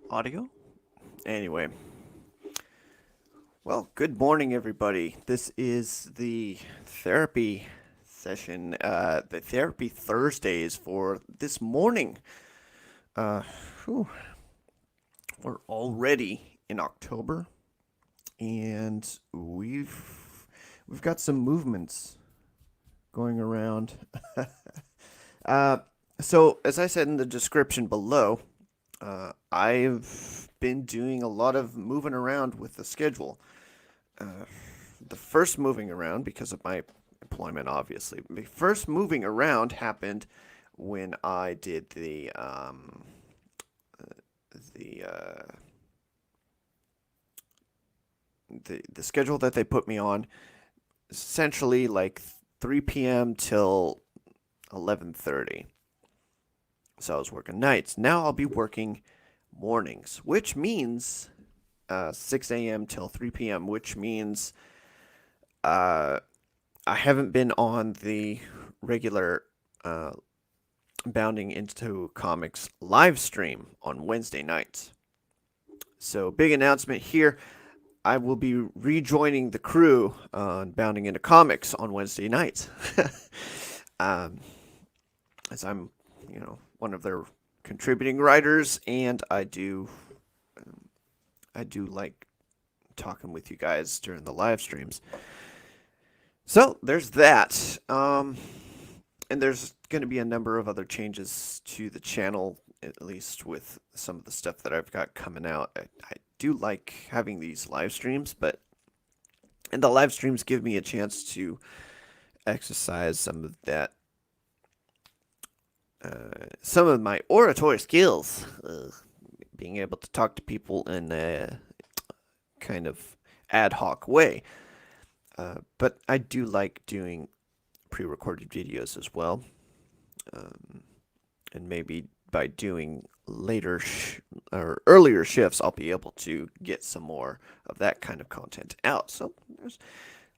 audio. Anyway, well, good morning, everybody. This is the therapy session, the therapy Thursdays for this morning. Uh, whew, we're already in October, and we've got some movements going around. uh, so, as I said in the description below, I've been doing a lot of moving around with the schedule. Uh, the first moving around, because of my employment, obviously, the first moving around happened when I did the uh, the schedule that they put me on, essentially like 3 p.m. till 11:30. So I was working nights. Now I'll be working mornings, which means 6 a.m. till 3 p.m., which means uh, I haven't been on the regular uh, Bounding into Comics live stream on Wednesday nights. So, big announcement here. I will be rejoining the crew on Bounding into Comics on Wednesday nights. um, as I'm, one of their contributing writers, and I do like talking with you guys during the live streams. So there's that. And there's going to be a number of other changes to the channel, at least with some of the stuff that I've got coming out. I do like having these live streams, and the live streams give me a chance to exercise some of my oratory skills, being able to talk to people in a kind of ad hoc way. But I do like doing pre-recorded videos as well, and maybe by doing or earlier shifts, I'll be able to get some more of that kind of content out. So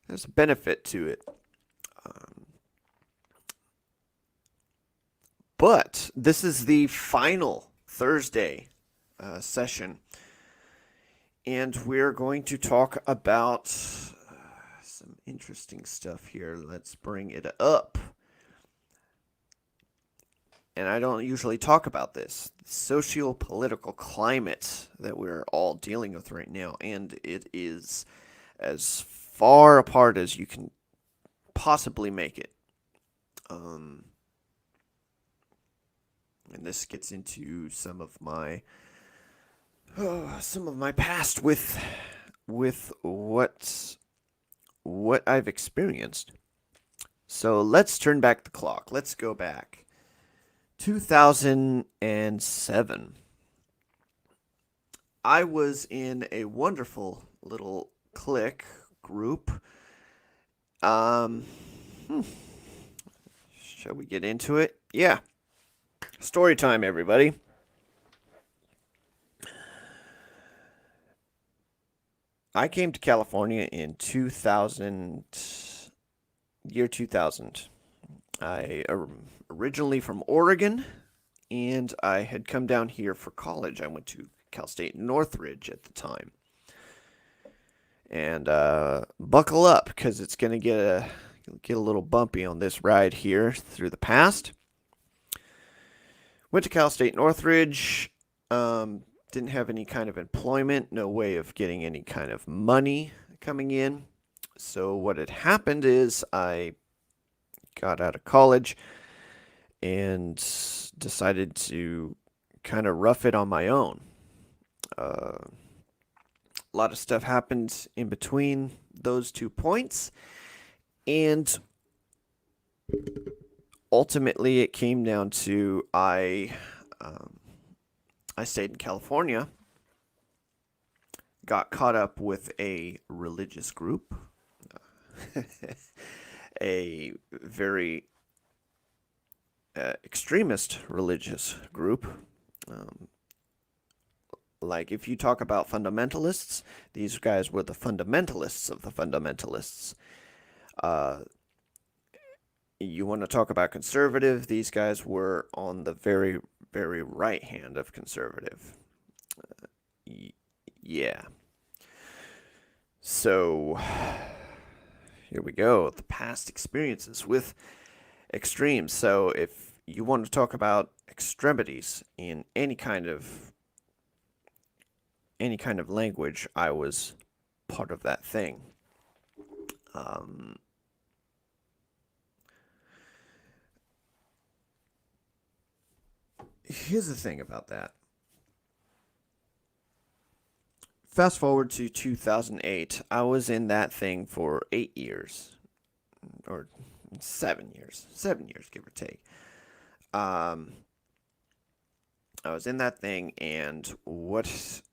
there's a benefit to it. Um, but this is the final Thursday session, and we're going to talk about some interesting stuff here. Let's bring it up. And I don't usually talk about this, the socio-political climate that we're all dealing with right now, and it is as far apart as you can possibly make it. And this gets into some of my past with what I've experienced. So let's turn back the clock. Let's go back. 2007. I was in a wonderful little clique group. Um, hmm, shall we get into it? Yeah. Story time, everybody. I came to California in 2000, year 2000. I originally from Oregon, and I had come down here for college. I went to Cal State Northridge at the time. And buckle up, because it's going to get a little bumpy on this ride here through the past. Went to Cal State Northridge. Didn't have any kind of employment, no way of getting any kind of money coming in. So what had happened is I got out of college and decided to kind of rough it on my own. A lot of stuff happened in between those 2 points, and ultimately it came down to I stayed in California, got caught up with a religious group, a very extremist religious group. Um, like, if you talk about fundamentalists, these guys were the fundamentalists of the fundamentalists. Uh, you want to talk about conservative, these guys were on the very, very right hand of conservative. Yeah. So, here we go. The past experiences with extremes. So, if you want to talk about extremities in any kind of language, I was part of that thing. Um, Here's the thing about that. Fast forward to 2008, I was in that thing for 8 years, or 7 years, 7 years, give or take. Um, I was in that thing, and what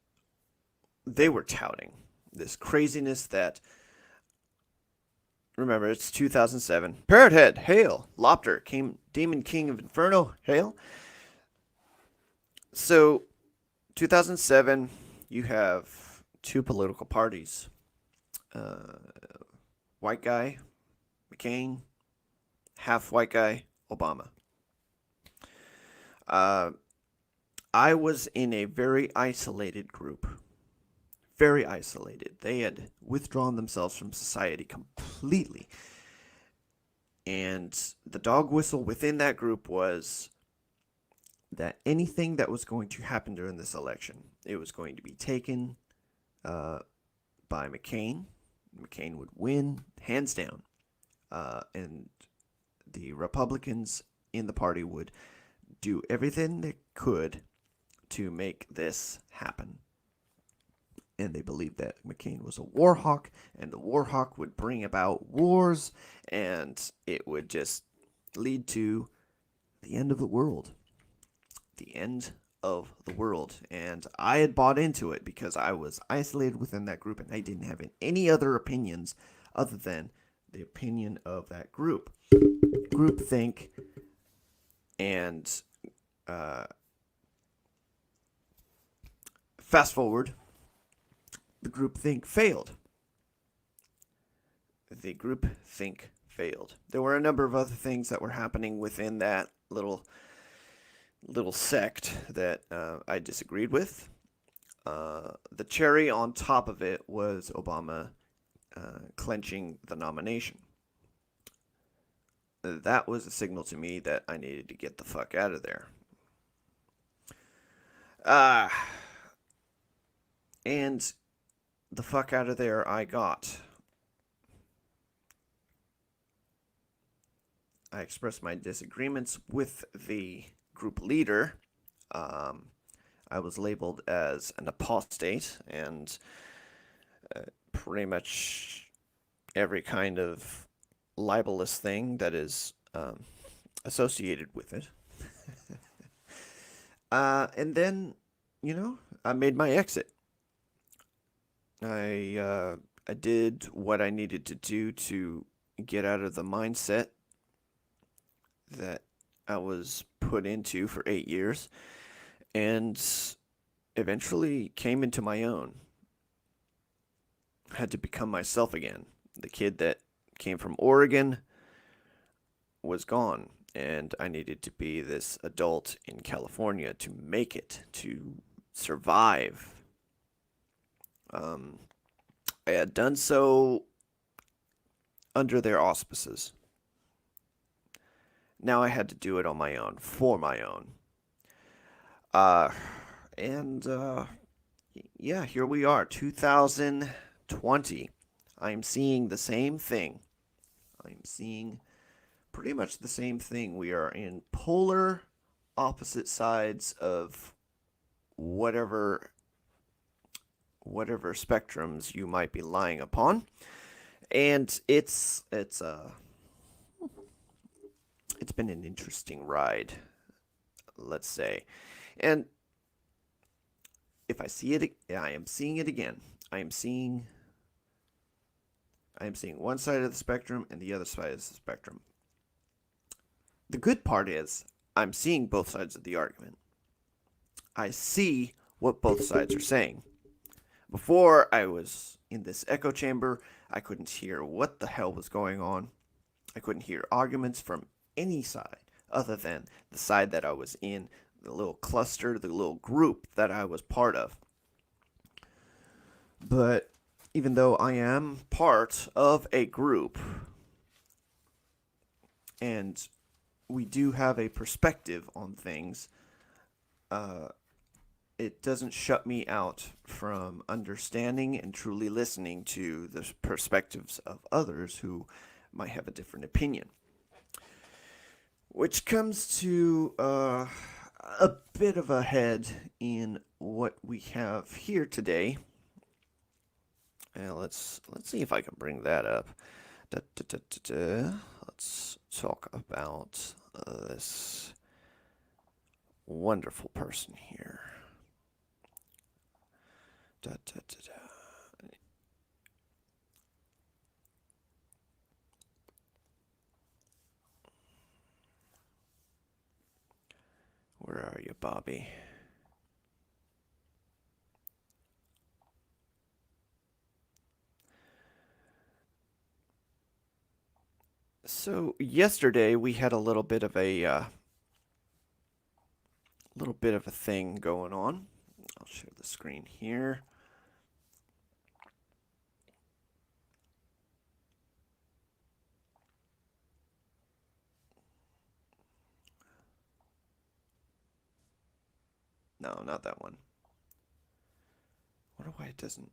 they were touting, this craziness that, remember, it's 2007. Parrot Head, hail. Lopter, Demon King of Inferno, hail. So, 2007, you have two political parties. Uh, White guy, McCain, half white guy, Obama. Uh, I was in a very isolated group. Very isolated. They had withdrawn themselves from society completely. And the dog whistle within that group was that anything that was going to happen during this election, it was going to be taken uh, by McCain. McCain would win, hands down. And the Republicans in the party would do everything they could to make this happen. And they believed that McCain was a war hawk, and the war hawk would bring about wars, and it would just lead to the end of the world. The end of the world. And I had bought into it because I was isolated within that group, and I didn't have any other opinions other than the opinion of that group. Groupthink and fast forward, the groupthink failed. The groupthink failed. There were a number of other things that were happening within that little sect that I disagreed with. The cherry on top of it was Obama clenching the nomination. That was a signal to me that I needed to get the fuck out of there. And the fuck out of there I got. I expressed my disagreements with the group leader. I was labeled as an apostate, and pretty much every kind of libelous thing that is associated with it. And then, I made my exit. I did what I needed to do to get out of the mindset that I was put into for 8 years, and eventually came into my own. Had to become myself again. The kid that came from Oregon was gone, and I needed to be this adult in California to make it, to survive. I had done so under their auspices. Now I had to do it on my own, for my own. And yeah, here we are, 2020. I'm seeing the same thing. I'm seeing pretty much the same thing. We are in polar opposite sides of whatever spectrums you might be lying upon, and it's been an interesting ride, let's say. And if I see it, I am seeing it again. I am seeing one side of the spectrum and the other side of the spectrum. The good part is I'm seeing both sides of the argument. I see what both sides are saying. Before, I was in this echo chamber. I couldn't hear what the hell was going on. I couldn't hear arguments from any side other than the side that I was in, the little cluster, the little group that I was part of. But even though I am part of a group and we do have a perspective on things, uh, it doesn't shut me out from understanding and truly listening to the perspectives of others who might have a different opinion. Which comes to a bit of a head in what we have here today. Let's see if I can bring that up. Da, da, da, da, da. Let's talk about this wonderful person here. Da, da, da, da. Where are you, Bobby? So yesterday we had a little bit of a thing going on. I'll share the screen here. No, not that one. I wonder why it doesn't.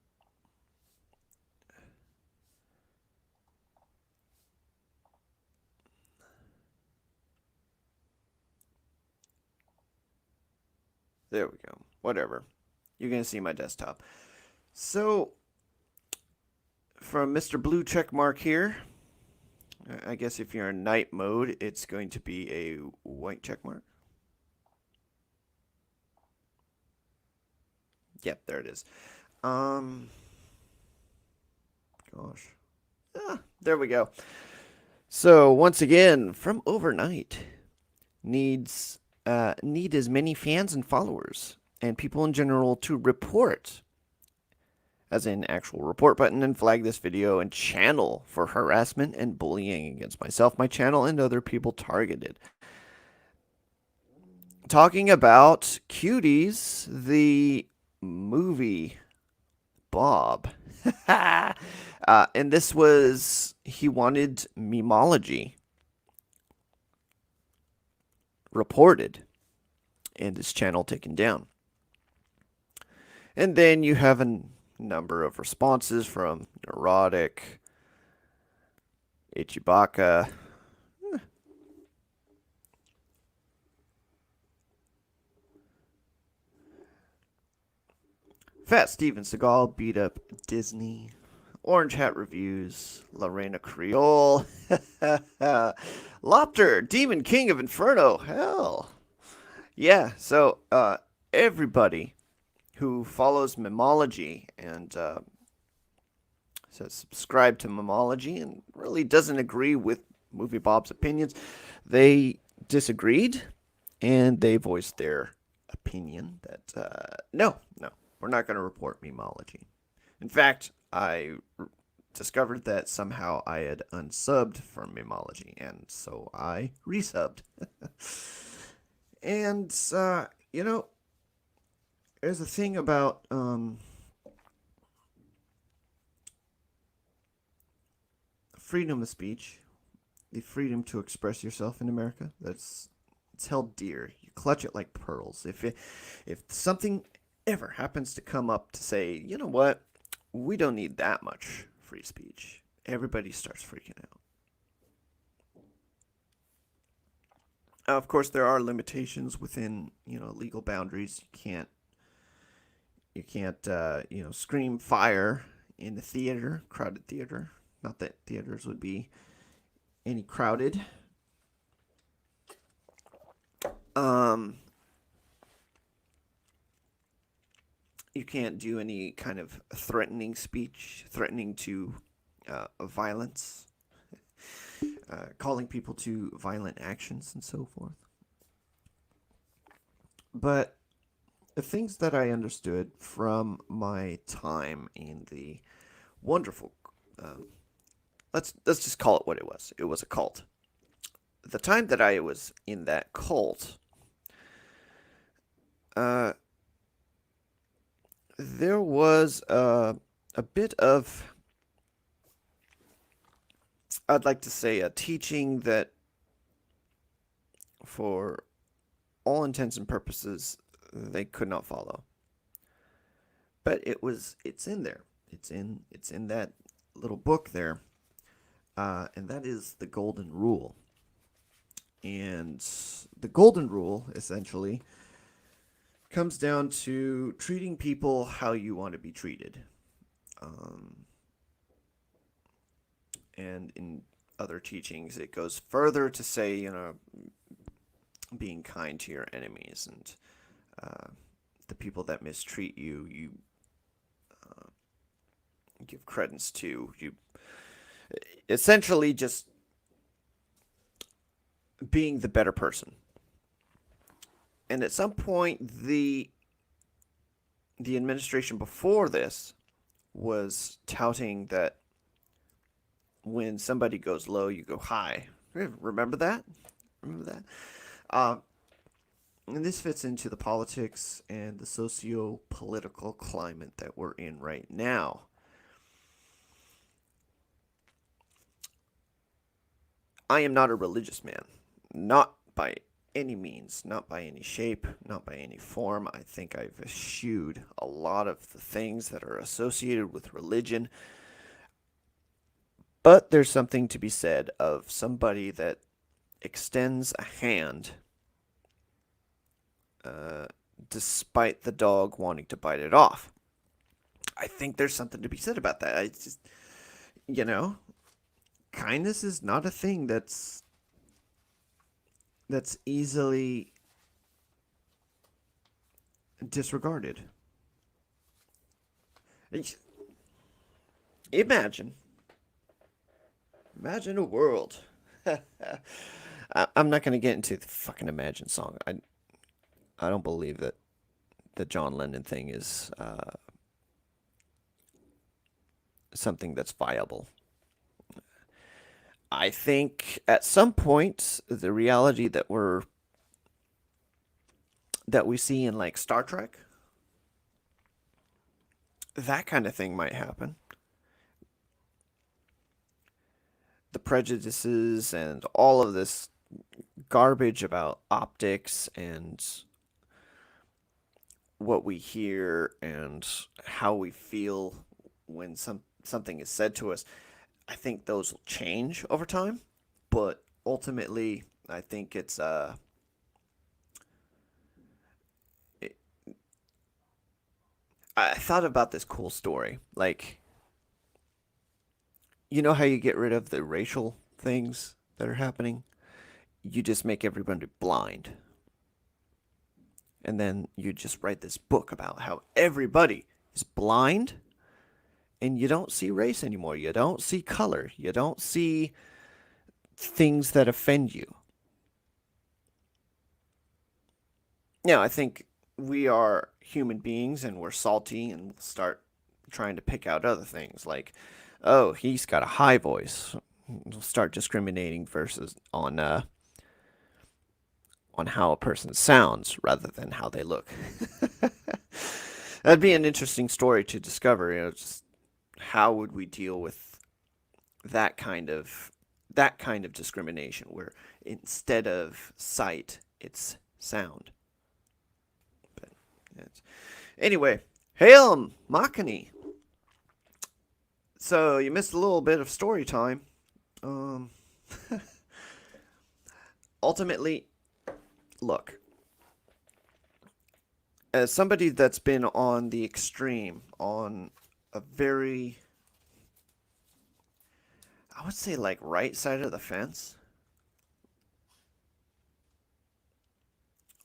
There we go. Whatever. You're going to see my desktop. So, from Mr. Blue Checkmark here, I guess if you're in night mode, it's going to be a white checkmark. Yep, there it is. Gosh. There we go. So, once again, from overnight, need as many fans and followers and people in general to report, as in actual report button, and flag this video and channel for harassment and bullying against myself, my channel, and other people targeted. Talking about Cuties, the movie Bob. And this was, he wanted memology reported and his channel taken down. And then you have a number of responses from Neurotic, Ichibaka, Fat Steven Seagal beat up Disney, Orange Hat Reviews, Lorena Creole, Lopter, Demon King of Inferno, hell. Yeah, so everybody who follows Memology and says subscribe to Memology and really doesn't agree with Movie Bob's opinions, they disagreed and they voiced their opinion that no, we're not going to report Memology. In fact, I discovered that somehow I had unsubbed from Memology, and so I resubbed. And, there's a thing about freedom of speech, the freedom to express yourself in America. It's held dear. You clutch it like pearls. If something ever happens to come up to say, you know what, we don't need that much free speech, everybody starts freaking out. Of course, there are limitations within legal boundaries. You can't scream fire in the theater, crowded theater. Not that theaters would be any crowded. You can't do any kind of threatening speech, threatening to violence, calling people to violent actions, and so forth. But the things that I understood from my time in the wonderful, let's just call it what it was. It was a cult. The time that I was in that cult, there was a bit of, I'd like to say, a teaching that, for all intents and purposes, they could not follow. But it's in there. It's in that little book there, and that is the Golden Rule. And the Golden Rule essentially comes down to treating people how you want to be treated. Um, and in other teachings, it goes further to say, being kind to your enemies, and uh, the people that mistreat you, you uh, give credence to. You essentially just being the better person. And at some point, the administration before this was touting that when somebody goes low, you go high. Remember that? Remember that? Uh, and this fits into the politics and the socio-political climate that we're in right now. I am not a religious man. Not by any means, not by any shape, not by any form. I think I've eschewed a lot of the things that are associated with religion. But there's something to be said of somebody that extends a hand uh, despite the dog wanting to bite it off. I think there's something to be said about that. I just, you know, kindness is not a thing that's easily disregarded. Imagine, imagine a world. I'm not going to get into the fucking Imagine song. I don't believe that the John Lennon thing is something that's viable. I think at some point the reality that we see in like Star Trek, that kind of thing might happen. The prejudices and all of this garbage about optics and what we hear and how we feel when something is said to us, I think those will change over time. But ultimately, I think it, I thought about this cool story. Like, you know how you get rid of the racial things that are happening? You just make everybody blind. And then you just write this book about how everybody is blind and you don't see race anymore. You don't see color. You don't see things that offend you. Now, I think we are human beings and we're salty and we'll start trying to pick out other things like, oh, he's got a high voice. We'll start discriminating versus on how a person sounds rather than how they look. That'd be an interesting story to discover. Just how would we deal with that kind of that kind of discrimination, where instead of sight, it's sound. But anyway, hail Makani. So you missed a little bit of story time. Um, ultimately, look, as somebody that's been on the extreme, on a very, I would say, like, right side of the fence.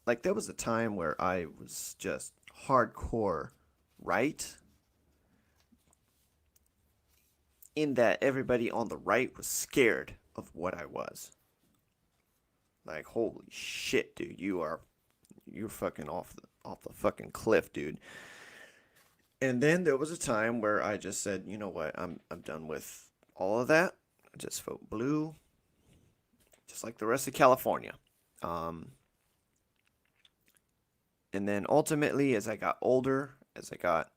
Like, there was a time where I was just hardcore right, in that everybody on the right was scared of what I was. Like, holy shit, dude, you're fucking off the fucking cliff, dude. And then there was a time where I just said, you know what, I'm done with all of that. I just vote blue, just like the rest of California. Um, and then ultimately, as I got older, as I got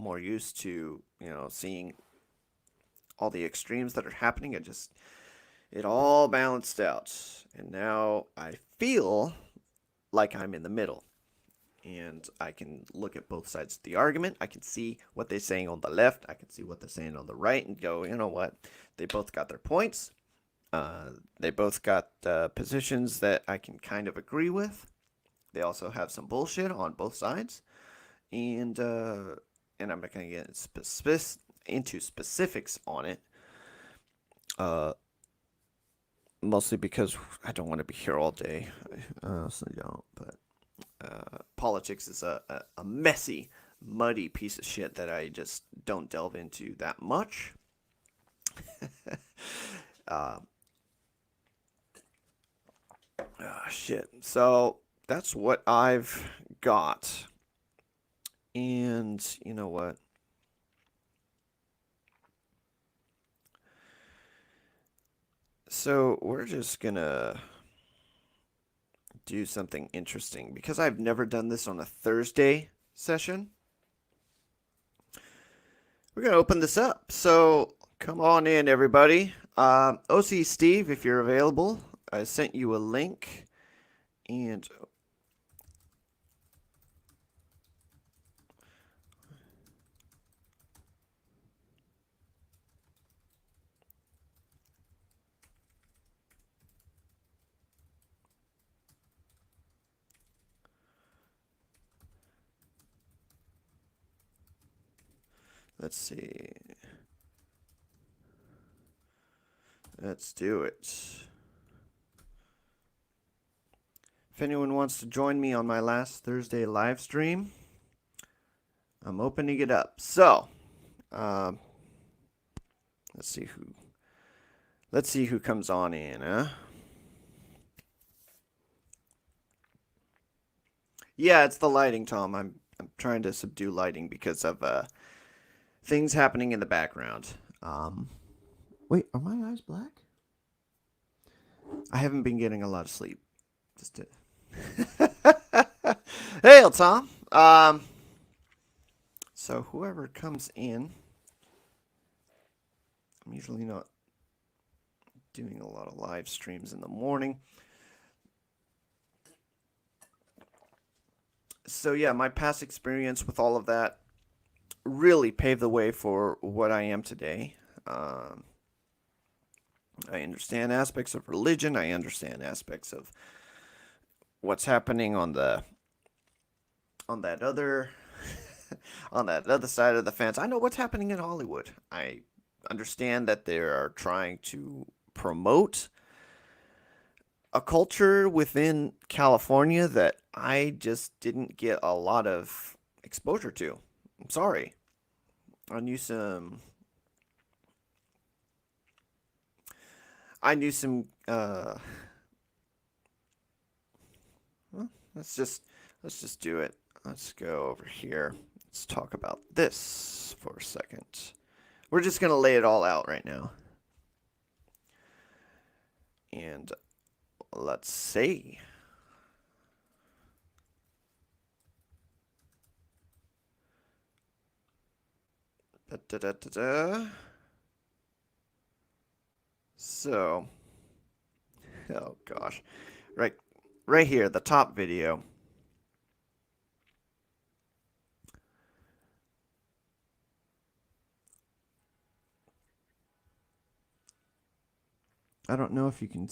more used to, seeing all the extremes that are happening. It all balanced out. And now I feel like I'm in the middle. And I can look at both sides of the argument. I can see what they're saying on the left. I can see what they're saying on the right and go, you know what? They both got their points. They both got positions that I can kind of agree with. They also have some bullshit on both sides. And I'm not going to get into specifics on it. Mostly because I don't want to be here all day. I honestly don't, but politics is a messy, muddy piece of shit that I just don't delve into that much. Shit. So that's what I've got. And you know what? So we're just gonna do something interesting because I've never done this on a Thursday session. We're gonna open this up. So come on in, everybody. OC Steve, if you're available, I sent you a link, and let's see. Let's do it. If anyone wants to join me on my last Thursday live stream, I'm opening it up. So, let's see who comes on in, huh? Yeah, it's the lighting, Tom. I'm trying to subdue lighting because of things happening in the background. Wait, are my eyes black? I haven't been getting a lot of sleep. Just to... Hey, Tom. So whoever comes in, I'm usually not doing a lot of live streams in the morning. So yeah, my past experience with all of that really paved the way for what I am today. I understand aspects of religion. I understand aspects of what's happening on that other on that other side of the fence. I know what's happening in Hollywood. I understand that they are trying to promote a culture within California that I just didn't get a lot of exposure to. I'm sorry. I knew some well, let's just do it. Let's go over here. Let's talk about this for a second. We're just going to lay it all out right now. And let's see. So, oh gosh. Right here, the top video. I don't know if you can...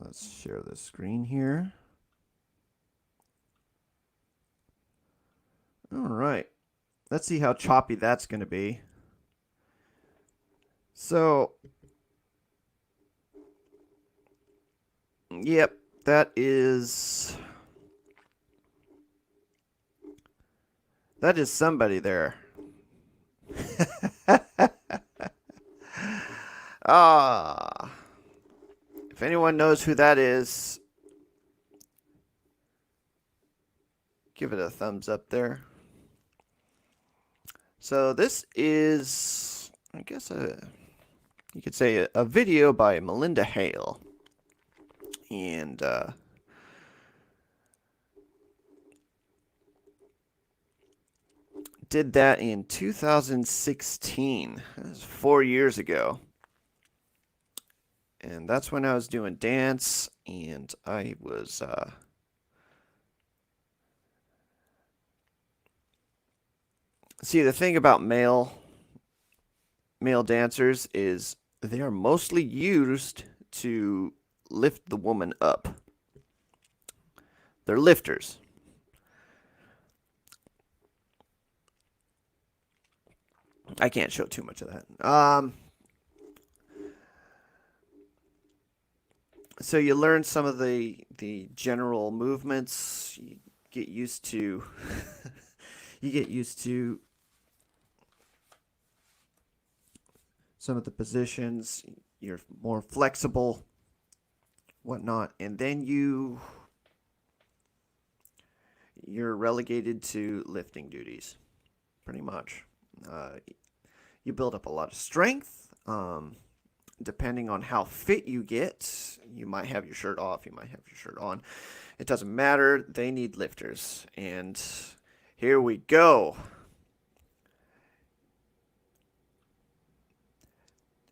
let's share the screen here. All right. Let's see how choppy that's going to be. So, yep, that is somebody there. If anyone knows who that is, give it a thumbs up there. So this is, I guess, you could say a video by Melinda Hale. And did that in 2016. That was 4 years ago. And that's when I was doing dance, and I was see, the thing about male dancers is they are mostly used to lift the woman up. They're lifters. I can't show too much of that. So you learn some of the general movements. You get used to you get used to some of the positions. You're more flexible, whatnot, and then you're relegated to lifting duties, pretty much. Uh, you build up a lot of strength. Depending on how fit you get, you might have your shirt off, you might have your shirt on. It doesn't matter. They need lifters. And here we go.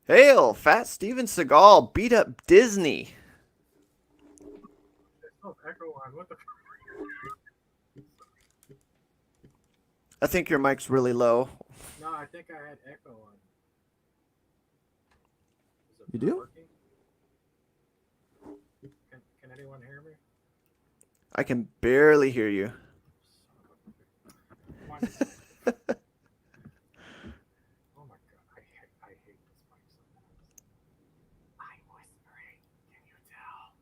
Hail, Fat Steven Seagal beat up Disney. I think your mic's really low. No, I think I had echo on. You do? Can anyone hear me? I can barely hear you. Oh my god, I hate this mic sometimes. I'm whispering. Can you tell?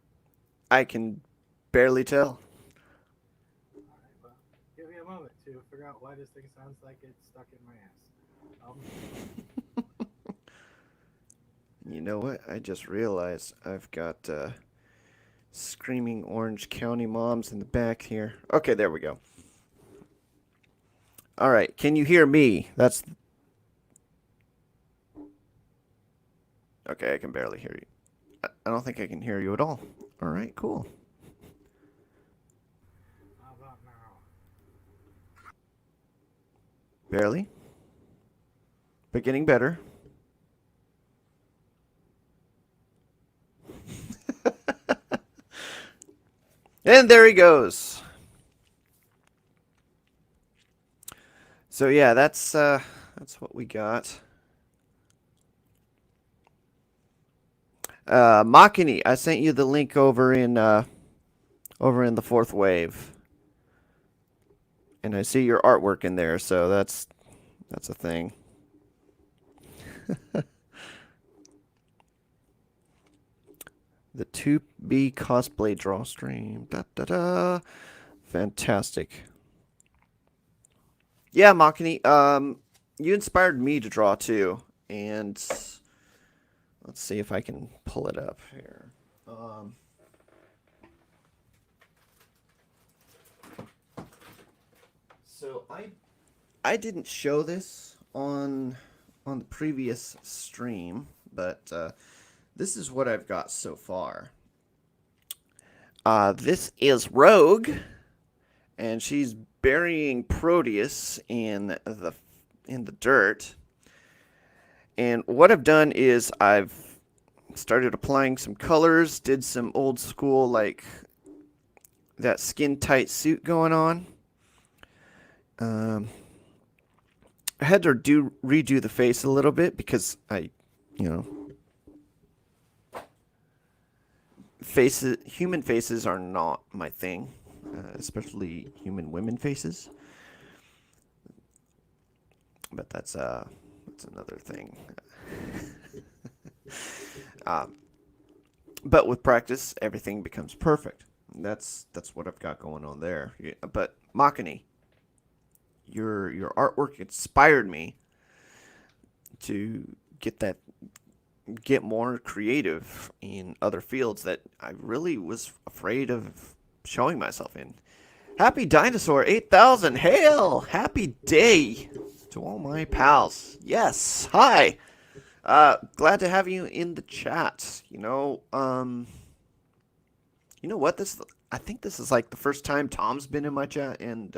I can barely tell. Alright, well, give me a moment to figure out why this thing sounds like it's stuck in my ass. You know what? I just realized I've got screaming Orange County moms in the back here. Okay, there we go. All right, can you hear me? That's okay. I can barely hear you. I don't think I can hear you at all. All right, cool. How about now? Barely, but getting better. And there he goes. So yeah, that's what we got. Makini, I sent you the link over in the fourth wave, and I see your artwork in there. So that's a thing. The 2B cosplay draw stream. Da da da. Fantastic. Yeah, Makini. You inspired me to draw too, and let's see if I can pull it up here. So I didn't show this on the previous stream, but this is what I've got so far. This is Rogue, and she's burying Proteus in the dirt. And what I've done is I've started applying some colors, did some old school like that skin tight suit going on. I had to redo the face a little bit because human faces are not my thing, especially human women faces. But that's another thing. But with practice, everything becomes perfect. That's what I've got going on there. Yeah, but Makini, your artwork inspired me to get more creative in other fields that I really was afraid of showing myself in. Happy Dinosaur 8000. Hail! Happy day to all my pals. Yes. Hi. Glad to have you in the chat. You know what? I think this is like the first time Tom's been in my chat, and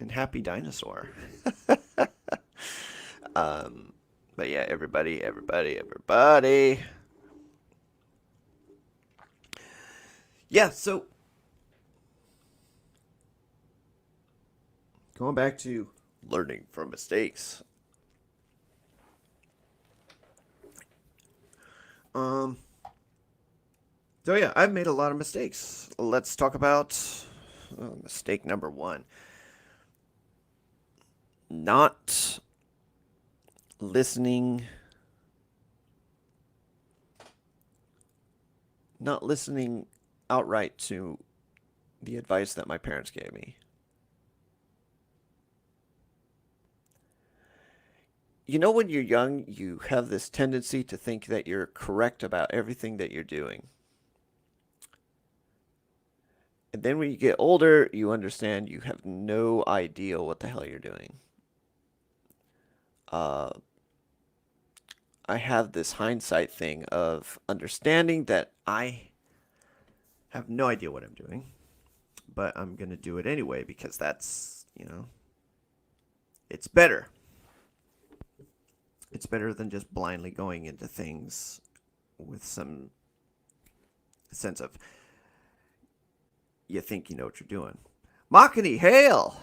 and happy dinosaur. But yeah, everybody. Yeah, so going back to learning from mistakes. Um, so yeah, I've made a lot of mistakes. Let's talk about mistake number one. Not listening not listening outright to the advice that my parents gave me. You know, when you're young, you have this tendency to think that you're correct about everything that you're doing. And then when you get older, you understand you have no idea what the hell you're doing. Uh, I have this hindsight thing of understanding that I have no idea what I'm doing, but I'm going to do it anyway because that's, it's better. It's better than just blindly going into things with some sense of you think you know what you're doing. Makani, hail!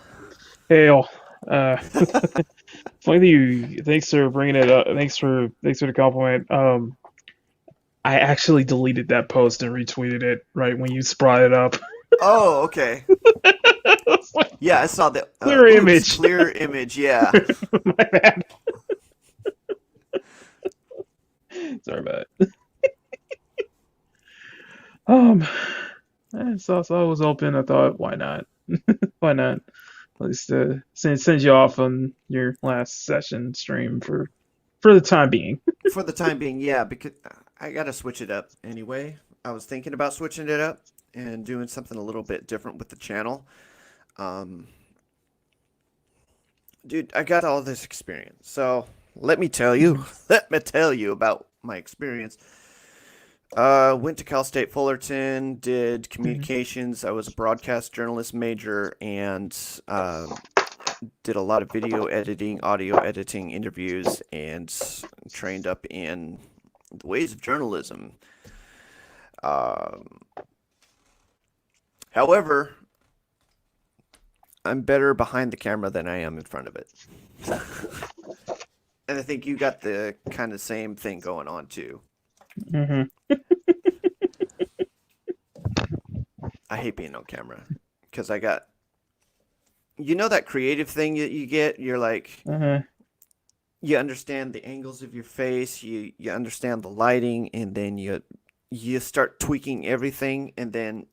Hail. Funny that you. Thanks for bringing it up. Thanks for the compliment. I actually deleted that post and retweeted it right when you brought it up. Oh, okay. It's like, Yeah, I saw that. clear Oops, image. clear image, yeah. My bad. Sorry about it. Um, so I was open. I thought, why not? Why not? At least send you off on your last session stream for the time being. For the time being, yeah, because I gotta switch it up anyway. I was thinking about switching it up and doing something a little bit different with the channel. Um, dude, I got all this experience. So let me tell you about my experience. Went to Cal State Fullerton, did Mhm. communications. I was a broadcast journalist major and did a lot of video editing, audio editing, interviews, and trained up in the ways of journalism. Um, However, I'm better behind the camera than I am in front of it. And I think you got the kind of same thing going on too. Mhm. I hate being on camera because I got, that creative thing that you get. You're like, Uh-huh. you understand the angles of your face, you understand the lighting, and then you start tweaking everything, and then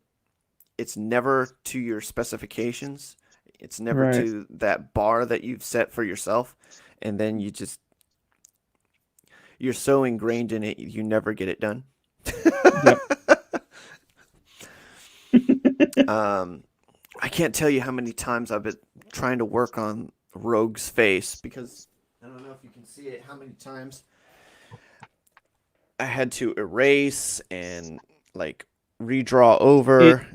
it's never to your specifications. It's never Right. to that bar that you've set for yourself, and then you're so ingrained in it, you never get it done. Yep. I can't tell you how many times I've been trying to work on Rogue's face because I don't know if you can see it. How many times I had to erase and like redraw It over.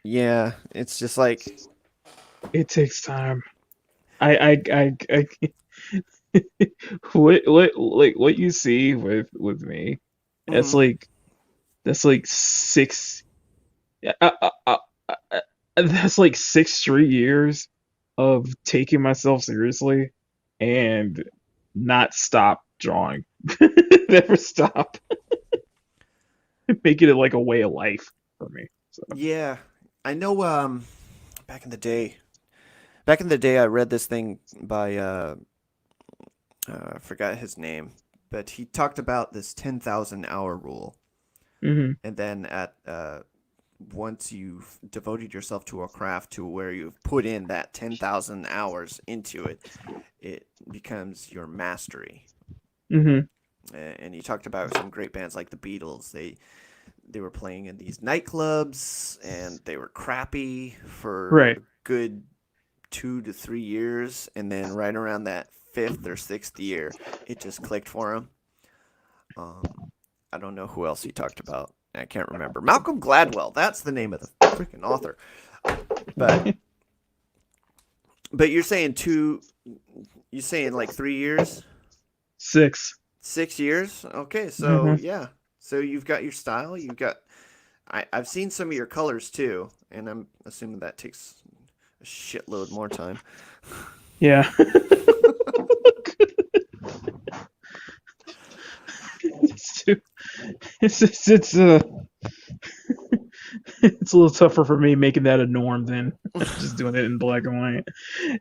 Yeah, it's just like, it takes time. What you see with me, that's mm, like that's like six. Uh, uh, uh, uh, that's like 6 straight years of taking myself seriously and not stop drawing. Never stop. Making it like a way of life for me. So. yeah. I know. Back in the day, I read this thing by I forgot his name, but he talked about this 10,000 hour rule, Hmm. and then at once you've devoted yourself to a craft to where you've put in that 10,000 hours into it, it becomes your mastery. Hmm. And he talked about some great bands like the Beatles. They were playing in these nightclubs and they were crappy for Right. a good 2 to 3 years, and then right around that fifth or sixth year, it just clicked for him. Um, I don't know who else he talked about. I can't remember. Malcolm Gladwell. That's the name of the freaking author. But But you're saying two. You're saying like 3 years, 6. 6 years. Okay, so Mm-hmm. yeah. So you've got your style. You've got. I've seen some of your colors too, and I'm assuming that takes a shitload more time. Yeah. it's too, it's it's a little tougher for me making that a norm than just doing it in black and white.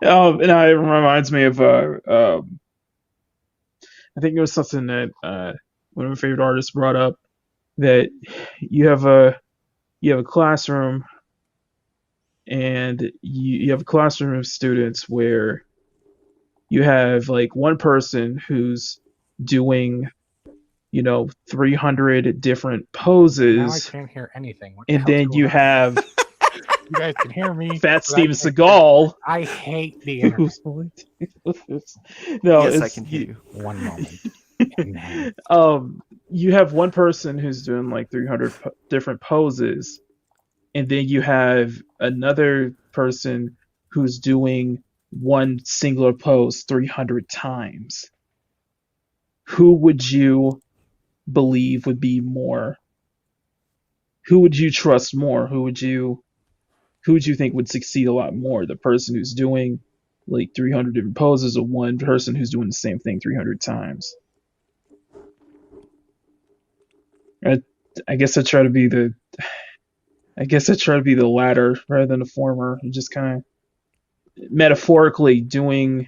And it reminds me of I think it was something that one of my favorite artists brought up, that you have a classroom, and you have a classroom of students where you have like one person who's doing 300 different Now I poses, can't hear anything. What the and hell's then going you on? have You guys can hear me, fat but I Steven can't hear. Seagal I hate the internet. who's no, Yes, I it's can hear you. One moment. Enhance. you have one person who's doing like 300 different poses, and then you have another person who's doing one singular pose 300 times. Who would you believe would be more? Who would you trust more? Who would you think would succeed a lot more? The person who's doing like 300 different poses, or one person who's doing the same thing 300 times? I, I guess I try to be the I guess I try to be the latter rather than the former. I'm just kind of metaphorically doing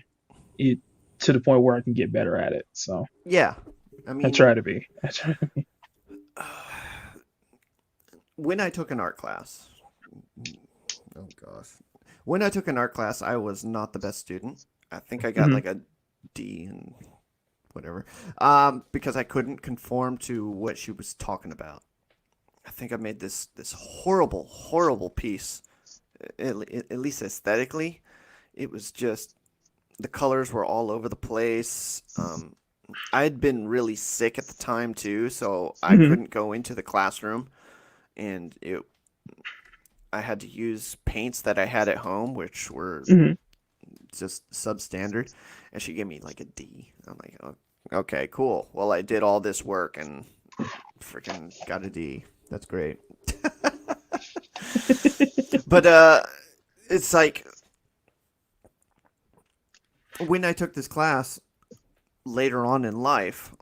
it to the point where I can get better at it. So Yeah, I I mean, try to be. I try to be. when I took an art class, oh gosh, when I took an art class, I was not the best student. I think I got Mhm. like a D and whatever, because I couldn't conform to what she was talking about. I think I made this horrible, horrible piece. At least aesthetically, it was just the colors were all over the place. I had been really sick at the time too, so I Mhm. couldn't go into the classroom, and I had to use paints that I had at home, which were Mhm. just substandard, and she gave me like a D. I'm like, oh, okay, cool. Well, I did all this work and freaking got a D. That's great. But it's like when I took this class later on in life,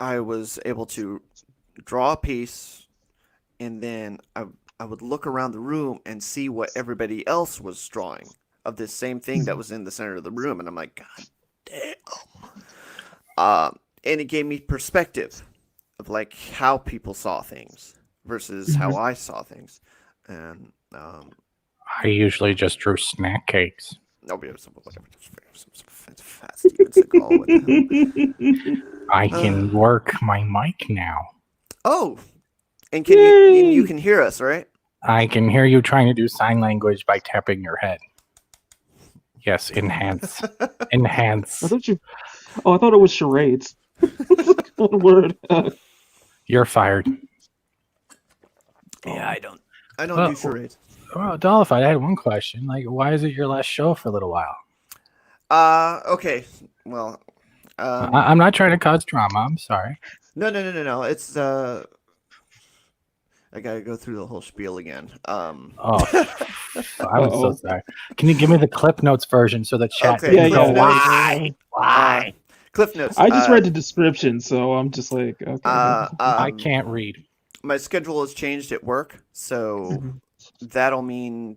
I was able to draw a piece, and then I would look around the room and see what everybody else was drawing of this same thing that was in the center of the room, and I'm like, God damn. And it gave me perspective of like how people saw things versus how Mhm. I saw things, and I usually just drew snack cakes. nobody was whatever. Some fat Steven Seagal. What the I hell? can work my mic now. Oh, and you Yay! can hear us, right? I can hear you trying to do sign language by tapping your head. Yes, enhance. Enhance. I thought you. Oh, I thought it was charades. One word. You're fired. Yeah, I don't do Well, charades. well, Dollified, I had one question. Like, why is it your last show for a little while? Okay. Well, I'm not trying to cause drama. I'm sorry. no. It's I gotta go through the whole spiel again. Oh, I'm so Uh-oh. sorry. Can you give me the Clip Notes version so the chat Okay, Yeah, doesn't Cliff go, yeah. Notes. Uh, why? Cliff Notes. I just read the description, so I'm just like, okay. Uh, I um, can't read. my schedule has changed at work, so Mhm. that'll mean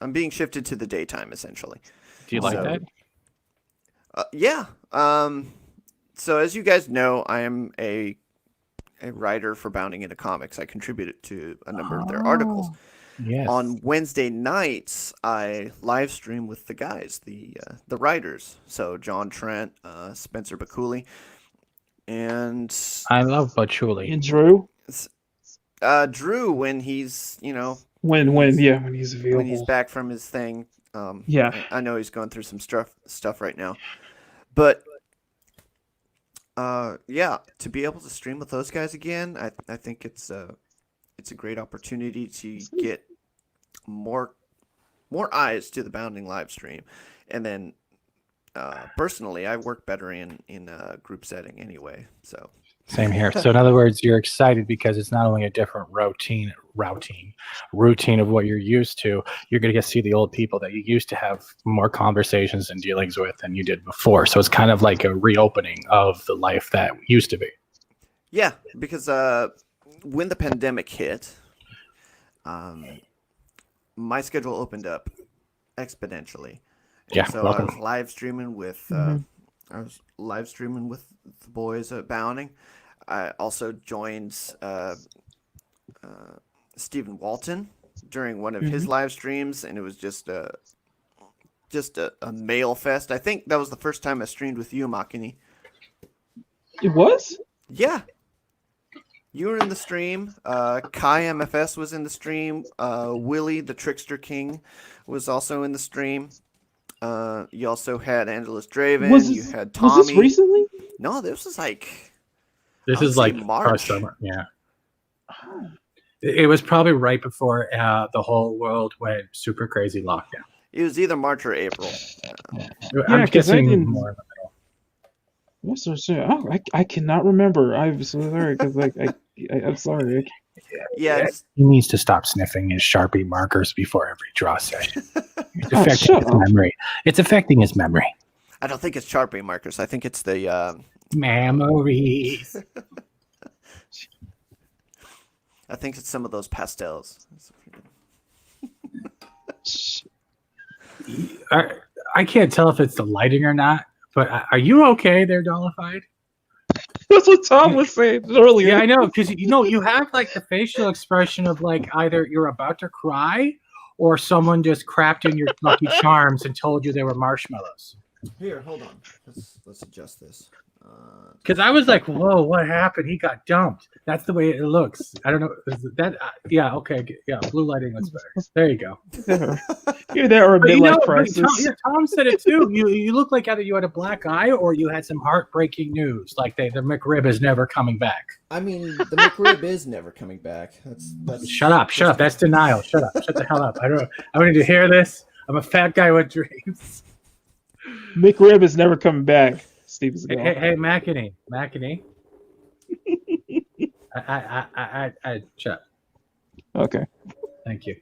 I'm being shifted to the daytime essentially. Do you like So, that? yeah. So as you guys know, I am a writer for Bounding into Comics. I contributed to a number of their articles. Oh, yes. On Wednesday nights, I live stream with the guys, the writers. So John Trent, Spencer Bakuli, and I love Patchouli. And Drew, Drew when he's when when he's when he's available. back from his thing. Yeah. I know he's going through some stuff right now, but yeah, to be able to stream with those guys again, I think it's a great opportunity to get more more eyes to the Bounding live stream, and then personally, I work better in a group setting anyway. So Same here. So in other words, you're excited because it's not only a different routine of what you're used to. You're going to get to see the old people that you used to have more conversations and dealings with than you did before. So it's kind of like a reopening of the life that used to be. yeah, because when the pandemic hit, my schedule opened up exponentially. And Yeah, so welcome. I was live streaming with the boys at Bounding. I also joined Stephen Walton during one of his live streams, and it was just a male fest. I think that was the first time I streamed with you, Makini. It was? Yeah. You were in the stream. Kai MFS was in the stream. Willie, the Trickster King, was also in the stream. You also had Angelus Draven. You had Tommy. Was this recently? No, this was like This I would is say like March. our summer. Yeah. It was probably right before the whole world went super crazy lockdown. It was either March or April. I'm 'cause I guessing didn't- more in the middle. What's so soon? Oh, I cannot remember. I'm so sorry because I'm sorry. Yeah, it's- He needs to stop sniffing his Sharpie markers before every draw session. It's Oh, affecting shut his up. memory. It's affecting his memory. I don't think it's Sharpie markers. I think it's the Memories. I think it's some of those pastels. I can't tell if it's the lighting or not, but are you okay there, Dollified? That's what Tom was saying earlier. Yeah, I know, because you have like the facial expression of like either you're about to cry or someone just crapped in your Lucky Charms and told you they were marshmallows. Here, hold on. Let's adjust this. Because I was like, whoa, what happened? He got dumped. That's the way it looks. I don't know. Is that yeah, okay. Yeah, blue lighting looks better. There you go. You're there or a But midlife but crisis. Tom said it too. You look like either you had a black eye or you had some heartbreaking news, like the McRib is never coming back. I mean, the McRib is never coming back. That's Shut up. That's denial. Shut up. Shut the hell up. I don't need to hear this. I'm a fat guy with dreams. McRib is never coming back. Steve is gone. Hey, Makini. I shut up. Okay. Thank you.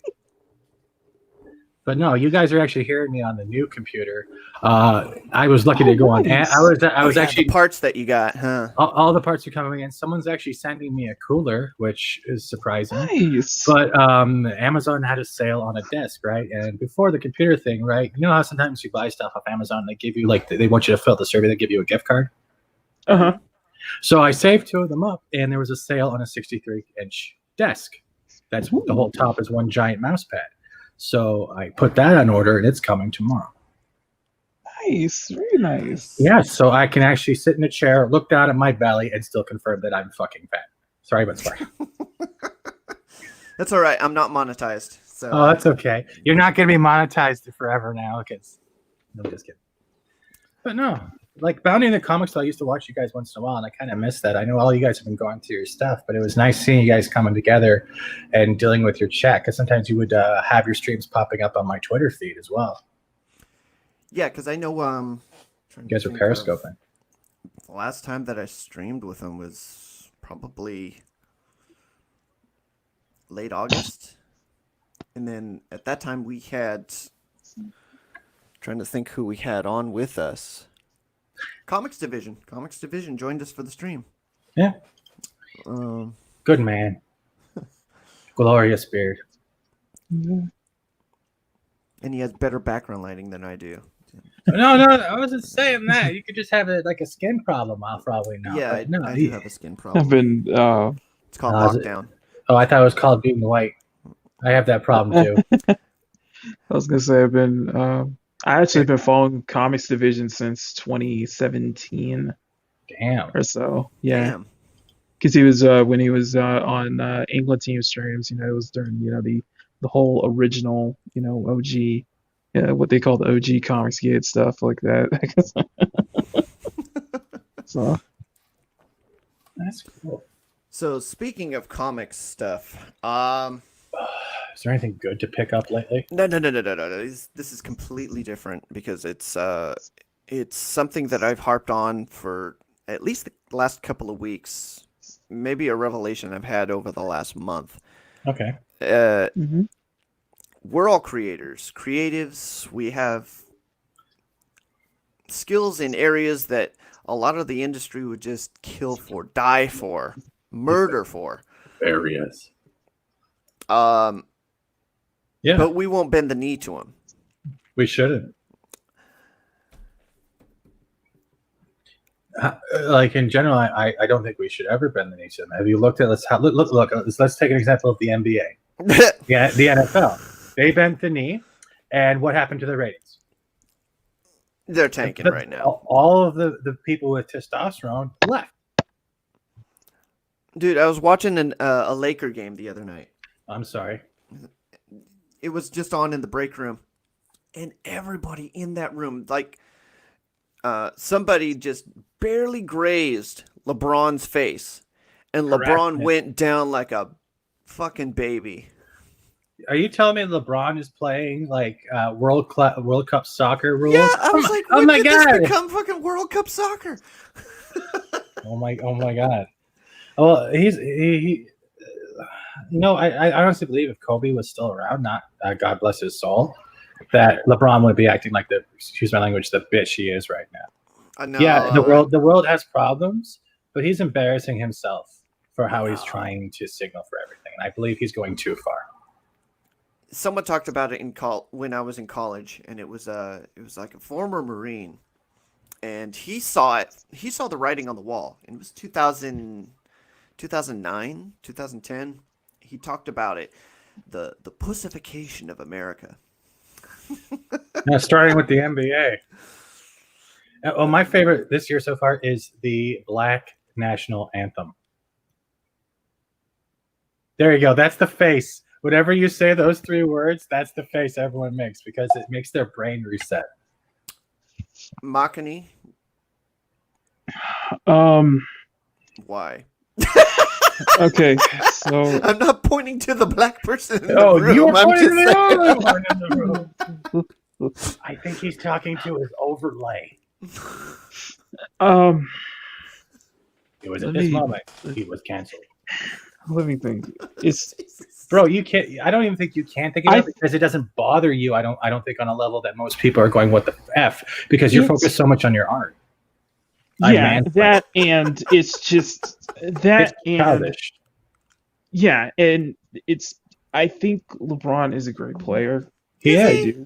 But no, you guys are actually hearing me on the new computer. I was lucky to go on. Nice. I was actually the parts that you got, huh? all the parts are coming in. Someone's actually sending me a cooler, which is surprising. Nice. But Amazon had a sale on a desk, right? And before the computer thing, right? You know how sometimes you buy stuff off Amazon, they give you like they want you to fill out the survey, they give you a gift card. Uh-huh. So I saved 2 of them up, and there was a sale on a 63-inch desk. That's the whole top is one giant mouse pad. So I put that on order, and it's coming tomorrow. Nice. Very nice. Yeah, so I can actually sit in a chair, look down at my belly, and still confirm that I'm fucking fat. Sorry, but sorry. That's all right. I'm not monetized. So Oh, that's okay. You're not going to be monetized forever now, because I'm just kidding. But no, like Bounding the Comics, I used to watch you guys once in a while, and I kind of miss that. I know all you guys have been going through your stuff, but it was nice seeing you guys coming together and dealing with your chat, because sometimes you would have your streams popping up on my Twitter feed as well. yeah, because I know You guys are periscoping. The last time that I streamed with him was probably late August, and then at that time we had. Trying to think who we had on with us. Comics Division joined us for the stream. Yeah. Good man. Glorious beard. And he has better background lighting than I do. No, I wasn't saying that. You could just have a skin problem. I'll probably know. Yeah, but no, I do have a skin problem. I've been It's called Oh, is it? lockdown. Oh, I thought it was called being white. I have that problem too. I was gonna say I've been I actually been following Comics Division since 2017 Damn. or so. Yeah. Damn. Because he was when he was on England team streams, it was during the whole original OG, what they call the OG Comics Gate stuff like that. So That's cool. So speaking of comics stuff, Is there anything good to pick up lately? No. This is completely different because it's something that I've harped on for at least the last couple of weeks. Maybe a revelation I've had over the last month. Okay. Mhm. We're all creators, creatives. We have skills in areas that a lot of the industry would just kill for, die for, murder for. Areas. Yeah. Yeah, But we won't bend the knee to them. we shouldn't. Like in general, I don't think we should ever bend the knee to them. Have you looked at let's take an example of the NBA, yeah, the NFL. They bent the knee, and what happened to their ratings? They're tanking right now. All of the people with testosterone left. Dude, I was watching a Laker game the other night. I'm sorry. It was just on in the break room, and everybody in that room, like, somebody just barely grazed LeBron's face, and LeBron Harassment. went down like a fucking baby. Are you telling me LeBron is playing like World Cup soccer rules? Yeah, I was like, oh when my did god! this become fucking World Cup soccer? Oh my god! Well, he I honestly believe if Kobe was still around, not God bless his soul, that LeBron would be acting like excuse my language, the bitch he is right now. Yeah, the world has problems, but he's embarrassing himself for how he's trying to signal for everything, and I believe he's going too far. Someone talked about it when I was in college, and it was like a former Marine, and he saw it. He saw the writing on the wall, and it was 2009, 2010. He talked about it, the pussification of America. Now, starting with the NBA. Well, my favorite this year so far is the Black National Anthem. There you go. That's the face. Whenever you say those three words, that's the face everyone makes because it makes their brain reset. Makani, why? Okay, so I'm not pointing to the black person in the Oh, room. you were I'm pointing to just the saying. other one in the room. I think he's talking to his overlay. It was at this moment he was canceled. let me think. It's Bro, you can't. I don't even think you can think of it because it doesn't bother you. I don't think on a level that most people are going, "What the f?" Because you're focused so much on your art. Yeah, that and it's just that It's childish. Yeah, and it's. I think LeBron is a great player. He Is is. he?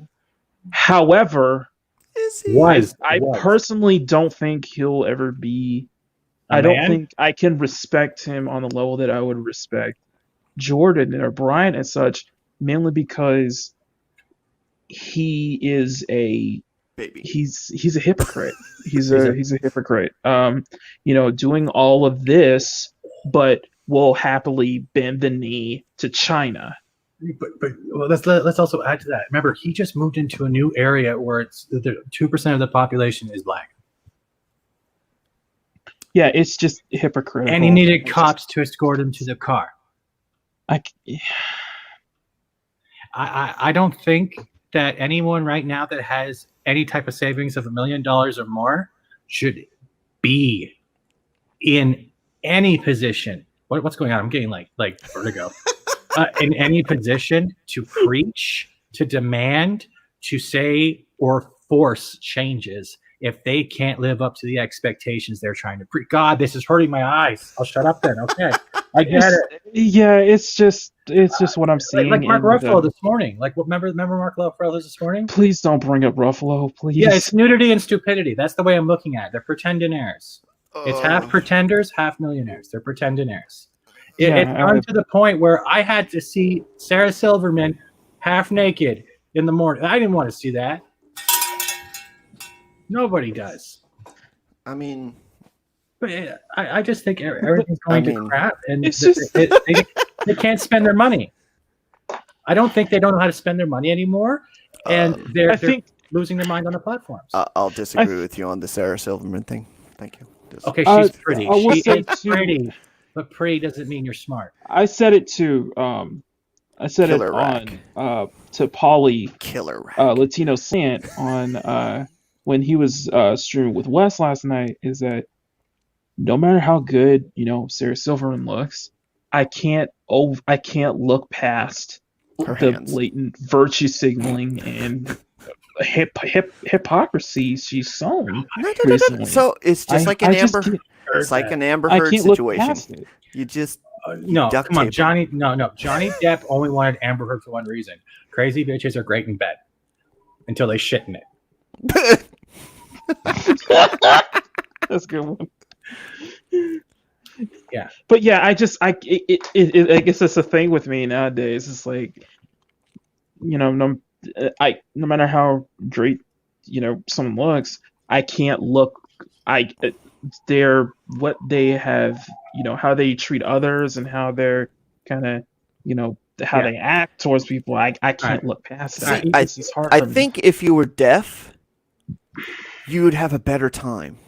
However, Is he? I personally don't think he'll ever be. I don't think I can respect him on the level that I would respect Jordan or Bryant and such, mainly because he is a baby. He's a hypocrite. He's a hypocrite. Doing all of this, but will happily bend the knee to China. But well, let's also add to that. Remember, he just moved into a new area where it's 2% of the population is black, Yeah, it's just hypocritical. and he needed cops to escort him to the car. I don't think that anyone right now that has any type of savings of $1 million or more should be in any position. What's going on? I'm getting like vertigo. In any position to preach, to demand, to say or force changes if they can't live up to the expectations they're trying to preach. God, this is hurting my eyes. I'll shut up then. Okay, I get it. Yeah, it's just what I'm seeing. Like Mark Ruffalo this morning. Like, remember Mark Ruffalo this morning? Please don't bring up Ruffalo, please. Yeah, it's nudity and stupidity. That's the way I'm looking at it. They're pretendonaires. It's half pretenders, half millionaires. They're pretendonaires. It's come to the point where I had to see Sarah Silverman half naked in the morning. I didn't want to see that. Nobody does. I mean, but I just think everything's going to crap, and it's just they can't spend their money. I don't think they don't know how to spend their money anymore, and they're losing their mind on the platforms. I'll disagree with you on the Sarah Silverman thing. Thank you. Okay, she's pretty. She is pretty. But pretty doesn't mean you're smart. I said it too. I said it Killer rack. on to Polly Killer rack. Latino Sant on when he was streaming with Wes last night is that no matter how good, Sarah Silverman looks, I can't look past Her the hands. blatant virtue signaling and hypocrisy she's sown No, no, no, no. recently. So it's just like an I just Amber. can't, It's like an Amber I Heard can't look situation. past it. You just No, duct come on, tape 'em. Johnny. No. Johnny Depp only wanted Amber Heard for one reason: crazy bitches are great in bed until they shit in it. That's a good one. Yeah. But yeah, I guess that's the thing with me nowadays. It's like, no matter how great, someone looks, I can't look. They're what they have, how they treat others and how they're kind of, how they act towards people. I can't Right. look past See, that. It's hard I for me. think if you were deaf, you would have a better time.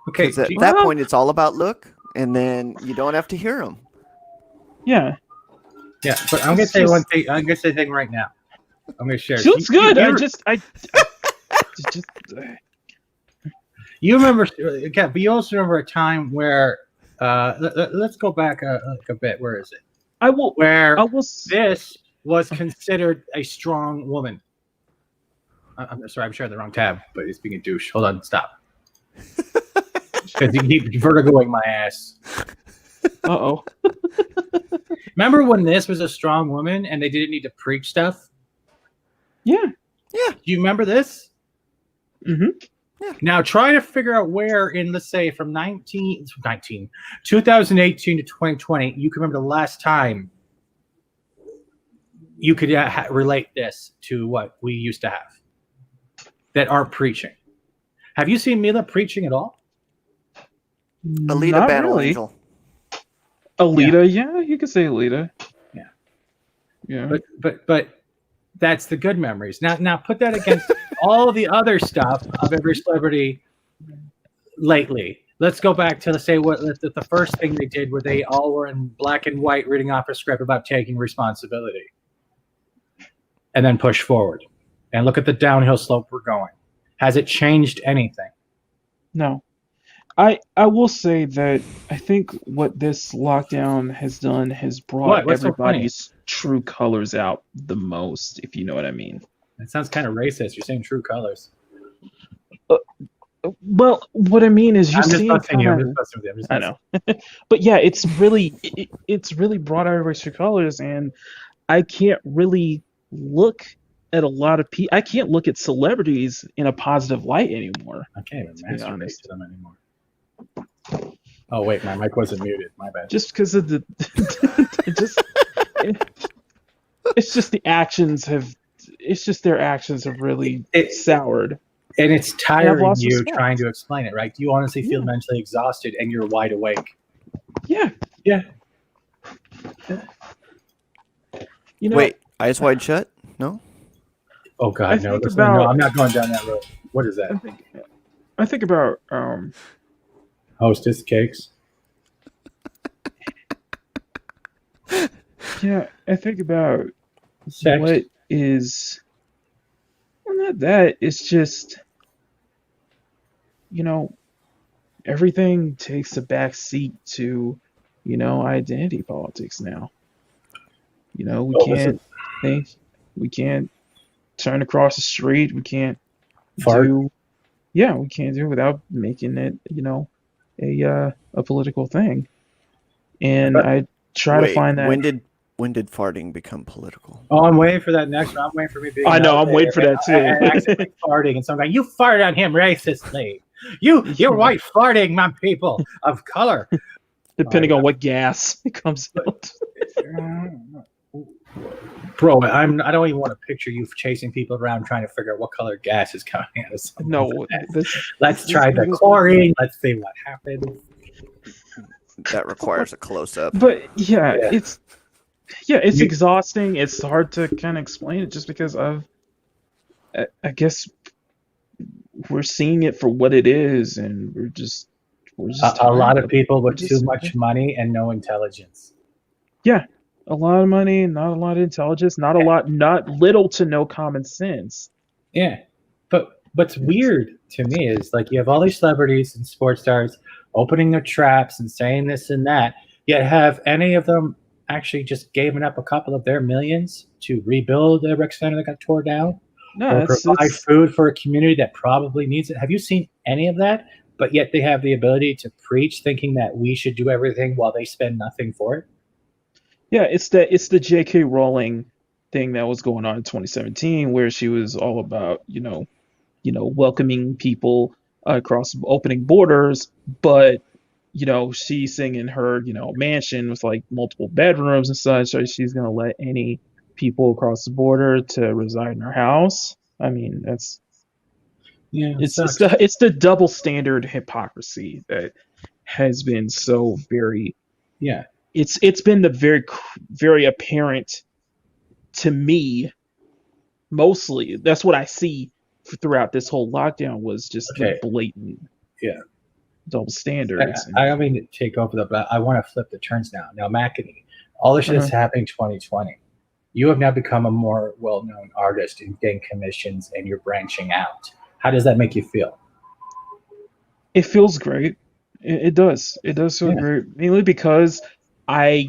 Okay. Because at that point, it's all about look, and then you don't have to hear them. Yeah. Yeah, but I'm gonna say one thing. I'm gonna say a thing right now. I'm gonna share. She looks good. You remember, but you also remember a time where, let's go back a bit. Where is it? Where this was considered a strong woman. I'm sorry, I'm sharing the wrong tab, but he's being a douche. Hold on, stop. Because you keep vertigoing my ass. Uh-oh. Remember when this was a strong woman and they didn't need to preach stuff? Yeah. Yeah. Do you remember this? Mm-hmm. Yeah. Now try to figure out where in, let's say, from 2018 to 2020, you can remember the last time you could relate this to what we used to have that aren't preaching. Have you seen Mila preaching at all? Alita Not Battle really. Angel. Alita, yeah, you could say Alita. Yeah. Yeah. But that's the good memories. Now put that against all the other stuff of every celebrity lately. Let's go back to, let's say, the first thing they did where they all were in black and white reading off a script about taking responsibility. And then push forward. And look at the downhill slope we're going. Has it changed anything? No. I will say that I think what this lockdown has done has brought What's so funny? everybody's true colors out the most, if you know what I mean. It sounds kind of racist. You're saying true colors. Well, what I mean is I'm just see busting you. I'm kinda- just busting with you. I know. But yeah, it's really brought out everybody's true colors, and I can't really look at a lot of people. I can't look at celebrities in a positive light anymore. I can't even be masturbate honest. to them anymore. Oh wait, my mic wasn't muted. My bad. Just because of the it's just the actions have it's just their actions have really soured. And it's tiring lost you respect. trying to explain it, right? Do you honestly feel mentally exhausted and you're wide awake? Yeah. Yeah. Wait, eyes wide shut? No? Oh God, no! think No, about- I'm not going down that road. What is that? I think about Hostess cakes. yeah, I think about Sex. what is well, not that, it's just everything takes a back seat to identity politics now. We can't think, we can't turn across the street, we can't Fart. we can't do it without making it a political thing. And But- I try to find that. When did farting become political? Oh, I'm waiting for that next one. I'm waiting for me being. I know, out I'm waiting there for that too. and accidentally farting, and some guy, you farted on him racistly. You're white farting, my people of color. Depending on what gas it comes out. Bro, I don't even want to picture you chasing people around trying to figure out what color gas is coming out of someone's No, ass. Let's try the chlorine. Let's see what happens. That requires a close up. but yeah, Yeah. it's exhausting. It's hard to kind of explain it just because of, I guess, we're seeing it for what it is, and we're just A lot of people with just- too much money and no intelligence. Yeah, A lot of money, not a lot of intelligence, not little to no common sense. Yeah. But what's It's, weird to me is like you have all these celebrities and sports stars opening their traps and saying this and that, yet have any of them actually just given up a couple of their millions to rebuild the rec center that got torn down no, or provide it's food for a community that probably needs it? Have you seen any of that? But yet they have the ability to preach thinking that we should do everything while they spend nothing for it. yeah, it's the J.K. Rowling thing that was going on in 2017, where she was all about welcoming people across opening borders, but she's singing her mansion with like multiple bedrooms and such. So she's gonna let any people across the border to reside in her house. I mean, Yeah, it it's sucks. the double standard hypocrisy that has been so very. Yeah. It's been the very apparent to me, mostly. That's what I see throughout this whole lockdown, was just the Okay. blatant Yeah. double I, standards. I And don't mean to take over but I want to flip the turns now. Now, McAfee, all this shit uh is happening 2020. You have now become a more well-known artist and getting commissions, and you're branching out. How does that make you feel? it feels great. It does. It does feel Yeah. great, mainly because I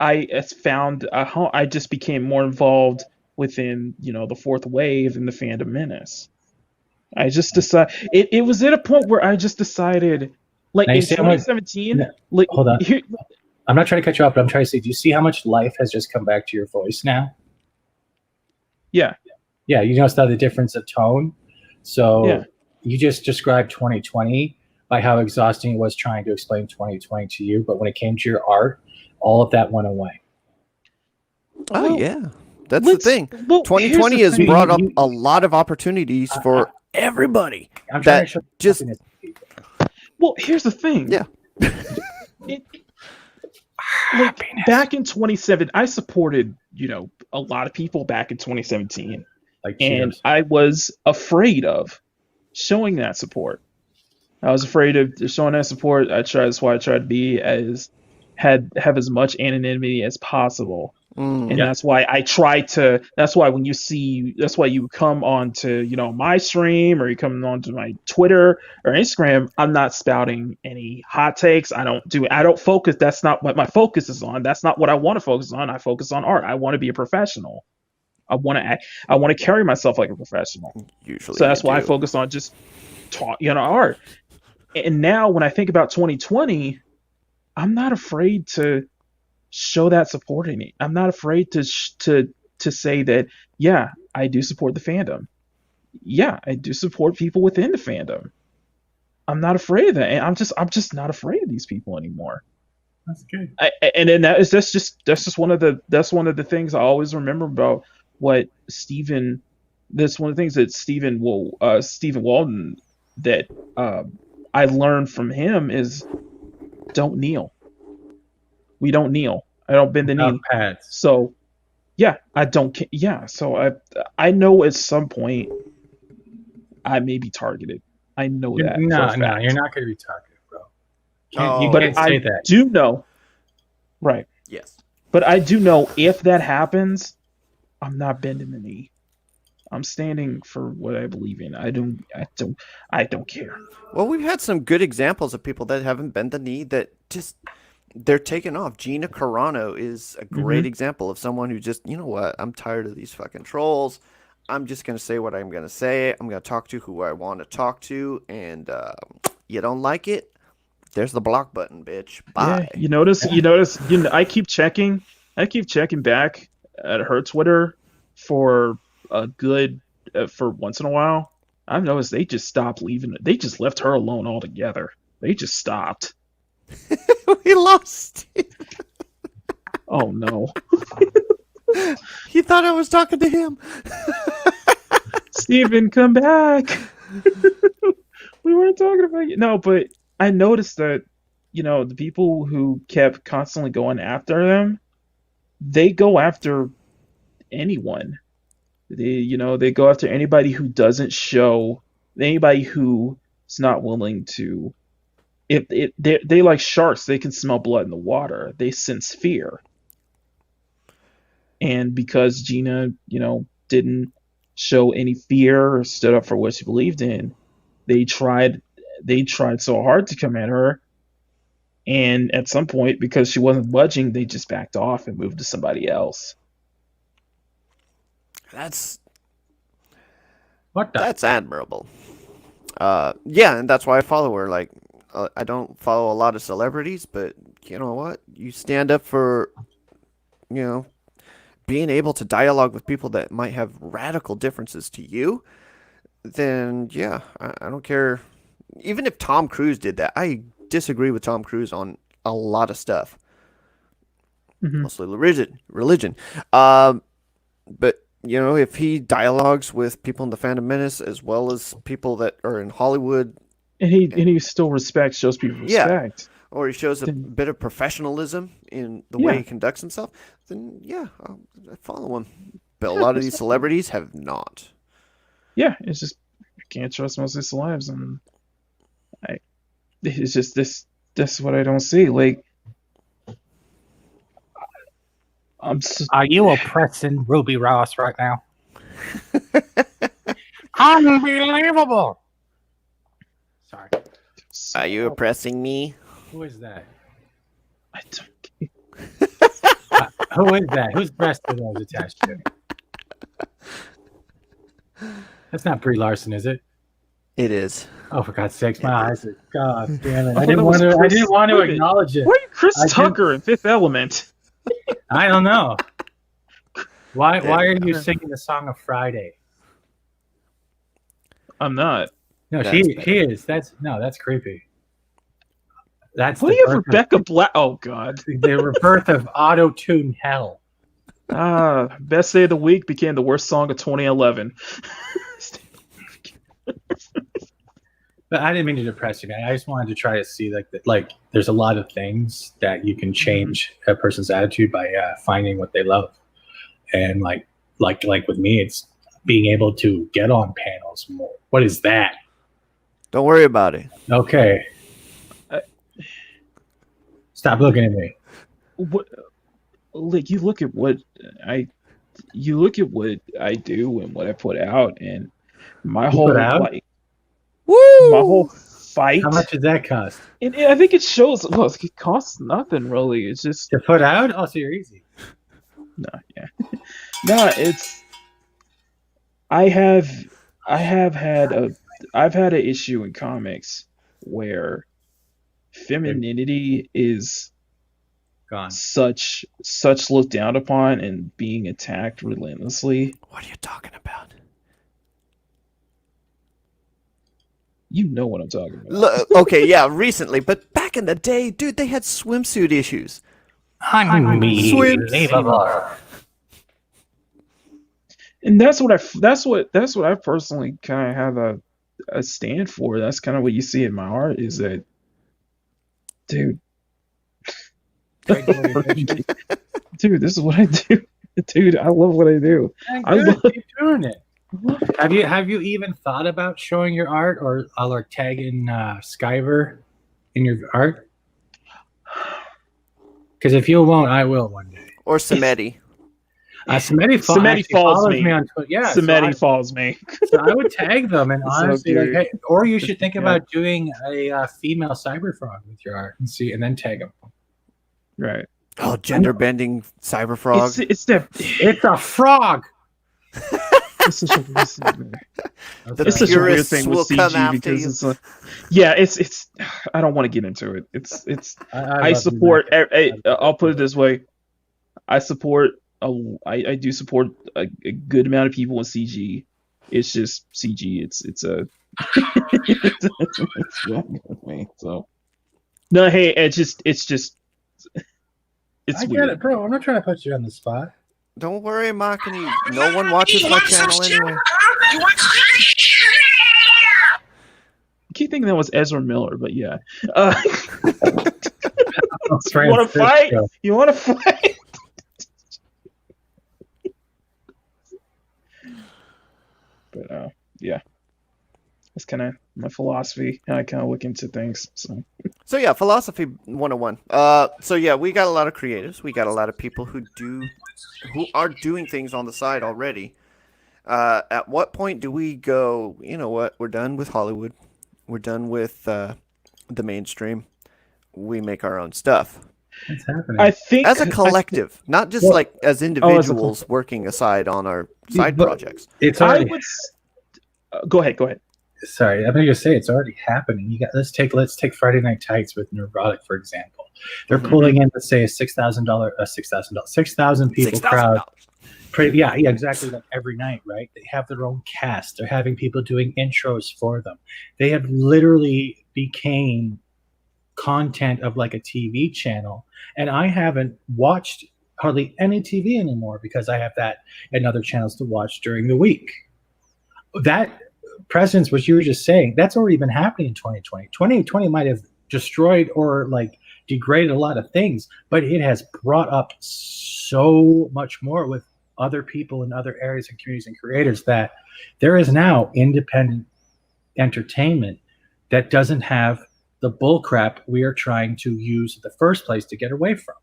it's found I just became more involved within the fourth wave and the fandom menace. I just decided it was at a point where I just decided, like Now you in see how much. 2017, No, like hold on. here, I'm not trying to cut you off, but I'm trying to say, do you see how much life has just come back to your voice now? yeah, Yeah, you notice now the difference of tone. yeah. So you just described 2020 by how exhausting it was trying to explain 2020 to you, but when it came to your art, all of that went away. Oh Well, yeah, that's the thing. here's the 2020 has thing. brought up a lot of opportunities I, for everybody. I'm trying to That show just happiness to people. Well, here's the thing. yeah. It, like Happiness. back in 27, I supported a lot of people back in 2017, Like and cheers. I was afraid of showing that support. I was afraid of showing that support. That's why I tried to be have as much anonymity as possible. And Mm. Yep. that's why I try to. That's why that's why you come on to my stream, or you come on to my Twitter or Instagram. I'm not spouting any hot takes. I don't focus. That's not what my focus is on. That's not what I want to focus on. I focus on art. I want to be a professional. I want to carry myself like a professional. Usually So you that's why I do. focus on just art. And now when I think about 2020, I'm not afraid to show that support in it. I'm not afraid to say that, yeah, I do support the fandom. Yeah, I do support people within the fandom. I'm not afraid of that, and I'm just not afraid of these people anymore. That's good. And then that's just one of the things I always remember about what Stephen. That's one of the things that Stephen Walden, that I learned from him, is don't kneel. We don't kneel. I don't bend the Without knee. pads. So yeah, I don't. Yeah, so I know at some point I may be targeted. I know that for a No, fact. no, you're not going to be targeted, bro. You Oh, But can't I say that. do know, right? yes. But I do know if that happens, I'm not bending the knee. I'm standing for what I believe in. I don't care. Well, we've had some good examples of people that haven't bent the knee that just they're taking off. Gina Carano is a great example of someone who just, you know what, I'm tired of these fucking trolls. I'm just gonna say what I'm gonna say. I'm gonna talk to who I want to talk to, and you don't like it? There's the block button, bitch. Bye. Yeah, I keep checking. I keep checking back at her Twitter for a good for once in a while. I've noticed they just stopped leaving. They just left her alone altogether. They just stopped. We lost. Oh no, He thought I was talking to him. Steven, come back. We weren't talking about you. No, but I noticed that the people who kept constantly going after them, they go after anyone. They go after anybody who doesn't show, anybody who is not willing to. If they like sharks, they can smell blood in the water. They sense fear. and because Gina, didn't show any fear or stood up for what she believed in, they tried so hard to come at her, and at some point, because she wasn't budging, they just backed off and moved to somebody else. That's What the? that's admirable. Yeah, and that's why I follow her. Like, I don't follow a lot of celebrities, but you know what? You stand up for, you know, being able to dialogue with people that might have radical differences to you. Then yeah, I don't care. Even if Tom Cruise did that, I disagree with Tom Cruise on a lot of stuff, Hmm. mostly religion. But if he dialogues with people in the Phantom Menace as well as people that are in Hollywood, And he still shows people yeah, respect. or he shows a Then bit of professionalism in the way yeah, he conducts himself, then yeah, I follow him. But a yeah, lot of that's these fine. celebrities have not. Yeah, it's just I can't trust most of these celebs, and I it's just this. That's what I don't see. Like I'm just, Are you oppressing Ruby Ross right now? Unbelievable. Sorry. Are you oppressing me? Who is that? I don't. Who is that? Whose breast are those attached to? That's not Brie Larson, is it? It is. Oh, for God's sakes, my It eyes are. God damn it! I I thought didn't that want was to. I didn't Chris. want to Wait a minute. acknowledge it. Why are you Chris I did- Tucker in Fifth Element? I don't know. Why? There Why we are go. you singing the song of Friday? I'm not. No, That's she better. is. That's creepy. That's What the do you have birth Rebecca Black? Oh God. the rebirth of auto tune hell. Best day of the week became the worst song of 2011. But I didn't mean to depress you, man. I just wanted to try to see like there's a lot of things that you can change a person's attitude by finding what they love, and like with me, it's being able to get on panels more. What is that? Mm-hmm. Uh, Don't worry about it. Okay, stop looking at me. What? Like you look at what I do and what I put out, and my You whole put out? like my whole Woo! fight. How much does that cost And I think it shows. Well, it costs nothing really. It's just to put out? Oh, so you're easy. no, yeah, no. It's I have I have had a I've had an issue in comics where femininity is Gone. such looked down upon and being attacked relentlessly. What are you talking about? You know what I'm talking about. Okay, yeah, recently, but back in the day, dude, they had swimsuit issues. Unbelievable. And that's what I personally kind of have a stand for. That's kind of what you see in my art is that, dude, dude, this is what I do. Dude, I love what I do. I Good, love keep doing it. Have you even thought about showing your art or tagging Skyver in your art? Because if you won't, I will one day. Or Samedi. Samedi Samedi follows follows me. me on Twitter. Yeah, Samedi follows me. so I would tag them and So honestly, like, good. hey, or you should think Yeah. about doing a female cyber frog with your art and see, and then tag them. Right. Oh, gender bending cyber frog. It's that. It's a frog. It's such a, it's, The it's such a weird purists thing will with come CG after because you. it's like, yeah, it's. I don't want to get into it. It's. I love you, support. man. I'll put it this way. I support. I do support a good amount of people in CG. It's just CG. It's wrong with me. So no, hey, it's I get weird. it, bro. I'm not trying to put you on the spot. Don't worry, Makani. No one watches my channel anyway. I keep thinking that was Ezra Miller, but yeah. You want to fight? Francisco. You want to fight? But yeah, that's kind of my philosophy, how I kind of look into things. So yeah, philosophy 101. So yeah, we got a lot of creatives. We got a lot of people who are doing things on the side already. At what point do we go, you know what, we're done with Hollywood. We're done with the mainstream. We make our own stuff. It's happening. I think As a collective, not just Well- like as as a individuals working aside on our side But- projects. It's I already. would. Go ahead. Go ahead. Sorry, I'm gonna say it's already happening. Let's take Friday Night Tights with Neurotic for example. They're Mhm. pulling in, let's say, a $6,000 people crowd. $6,000. Yeah, exactly. Like every night, right? They have their own cast. They're having people doing intros for them. They have literally became content of like a TV channel. And I haven't watched hardly any TV anymore because I have that and other channels to watch during the week. That presence, what you were just saying, that's already been happening in 2020. 2020 might have destroyed or like degraded a lot of things, but it has brought up so much more with other people in other areas and communities and creators that there is now independent entertainment that doesn't have the bullcrap we are trying to use in the first place to get away from.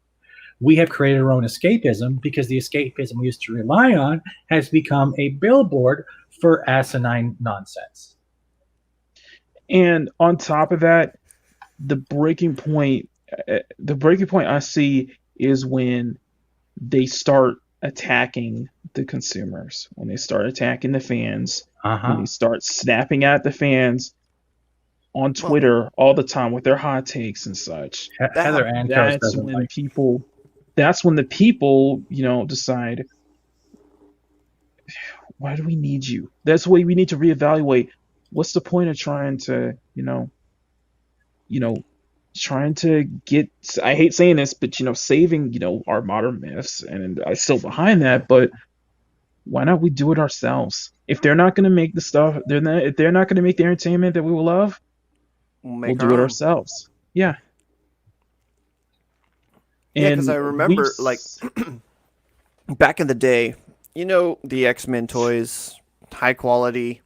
We have created our own escapism because the escapism we used to rely on has become a billboard for asinine nonsense. And on top of that, the breaking point I see is when they start attacking the consumers, when they start attacking the fans, when they start snapping at the fans on Twitter all the time with their hot takes and such. Heather Antos That's doesn't when like. the people, decide, why do we need you? That's why we need to reevaluate. What's the point of trying to, trying to get, I hate saying this, but saving, our modern myths, and I still behind that, but why not we do it ourselves? If they're not going to make the stuff, if they're not going to make the entertainment that we will love, we'll do it ourselves. Yeah. Yeah, because And I remember, like, back in the day, the X-Men toys, high quality.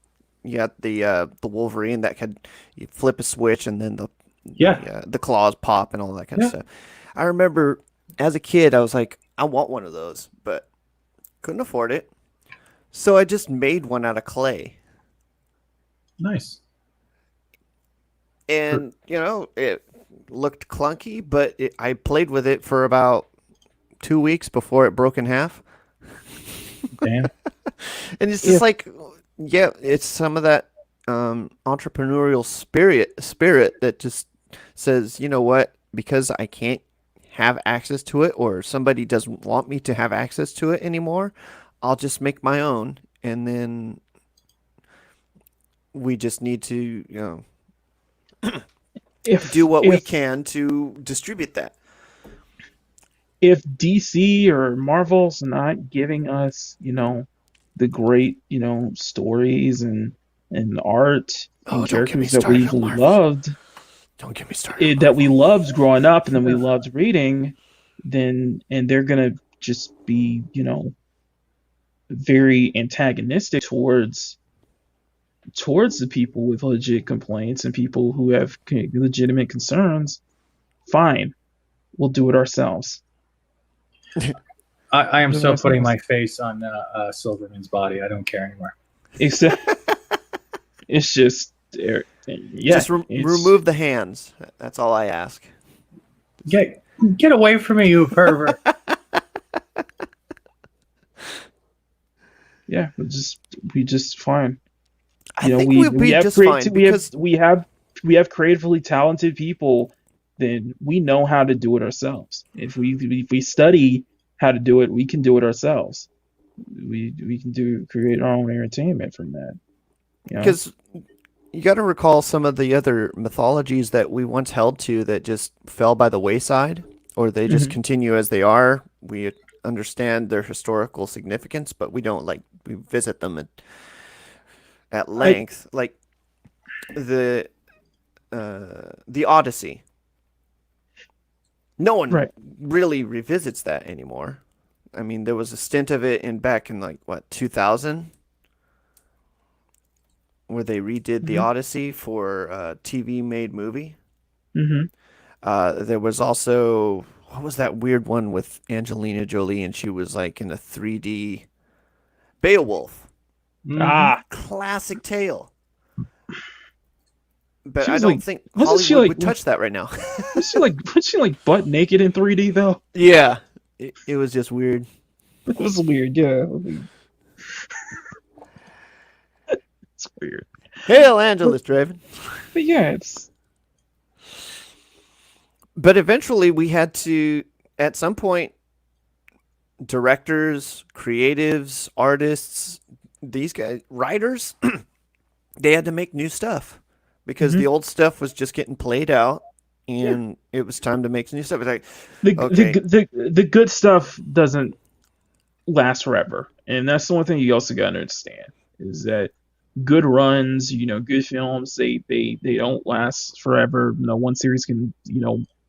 You got the Wolverine that could you flip a switch and then the claws pop and all that kind of stuff. I remember as a kid, I was like, I want one of those, but couldn't afford it. So I just made one out of clay. Nice. And, it looked clunky, but I played with it for about 2 weeks before it broke in half. Damn. And it's just like, yeah, it's some of that entrepreneurial spirit that just says, you know what, because I can't have access to it or somebody doesn't want me to have access to it anymore, I'll just make my own. And then we just need to, do what we can to distribute that. If DC or Marvel's not giving us, the great, stories and art and characters that we loved, don't get me started. That we loved growing up and then we loved reading, and they're gonna just be, very antagonistic towards the people with legit complaints and people who have legitimate concerns. Fine, we'll do it ourselves. I am so putting my face on Silverman's body. I don't care anymore. Except it's just just remove the hands. That's all I ask. Get away from me, you pervert. Yeah, we just fine. I think we'll be just fine because we have creatively talented people. Then we know how to do it ourselves. If we study how to do it, we can do it ourselves. We can create our own entertainment from that. Because you got to recall some of the other mythologies that we once held to that just fell by the wayside, or they just continue as they are. We understand their historical significance, but we don't we visit them at length, like the Odyssey. No one really revisits that anymore. I mean, there was a stint of it back in 2000. where they redid the Hmm. Odyssey for a TV made movie. Hmm. There was also, what was that weird one with Angelina Jolie and she was like in a 3D Beowulf. Hmm. Ah, Classic tale. But she I was don't like, think wasn't she Hollywood like, would touch that right now. was she like butt naked in 3D though? Yeah. It was just weird. It was weird. Yeah, it's weird. Hail But, Angeles, Draven. but yeah, it's But eventually we had to, at some point, directors, creatives, artists, these guys, writers, they had to make new stuff because mhm. the old stuff was just getting played out Yeah. and it was time to make new stuff. It's like, The okay, the good stuff doesn't last forever, and that's the one thing you also gotta understand is that good runs, good films, they don't last forever. No one series can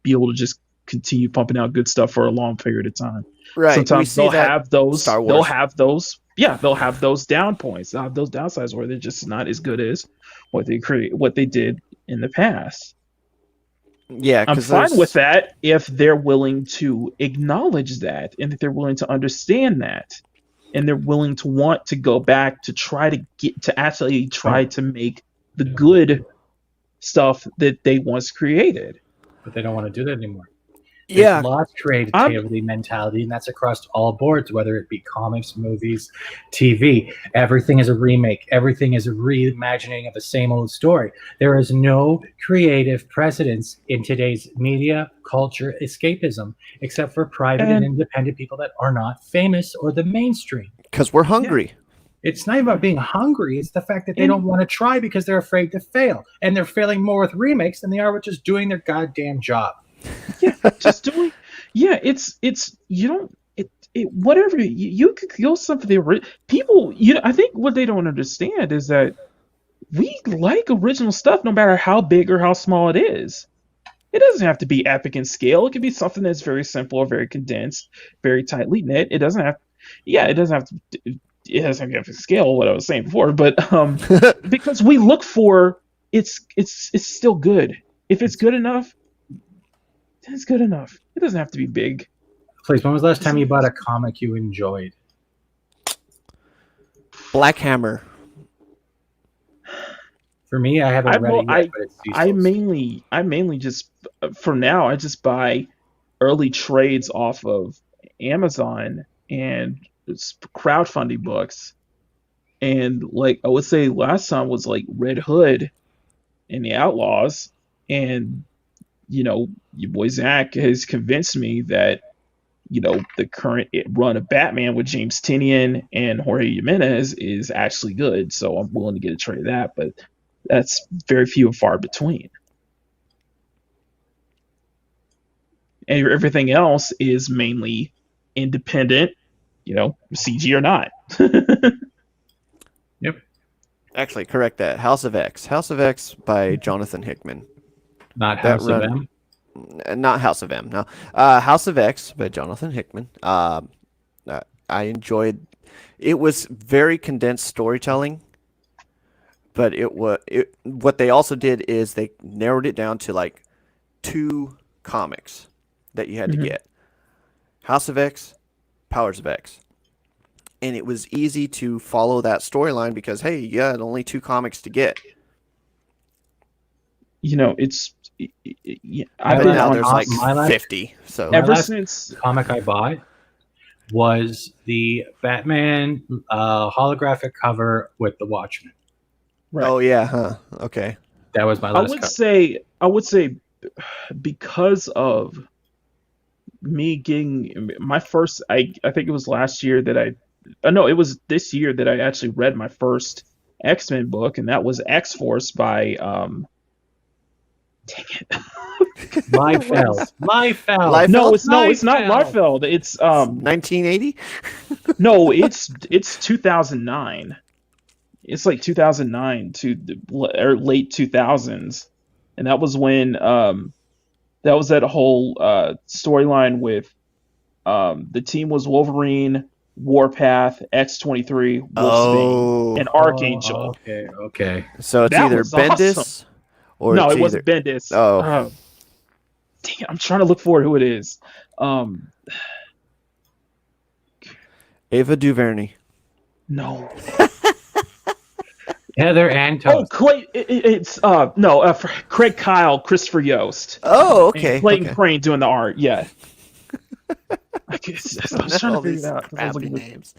be able to just continue pumping out good stuff for a long period of time. right. We Sometimes see that Star they'll Wars. have those yeah they'll have those down points, they'll have those downsides where they're just not as good as what they did in the past. Yeah, I'm because fine with there's, that if they're willing to acknowledge that and if they're willing to understand that and they're willing to want to go back to try to get to actually try to make the good stuff that they once created. But they don't want to do that anymore. They've yeah, lost I'm creativity mentality, and that's across all boards, whether it be comics, movies, TV. Everything is a remake. Everything is a reimagining of the same old story. There is no creative precedence in today's media culture escapism, except for private and and independent people that are not famous or the mainstream. because we're yeah hungry. It's not even about being hungry. It's the fact that they don't and want to try because they're afraid to fail. And they're failing more with remakes than they are with just doing their goddamn job. yeah just doing it's you don't it whatever you could kill some of the people. I think what they don't understand is that we like original stuff no matter how big or how small it is. It doesn't have to be epic in scale. It can be something that's very simple or very condensed, very tightly knit. It doesn't have, yeah, it doesn't have to. It doesn't have to epic scale. What I was saying before, but because we look for it's still good. If it's good enough, then it's good enough. It doesn't have to be big. Please, when was the last time you bought a comic you enjoyed? Black Hammer. For me, I haven't I read mo- it yet, but it's ceaseless. I mainly just for now I just buy early trades off of Amazon and crowdfunding books. And like I would say last time was like Red Hood and the Outlaws. And your boy Zach has convinced me that the current run of Batman with James Tinian and Jorge Jimenez is actually good. So I'm willing to get a trade of that, but that's very few and far between. And everything else is mainly independent, CG or not. Yep. Actually, correct that. House of X. House of X by Jonathan Hickman. Not That House of run, M. not House of M. No, House of X by Jonathan Hickman. I enjoyed. It was very condensed storytelling, but what they also did is they narrowed it down to like two comics that you had to Mhm. get. House of X, Powers of X. And it was easy to follow that storyline because hey, you had only two comics to get. It's My I've But been last now on there's like my last 50. So my ever last since. comic I bought was the Batman holographic cover with the Watchmen. Right. oh yeah, huh? Okay. That was my I last would cover. say I would say because of me getting my first I think it was last year that no, it was this year that I actually read my first X-Men book, and that was X-Force by dang it. What Liefeld. is Liefeld. Liefeld? no, it's not Liefeld. Liefeld. It's 1980. no, it's 2009. It's like 2009 to or late 2000s, and that was when that was that whole storyline with the team was Wolverine, Warpath, X-23, Wolfsbane, and Oh, Archangel. Okay. so it's That either was awesome. Bendis or No, it's it wasn't either. Bendis. Oh, Damn, I'm trying to look for who it is. Ava DuVernay. No. Heather and Oh, Toast. it's Craig Kyle, Christopher Yost, Oh, and okay. Clayton Okay. Crane doing the art. Yeah. I was trying to All figure these it out. 'Cause I was crappy looking for- names.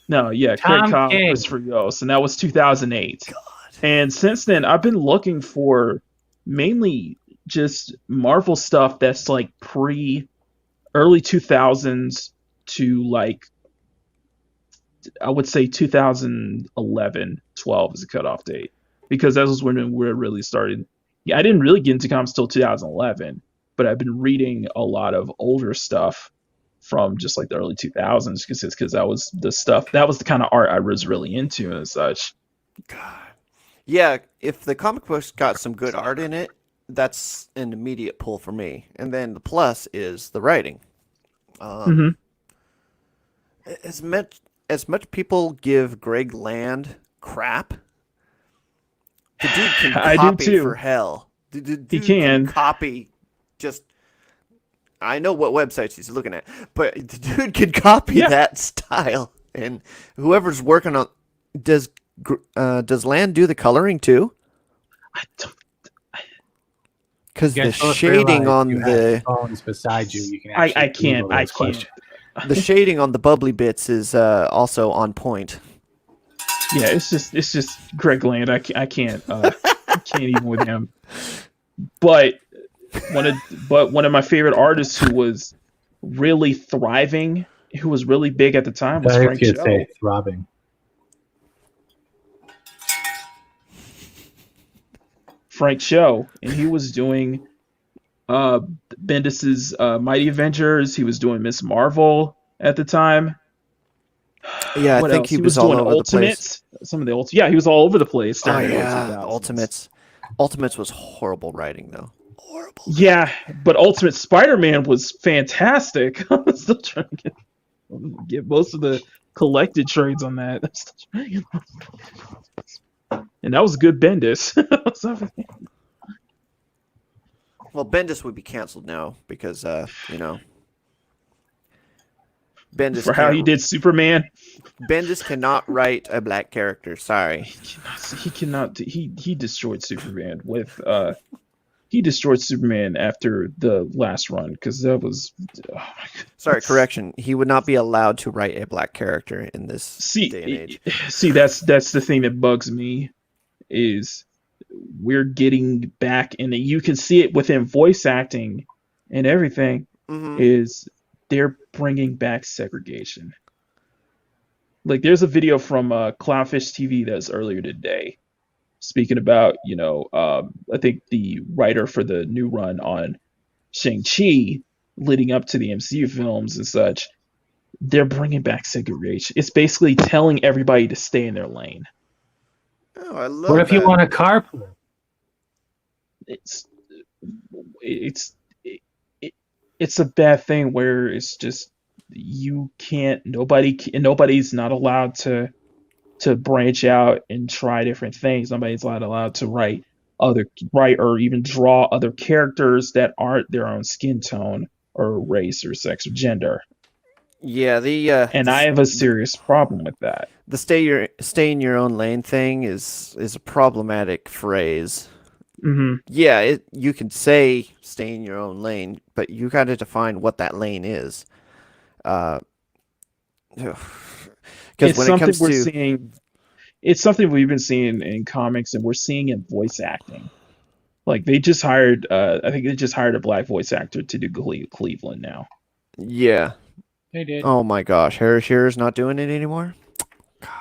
No, yeah, Tom Craig Kyle, King. Christopher Yost, and that was 2008. God. And since then, I've been looking for mainly just Marvel stuff that's like early 2000s to like I would say 2011, 12 is a cutoff date because that was when we really started. Yeah, I didn't really get into comics till 2011, but I've been reading a lot of older stuff from just like the early 2000s because that was the stuff that was the kind of art I was really into and such. God. Yeah, if the comic book's got some good art in it, that's an immediate pull for me. And then the plus is the writing. Mhm. As much people give Greg Land crap, the dude can I do copy too. for hell. The dude He can. copy just. I know what websites he's looking at, but the dude can copy Yeah. that style. And whoever's working on does Land do the coloring too? I don't, Because You the guys both shading realize on you have the phones beside you. You can I actually can't. Google I those can't. questions. the shading on the bubbly bits is also on point. Yeah, it's just Greg Land. I can't I can't even with him. But one of my favorite artists who was really thriving, who was really big at the time, was I Frank could Cho. say throbbing. Frank Cho, and he was doing Bendis's Mighty Avengers. He was doing Miss Marvel at the time. Yeah, I What think else? he He was was all doing over the place. Ultimates. Some of the Ultimates. Yeah, he was all over the place Oh during the early yeah, 2000s. Ultimates was horrible writing though. Horrible. Yeah, but Ultimate Spider-Man was fantastic. I'm still trying to get most of the collected trades on that. And that was good Bendis. Well, Bendis would be canceled now because Bendis For how he did Superman. Bendis cannot write a black character. Sorry. He cannot. He destroyed Superman with. He destroyed Superman after the last run because that was. Oh my God. Sorry, correction. He would not be allowed to write a black character in this day and age. See, that's the thing that bugs me, is we're getting back, and you can see it within voice acting and everything. Mhm. Is they're bringing back segregation. Like there's a video from Clownfish TV that's earlier today, speaking about I think the writer for the new run on Shang-Chi leading up to the MCU films and such. They're bringing back segregation. It's basically telling everybody to stay in their lane. Oh, I love What if you that. want a carpool? It's a bad thing where it's just nobody's not allowed to branch out and try different things. Nobody's allowed to write or even draw other characters that aren't their own skin tone or race or sex or gender. Yeah, And I have a serious problem with that. the stay in your own lane thing is a problematic phrase. Hmm. Yeah, you can say stay in your own lane, but you got to define what that lane is. Because It's when it something comes we're to seeing. It's something we've been seeing in comics, and we're seeing in voice acting. Like they just hired, I think they just hired a black voice actor to do Cleveland now. yeah, They did. oh my gosh, Harry Shearer's not doing it anymore.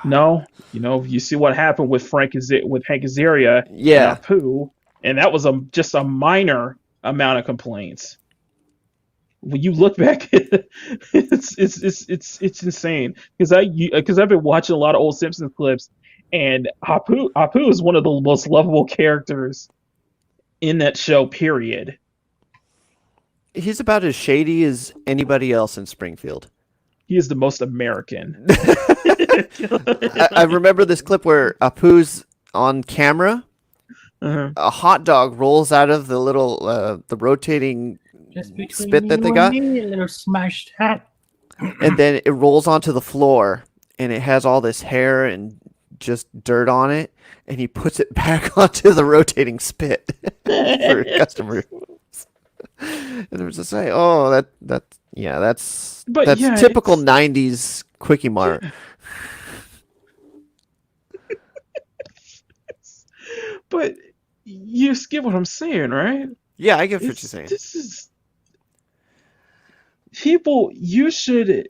No, you see what happened with Hank Azaria Yeah. and Apu, and that was just a minor amount of complaints. When you look back, it's insane because I've been watching a lot of old Simpsons clips, and Apu is one of the most lovable characters in that show. Period. He's about as shady as anybody else in Springfield. He is the most American. I remember this clip where Apu's on camera. Uh-huh. A hot dog rolls out of the little the rotating Just between spit that they you got, and me, a little smashed hat. and then it rolls onto the floor, and it has all this hair and just dirt on it, and he puts it back onto the rotating spit for customers. And there was a say, "Oh, that's But yeah, typical it's- '90s Quickie Mart." But you get what I'm saying, right? Yeah, I get what you're It's, saying. this is people. You should.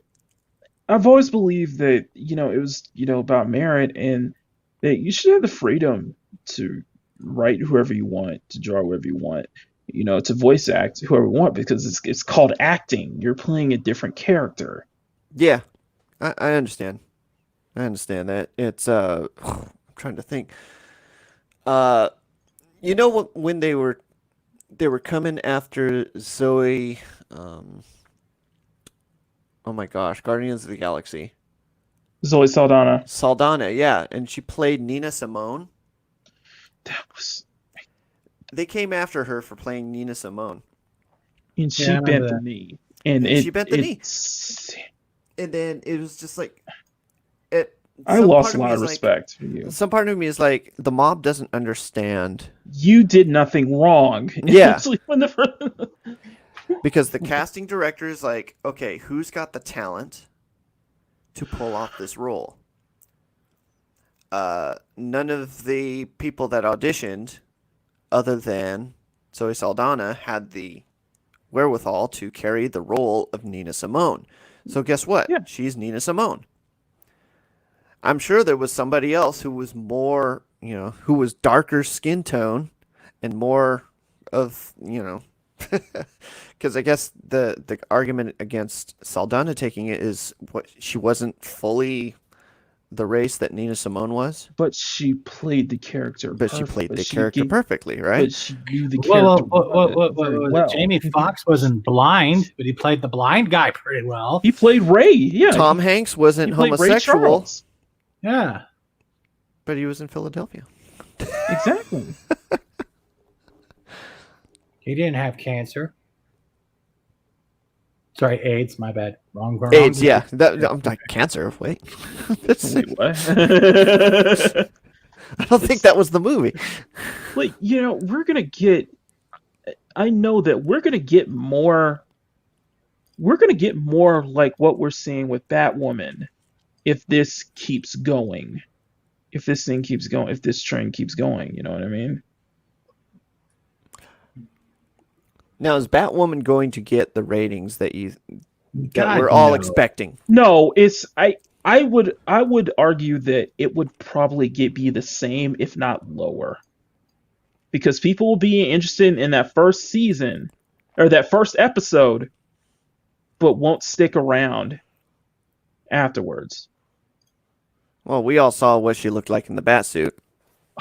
I've always believed that it was about merit, and that you should have the freedom to write whoever you want, to draw whoever you want, to voice act whoever you want, because it's called acting. You're playing a different character. Yeah, I understand. I understand that. It's I'm trying to think. When they were coming after Zoe, oh my gosh, Guardians of the Galaxy. Zoe Saldana. Saldana, yeah, and she played Nina Simone. That was, They came after her for playing Nina Simone. and she Yeah, I remember bent the that. knee, And she bent the knee. it's- And then it was just like it I some lost part a of me lot of is like- respect for you. Some part of me is like, the mob doesn't understand, You did nothing wrong. Yeah. Actually, when the because the casting director is like, okay, who's got the talent to pull off this role? None of the people that auditioned, other than Zoe Saldana, had the wherewithal to carry the role of Nina Simone. So guess what? Yeah. She's Nina Simone. I'm sure there was somebody else who was more, who was darker skin tone and more of, because I guess the argument against Saldana taking it is what she wasn't fully the race that Nina Simone was, but she played the character. but she perfect. played But the she character gave- perfectly, right? But she knew the Whoa, character very whoa. well. Jamie Foxx wasn't blind, but he played the blind guy pretty well. He played Ray. Yeah, Tom Hanks he wasn't played Ray homosexual, Charles. Yeah. but he was in Philadelphia. Exactly. He didn't have cancer. Sorry, AIDS. My bad. Wrong. AIDS, yeah. I'm like, cancer. Wait, Wait, what? I don't think that was the movie. Like, we're gonna get. I know that we're gonna get more. We're gonna get more like what we're seeing with Batwoman, if this keeps going. If this thing keeps going, if this trend keeps going, you know what I mean? Now, is Batwoman going to get the ratings that God, we're all no. expecting? No, it's I would argue that it would probably be the same, if not lower, because people will be interested in that first season or that first episode, but won't stick around afterwards. Well, we all saw what she looked like in the Batsuit.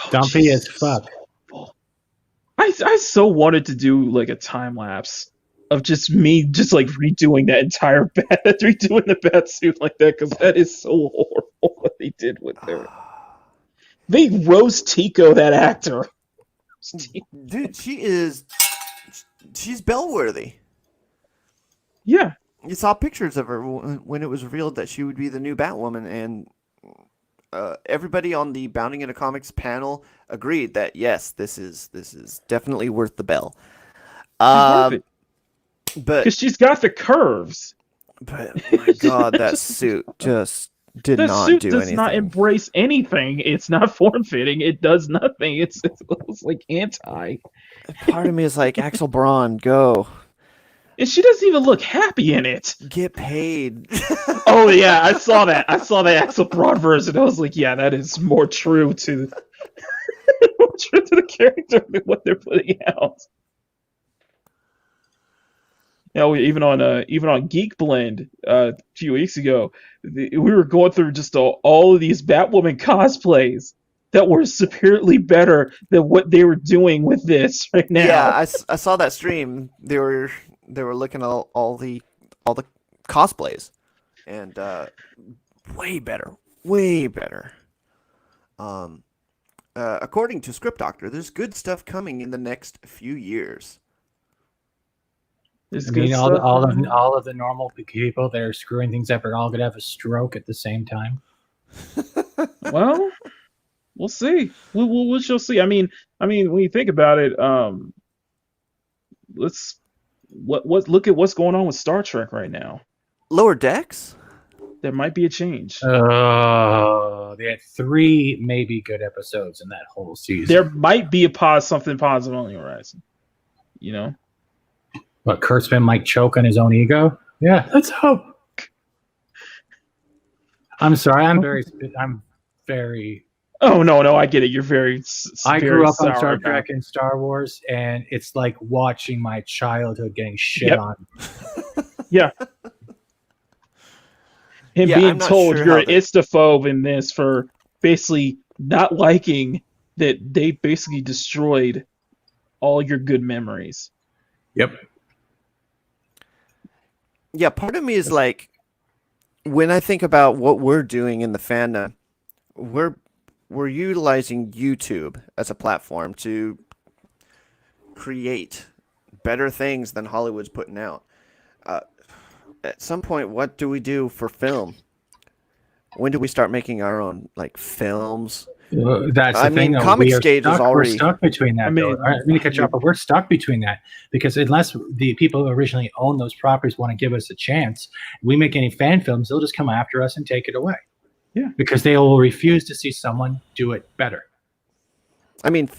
Oh, Dumpy as Jesus. fuck. I so wanted to do like a time lapse of just me just like redoing that entire redoing the Batsuit like that, because that is so horrible what they did with her. They rose Tico, that actor. Dude, she's Belle-worthy. Yeah. You saw pictures of her when it was revealed that she would be the new Batwoman, and everybody on the Bounding Into Comics panel agreed that yes, this is definitely worth the bell. But Because she's got the curves. oh my god, that suit just did The not suit do does anything. not embrace anything. It's not form fitting. It does nothing. It's like anti. Part of me is like, Axel Braun, go And she doesn't even look happy in it. get paid. Oh yeah, I saw that. I saw the Axel Braun version. I was like, yeah, that is more true to the character than what they're putting out. Even on Geek Blend a few weeks ago, we were going through just all of these Batwoman cosplays that were superiorly better than what they were doing with this right now. Yeah, I saw that stream. They were looking at all the cosplays. and way better, way better. According to Script Doctor, there's good stuff coming in the next few years. It's I good mean, stuff. all of the normal people that are screwing things up are all gonna have a stroke at the same time. Well, we'll see. We shall see. I mean, when you think about it, let's what look at what's going on with Star Trek right now. Lower Decks? There might be a change. They had 3 maybe good episodes in that whole season. There might be something positive on the horizon. You know, But Kurtzman might choke on his own ego. Yeah, let's hope. I'm sorry. I'm very. Oh no, I get it. You're very. I very grew up on sour Star about- Trek and Star Wars, and it's like watching my childhood getting shit Yep. on. Yeah. Him Yeah, I'm being not told sure you're how an they- istaphobe in this for basically not liking that they basically destroyed all your good memories. Yep. Yeah, part of me is like, when I think about what we're doing in the fandom, we're utilizing YouTube as a platform to create better things than Hollywood's putting out. At some point, what do we do for film? When do we start making our own like films? That's the I thing. mean, though. Comic We are Stage is stuck, already- We're stuck between that. I mean, though. All right, let me cut you off, but we're stuck between that because unless the people who originally own those properties want to give us a chance, we make any fan films, they'll just come after us and take it away. Yeah. Because they will refuse to see someone do it better. I mean,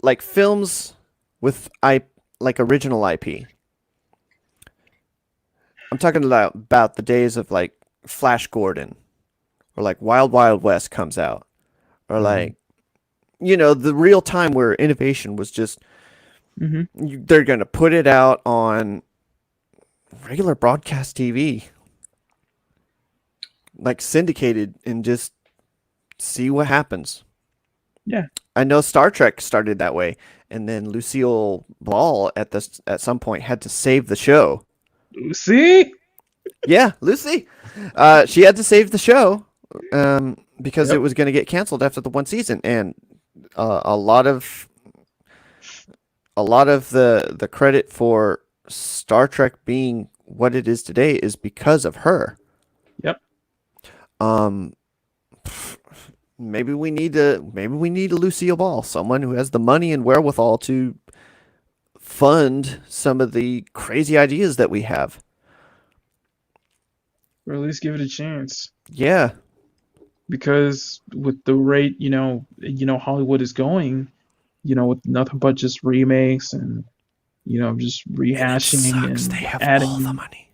like films with like original IP. I'm talking about the days of like Flash Gordon, or like Wild Wild West comes out, or like, the real time where innovation was just they're gonna put it out on regular broadcast TV, like syndicated, and just see what happens. Yeah. I know Star Trek started that way, and then Lucille Ball at some point had to save the show. See? Yeah, Lucy. She had to save the show because Yep. it was going to get canceled after the one season, and a lot of the credit for Star Trek being what it is today is because of her. Yep. Maybe we need a Lucille Ball, someone who has the money and wherewithal to fund some of the crazy ideas that we have. Or at least give it a chance. Yeah. Because with the rate, Hollywood is going, with nothing but just remakes and, just rehashing and They have adding. all the money.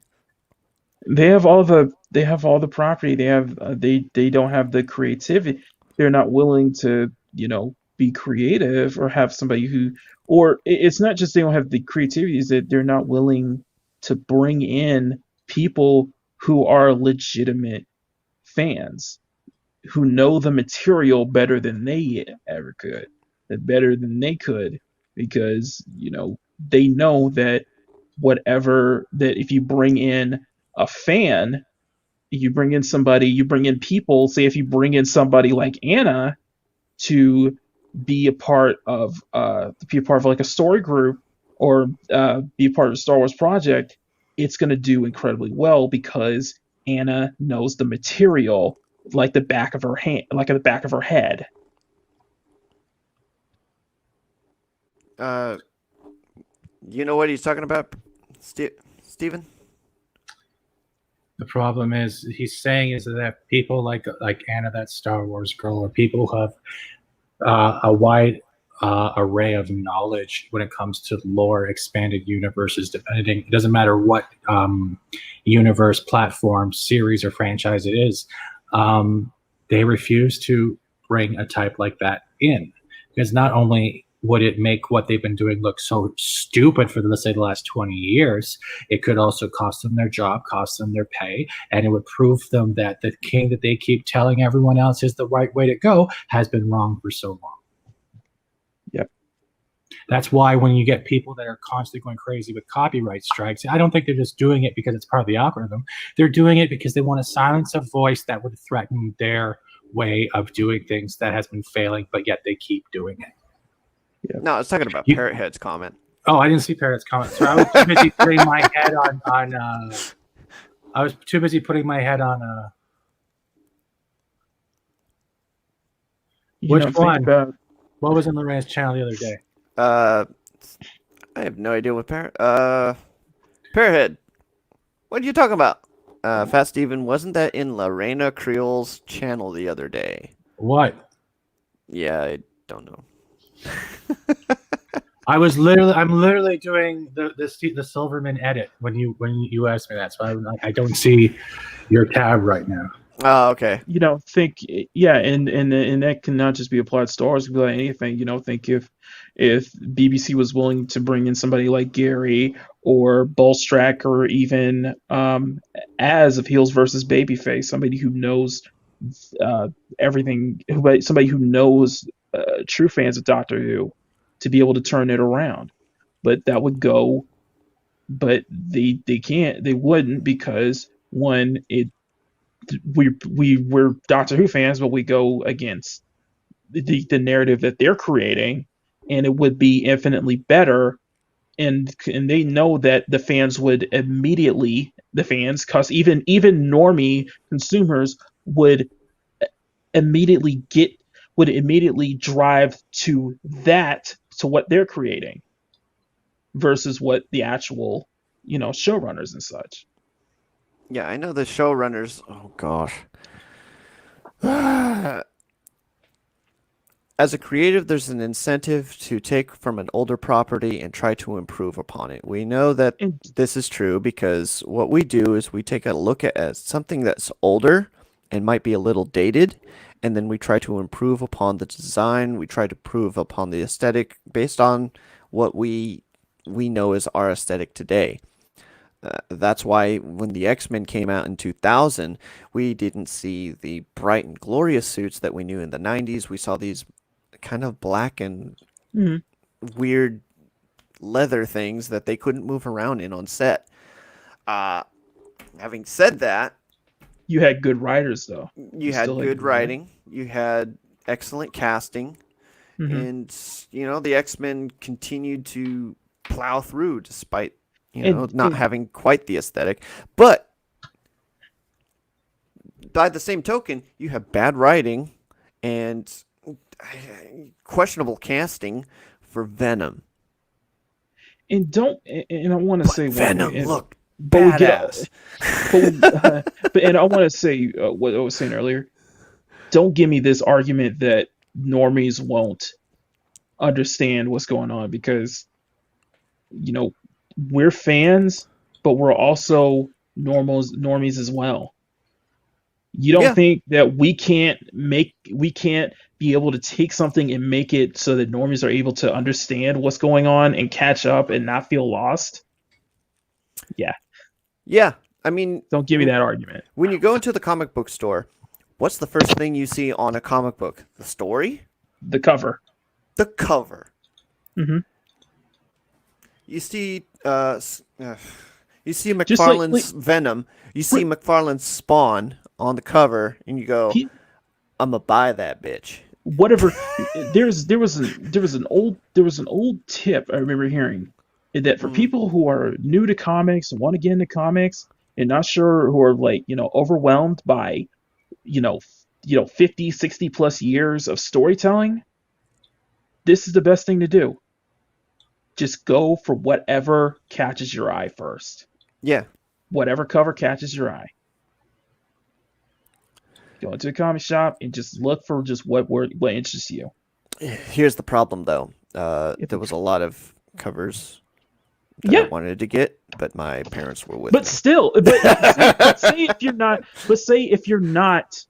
They have all the property. They have they don't have the creativity. They're not willing to, be creative or have somebody it's not just they don't have the creativity, is that they're not willing to bring in people who are legitimate fans, who know the material better than they ever could, better than they could, because, they know that if you bring in a fan, you bring in people, say if you bring in somebody like Anna to be a part of like a story group, or be a part of a Star Wars project, it's going to do incredibly well because Anna knows the material like the back of her hand, like the back of her head. You know what he's talking about, Steven? The problem is he's saying is that people like Anna, that Star Wars girl, or people who have a wide array of knowledge when it comes to lore, expanded universes, depending, it doesn't matter what universe, platform, series, or franchise it is, they refuse to bring a type like that in, because not only would it make what they've been doing look so stupid for, let's say, the last 20 years, it could also cost them their job, cost them their pay, and it would prove them that the king that they keep telling everyone else is the right way to go has been wrong for so long. Yep. That's why when you get people that are constantly going crazy with copyright strikes, I don't think they're just doing it because it's part of the algorithm. They're doing it because they want to silence a voice that would threaten their way of doing things that has been failing, but yet they keep doing it. No, I was talking about You- Parrot Head's comment. Oh, I didn't see Parrot's comment. So I was too busy putting my head on I was too busy putting my head on You Which know, think one? about what was in Lorraine's channel the other day. I have no idea what Parrot Head. What are you talking about? Fast Steven, wasn't that in Lorena Creole's channel the other day? What? Yeah, I don't know. I'm literally doing the Silverman edit when you asked me that. So I'm like, I don't see your tab right now. Oh, okay. think and that can not just be applied to Star Wars, it could be like anything. Think if BBC was willing to bring in somebody like Gary or Bolstrak or even as of Heels versus Babyface, somebody who knows everything, somebody who knows true fans of Doctor Who, to be able to turn it around. But that would go, but they wouldn't, because one, we're Doctor Who fans, but we go against the narrative that they're creating, and it would be infinitely better. And they know that the fans would immediately, cause even normie consumers would immediately drive to what they're creating versus what the actual showrunners and such. Yeah, I know the showrunners. Oh gosh. As a creative, there's an incentive to take from an older property and try to improve upon it. We know that And this is true because what we do is we take a look at something that's older and might be a little dated, and then we try to improve upon the design. We try to improve upon the aesthetic based on what we know is our aesthetic today. That's why when the X-Men came out in 2000, we didn't see the bright and glorious suits that we knew in the 90s. We saw these kind of black and Mhm. weird leather things that they couldn't move around in on set. Having said that, You had good writers, though. you had still had good good writing. writing, you had excellent casting, Mhm. and the X-Men continued to plow through despite And- not and- having quite the aesthetic. But by the same token, you have bad writing and questionable casting for Venom. And I want to say Venom one thing, looked but we get- badass. and I want to say what I was saying earlier. Don't give me this argument that normies won't understand what's going on, because we're fans, but we're also normies as well. You don't Yeah. think that we can't be able to take something and make it so that normies are able to understand what's going on and catch up and not feel lost? Yeah, I mean, Don't give me that argument. when you go into the comic book store, what's the first thing you see on a comic book? The story? The cover. The cover. Mhm. You see, you see Just like- McFarlane's Venom. You see McFarlane's Spawn on the cover, and you go, He- "I'm gonna buy that bitch." Whatever. there was an old tip I remember hearing, that for Mhm. people who are new to comics and want to get into comics and not sure, who are overwhelmed by 50, 60 plus years of storytelling, this is the best thing to do. Just go for whatever catches your eye first. Yeah, Whatever cover catches your eye. Go into a comic shop and just look for just what interests you. here's the problem though. If- There was a lot of covers that Yeah. I wanted to get, but my parents were with But me. still, but say if you're not, say if you're not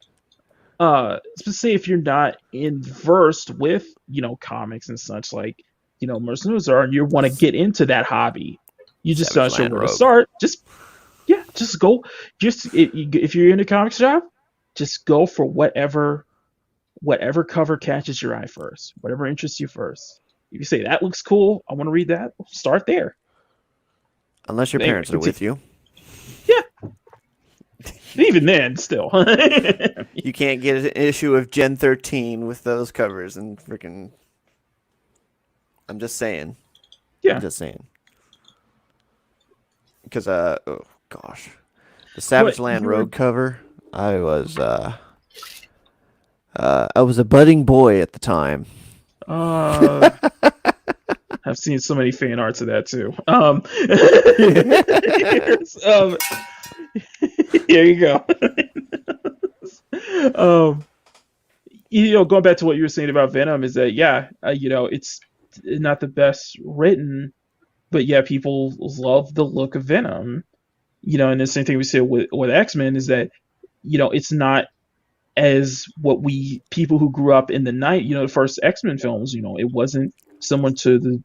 versed with comics and such, like mercenaries are, and you want to get into that hobby, you just Savage not sure Land where to Rogue. start. Just go. If you're in a comic shop, just go for whatever cover catches your eye first, whatever interests you first. If you say that looks cool, I want to read that. Start there. Unless your Anyway, parents are with you. Yeah. Even then, still. You can't get an issue of Gen 13 with those covers and freaking. I'm just saying. Yeah. I'm just saying. Because oh gosh, the Savage Land Road cover. I was a budding boy at the time. I've seen so many fan arts of that too. Here you go. Going back to what you were saying about Venom is that it's not the best written, but yeah, people love the look of Venom. And the same thing we say with X-Men is that it's not as what we people who grew up in the first X-Men films. It wasn't someone to the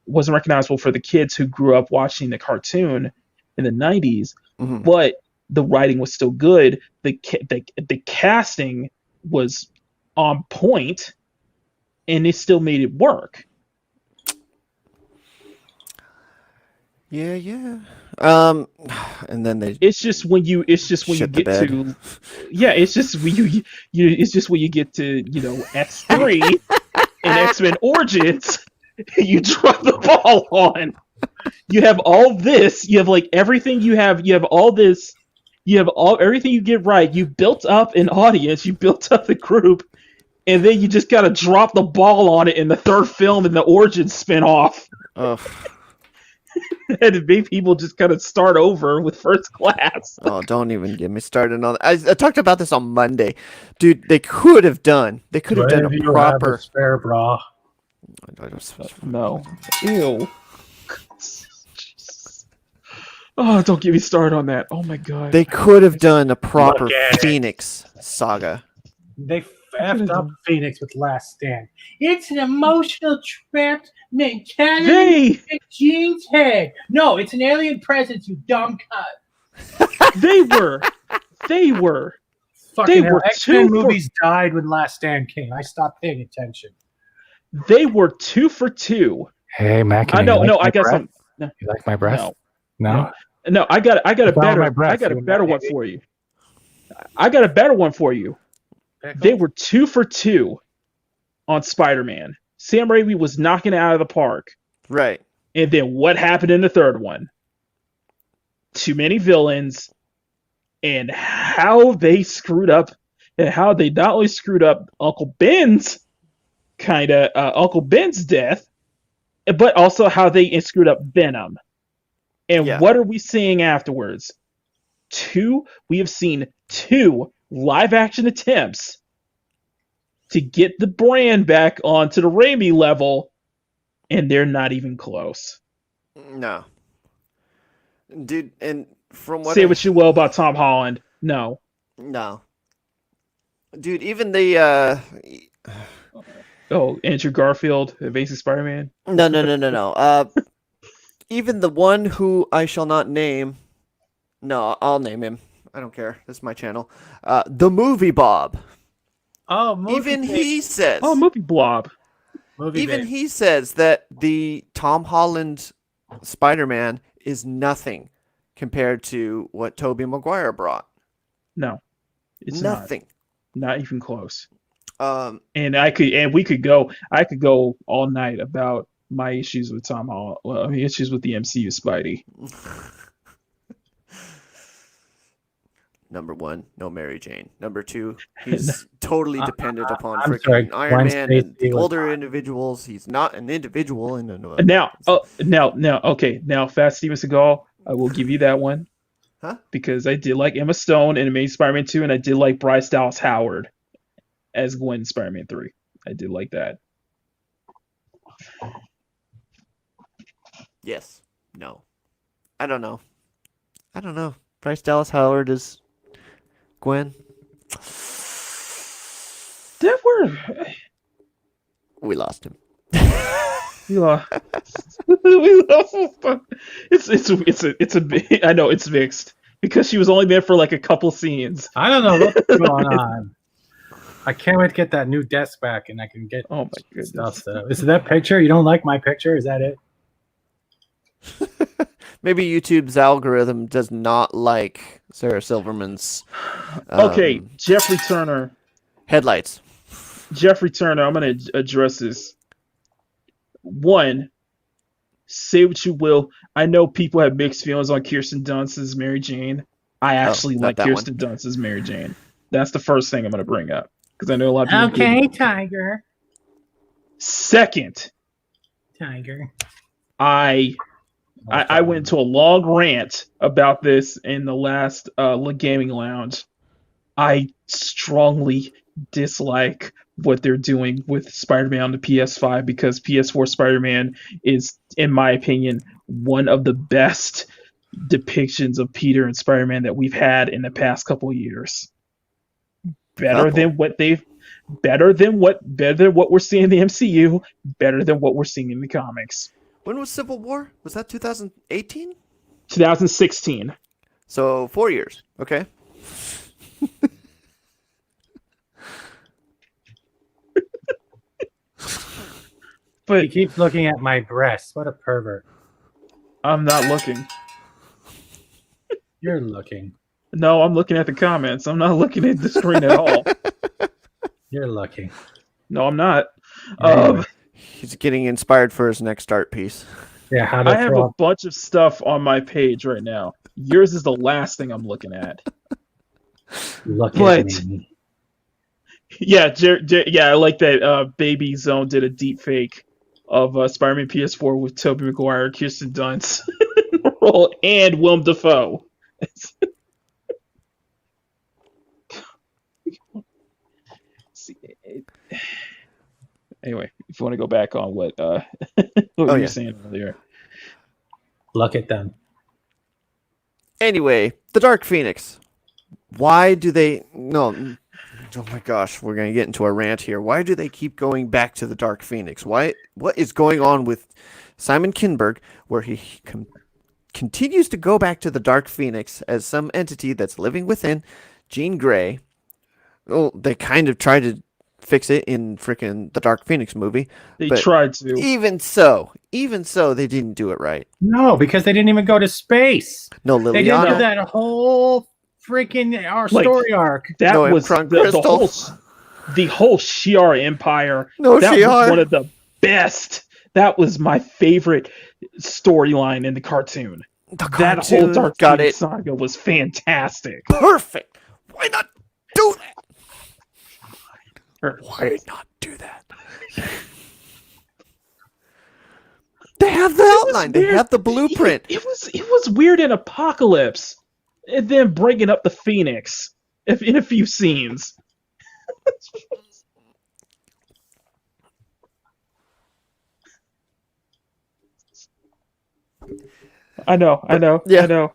wasn't recognizable for the kids who grew up watching the cartoon in the 90s, but the writing was still good. The casting was on point, and they still made it work. Yeah. And then it's just when you get to X3 and X-Men Origins, you drop the ball on. You have all this, you have like everything you have all this, everything you get right. You built up an audience, you built up the group, and then you just gotta drop the ball on it in the third film in the Origins spinoff. And it made people just kind of start over with First Class. Oh, don't even get me started on that. I talked about this on Monday. Dude, they could have done a proper spare bra. No. Ew. Oh, don't get me started on that. Oh my god. They could have done a proper Phoenix saga. They effed up Phoenix with Last Stand. It's an emotional trapped mentality in Jean's head. No, it's an alien presence, you dumb cunt. They were. Fucking hell. X-Men movies died when Last Stand came. I stopped paying attention. They were 2 for 2. Hey, Mac. I got some. No. You like my breath? No. I got a better one for you. I got a better one for you. They were 2 for 2 on Spider-Man. Sam Raimi was knocking it out of the park. Right. And then what happened in the third one? Too many villains, and how they screwed up, and how they not only screwed up Uncle Ben's death, but also how they screwed up Venom. And what are we seeing afterwards? We have seen 2 live action attempts to get the brand back onto the Raimi level, and they're not even close. No. Dude, and from what say what you will about Tom Holland, no. Dude, even the Andrew Garfield, Amazing Spider-Man? No. Even the one who I shall not name. No, I'll name him. I don't care. This is my channel. The Movie Bob. Oh, he says. Oh, Movie Blob. He says that the Tom Holland Spider-Man is nothing compared to what Tobey Maguire brought. No, it's nothing. Not even close. And we could go. I could go all night about my issues with Tom Holland. Well, I mean, issues with the MCU Spidey. Number 1, no Mary Jane. Number 2, he's totally dependent upon freaking Iron Man and the older individuals. He's not an individual. Now, Fat Steven Seagal, I will give you that one. Huh? Because I did like Emma Stone in Amazing Spider-Man 2, and I did like Bryce Dallas Howard as Gwen in Spider-Man 3. I did like that. Yes. No. I don't know. Bryce Dallas Howard is Gwen. We lost him. Yeah. It's a I know it's mixed because she was only there for like a couple scenes. I don't know what's going on. I can't wait to get that new desk back, and I can get Oh my goodness. stuff set up. Is it that picture? You don't like my picture? Is that it? Maybe YouTube's algorithm does not like Sarah Silverman's Okay, Jeffrey Turner. headlights. Jeffrey Turner, I'm going to address this. One, say what you will. I know people have mixed feelings on Kirsten Dunst's Mary Jane. I actually not like that Kirsten Dunst's Mary Jane. That's the first thing I'm going to bring up because I know a lot of people. Okay, Tiger. Second, Tiger. I went into a long rant about this in the last Gaming Lounge. I strongly dislike what they're doing with Spider-Man on the PS5 because PS4 Spider-Man is, in my opinion, one of the best depictions of Peter and Spider-Man that we've had in the past couple of years. Better than what we're seeing in the MCU, better than what we're seeing in the comics. When was Civil War? Was that 2018? 2016. So 4 years. Okay. But He keeps looking at my breasts. What a pervert. I'm not looking. You're looking. No, I'm looking at the comments. I'm not looking at the screen at all. You're looking. No, I'm not. Anyway. He's getting inspired for his next art piece. Yeah, how to I have throw a up. bunch of stuff on my page right now. Yours is the last thing I'm looking at. Look But- at me. Yeah, I like that Baby Zone did a deep fake of Spider-Man PS4 with Tobey Maguire, Kirsten Dunst, role, and Willem Dafoe. Anyway, if you want to go back on what you were saying earlier. Look at them. Anyway, the Dark Phoenix. Why do they... No. Oh my gosh, we're going to get into a rant here. Why do they keep going back to the Dark Phoenix? What is going on with Simon Kinberg where he continues to go back to the Dark Phoenix as some entity that's living within Jean Grey? Well, they kind of tried to fix it in freaking the Dark Phoenix movie. They but tried to. Even so, they didn't do it right. No, because they didn't even go to space. No, They didn't do Liliana. that whole freaking Like, story arc. That No was Imprint the whole Shi'ar Empire. No That Shi'ar. was one of the best. That was my favorite storyline in the cartoon. The That whole cartoon Dark got Phoenix it saga was fantastic. perfect. Why not do that? Why not do that? They have the outline. They weird. have the blueprint. It was weird in Apocalypse, and then bringing up the Phoenix in a few scenes. I know. Yeah. I know.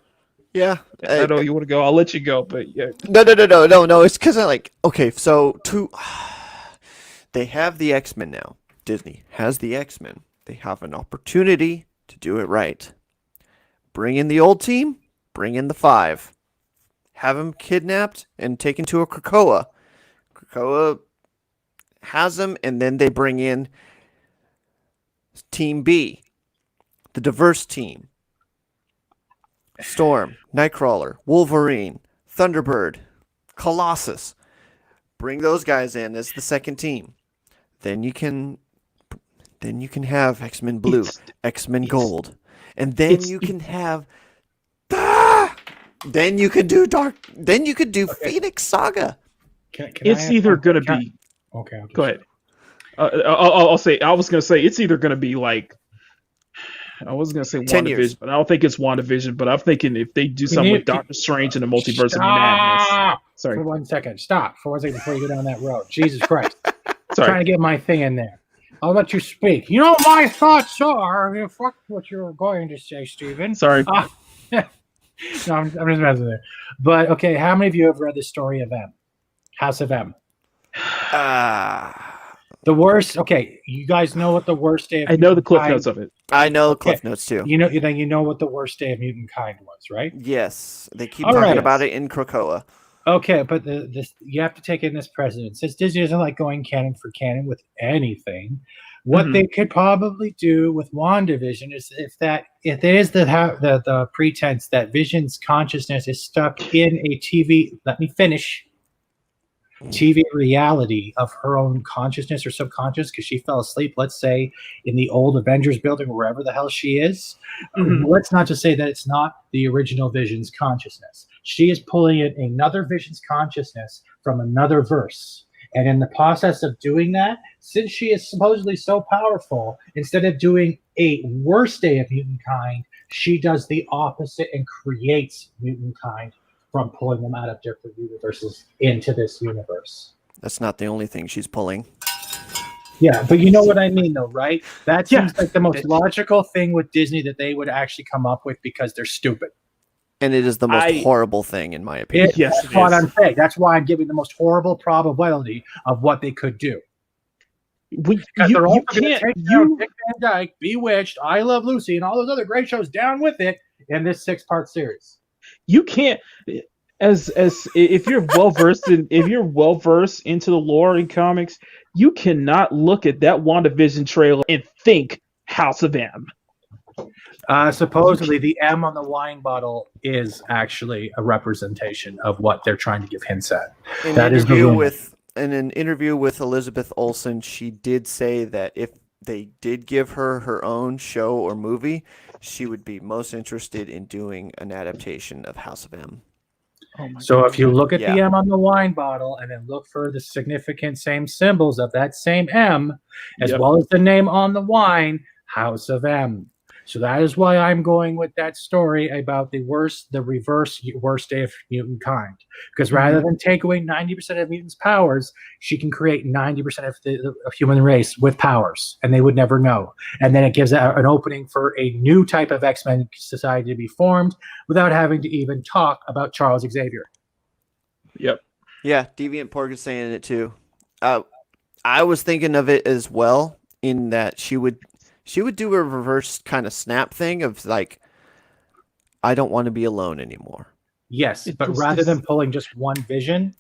Yeah. I know you want to go. I'll let you go, but yeah. No. It's because I like. Okay, so they have the X-Men now. Disney has the X-Men. They have an opportunity to do it right. Bring in the old team. Bring in the 5. Have them kidnapped and taken to a Krakoa. Krakoa has them, and then they bring in Team B, the diverse team. Storm, Nightcrawler, Wolverine, Thunderbird, Colossus. Bring those guys in as the second team. Then you can have X-Men Blue, X-Men Gold, and then you can have. Then you could do Phoenix Saga. It's either going to be. Okay. Go ahead. I'll say. I was going to say it's either going to be like. I was going to say 10 years. WandaVision, but I don't think it's WandaVision. But I'm thinking if they do something with Doctor Strange and the Multiverse of Madness. For Sorry. 1 second. Stop for 1 second before you go down that road. Jesus Christ. Sorry. Trying to get my thing in there. I'll let you speak. You know my thoughts are. Fuck what you were going to say, Steven. Sorry. No, I'm just messing there. But okay, how many of you have read the story of M? House of M. The worst. Okay, you guys know what the worst day of I know the cliff Mutant notes Kind- of it. I know Cliff Notes too. You know what the worst day of Mutant Kind was, right? Yes, they keep All talking right. about it in Krakoa. Okay, but this you have to take in this precedent. Since Disney doesn't like going canon for canon with anything, what Mhm. they could probably do with WandaVision is if there is the pretense that Vision's consciousness is stuck in a TV. Let me finish. TV reality of her own consciousness or subconscious because she fell asleep, let's say, in the old Avengers building, wherever the hell she is. Mhm. Let's not just say that it's not the original Vision's consciousness. She is pulling in another Vision's consciousness from another verse. And in the process of doing that, since she is supposedly so powerful, instead of doing a worse day of mutant kind, she does the opposite and creates mutant kind from pulling them out of different universes into this universe. That's not the only thing she's pulling. Yeah, but you know what I mean, though, right? That Yeah. seems like the most logical thing with Disney that they would actually come up with because they're stupid. And it is the most I- horrible thing, in my opinion. Yes, That's it what is. I'm saying. That's why I'm giving the most horrible probability of what they could do. Because they're also You going to can't. take down Dick Van Dyke, Bewitched, I Love Lucy, and all those other great shows down with it in this 6-part series. You can't. As if you're well versed into the lore in comics, you cannot look at that WandaVision trailer and think House of M. Supposedly, the M on the wine bottle is actually a representation of what they're trying to give hints at. In That an is the interview rumor. in an interview with Elizabeth Olsen, she did say that if they did give her her own show or movie, she would be most interested in doing an adaptation of House of M. Oh my So if you look at the Yeah. M on the wine bottle and then look for the significant same symbols of that same M, as Yep. well as the name on the wine, House of M. So that is why I'm going with that story about the reverse worst day of mutant kind. Because rather than take away 90% of mutants' powers, she can create 90% of the human race with powers, and they would never know. And then it gives an opening for a new type of X-Men society to be formed without having to even talk about Charles Xavier. Yep. Yeah, Deviant Pork is saying it too. I was thinking of it as well in that she would do a reverse kind of snap thing of like, I don't want to be alone anymore. Yes, It but was rather just- than pulling just one vision,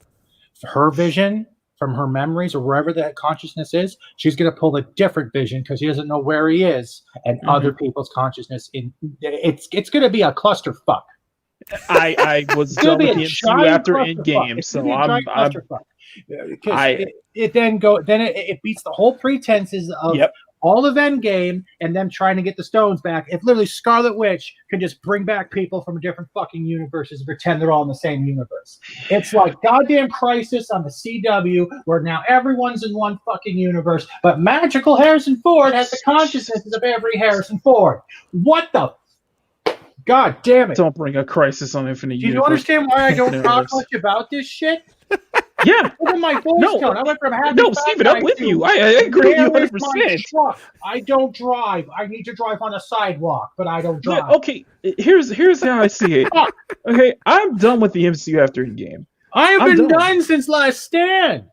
her vision from her memories or wherever that consciousness is, she's going to pull a different vision because she doesn't know where he is and other people's consciousness. It's going to be a clusterfuck. I was It's going done to be with a the MCU giant after clusterfuck. Endgame, It's so gonna be a giant I'm clusterfuck. Because I- it beats the whole pretenses of Yep. all of Endgame and them trying to get the stones back. If literally Scarlet Witch can just bring back people from different fucking universes and pretend they're all in the same universe. It's like goddamn Crisis on the CW where now everyone's in one fucking universe, but magical Harrison Ford has the consciousnesses of every Harrison Ford. What the God damn it. Don't bring a Crisis on Infinite Do you Universe. understand why I don't talk Universe. much about this shit? Yeah. Look at my voice No, tone. I went from happy No, fat Steven, guy I'm with to, you. I agree with you "Where is my 100%. truck? I don't drive. I need to drive on a sidewalk, but I don't drive." Yeah, okay, here's how I see it. Fuck. Okay, I'm done with the MCU after Endgame. I have I'm been done. done since Last Stand.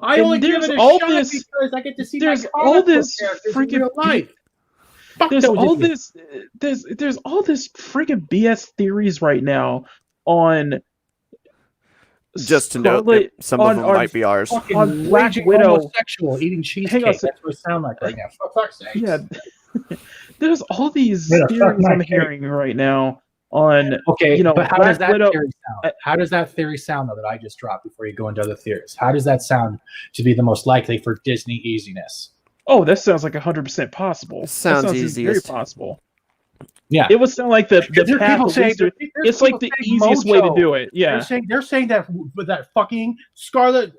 I And only give there's it a all shot this- because I get to see there's my all comic book this characters in freaking real life. Fuck There's those all idiots. there's all this freaking BS theories right now on Just to note Scarlet- that some of on- them on- might be ours. Fucking on Black raging Widow. homosexual eating Hang on cheesecake. a sec. That's what it sounds like right now. For fuck's sake. Yeah, there's all these Yeah, fuck theories my I'm cake. hearing right now on Okay, you know, but how Black does that Widow- theory sound? How does that theory sound, though, that I just dropped before you go into other theories? How does that sound to be the most likely for Disney easiness? Oh, that sounds like 100% possible. That Sounds very easiest. possible. Yeah. It would sound like the There are path people of saying- least. there's It's like people the saying easiest way to Mojo. do it. Yeah. They're saying that with that fucking Scarlet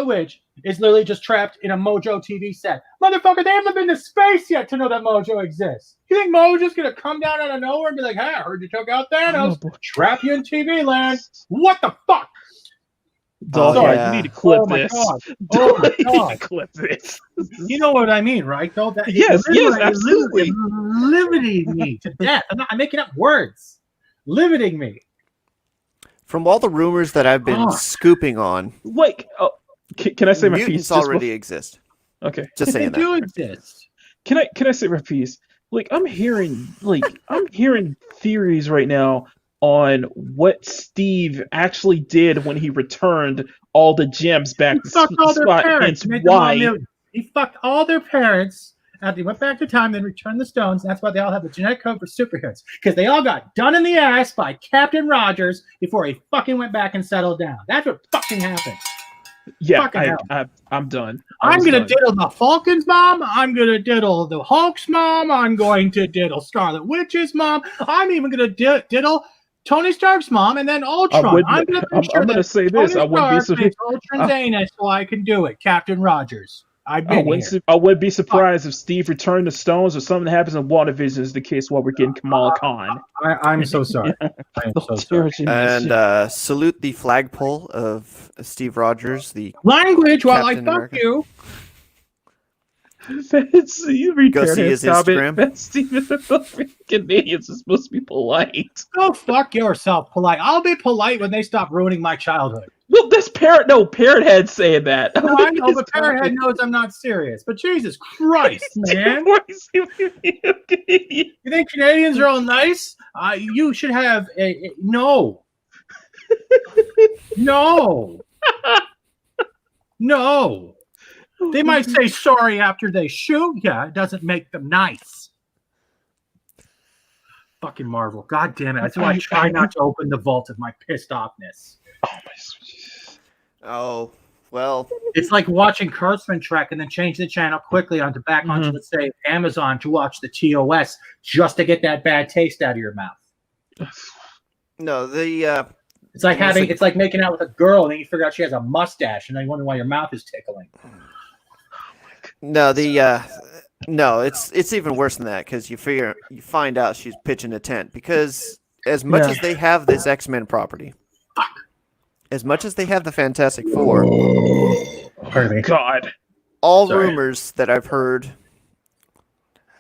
Witch is literally just trapped in a Mojo TV set. Motherfucker, they haven't been to space yet to know that Mojo exists. You think Mojo's gonna come down out of nowhere and be like, "Hey, I heard you took out Thanos, Oh, boy. trap you in TV land"? What the fuck? Dog, Oh, yeah, yeah. you need to clip Oh my this. god! Oh my You need to god! clip this. You know what I mean, right? Though that Yes, yes, it absolutely. limiting me to death. I'm making up words, limiting me. From all the rumors that I've been Ah. scooping on, Wait, can I say my piece? mutants just already exist. Okay. Just They saying do that. exist. Can I say my piece? I'm hearing theories right now on what Steve actually did when he returned all the gems He back to fucked all their Spot, parents, hence made them all why. mutants. He fucked all their parents. And they went back to time, then returned the stones. And that's why they all have the genetic code for superheroes. Because they all got done in the ass by Captain Rogers before he fucking went back and settled down. That's what fucking happened. Yeah, Fucking hell. I'm done. I'm gonna diddle the Falcons' mom. I'm gonna diddle the Hulk's mom. I'm going to diddle Scarlet Witch's mom. I'm even gonna diddle Tony Stark's mom, and then Ultron. I'm gonna make sure I'm gonna that say Tony this. I wouldn't be Stark makes Ultron's anus so I can do it. Captain Rogers. I've been here. I wouldn't be surprised if Steve returned the stones or something happens in WandaVision is the case while we're getting Kamala Khan. I'm so sorry. I'm so sorry. And salute the flagpole of Steve Rogers, the Language while Captain I fuck America. you. Go see his Instagram. Canadians are supposed to be polite. Go fuck yourself, polite. I'll be polite when they stop ruining my childhood. Well, this Parrothead saying that. No, I know, but Parrothead knows I'm not serious. But Jesus Christ, man. You think Canadians are all nice? You should have no. No. No. They might say sorry after they shoot. Yeah, it doesn't make them nice. Fucking Marvel. God damn it. That's why I try not to open the vault of my pissed offness. Oh my sweet. Oh, well. It's like watching Kurtzman Trek and then change the channel quickly onto let's say, Amazon to watch the TOS just to get that bad taste out of your mouth. No, It's like it's like making out with a girl and then you figure out she has a mustache and then you wonder why your mouth is tickling. No, no, it's even worse than that because you find out she's pitching a tent because as much as they have this X-Men property, as much as they have the Fantastic Four, Pardon me. God, all rumors that I've heard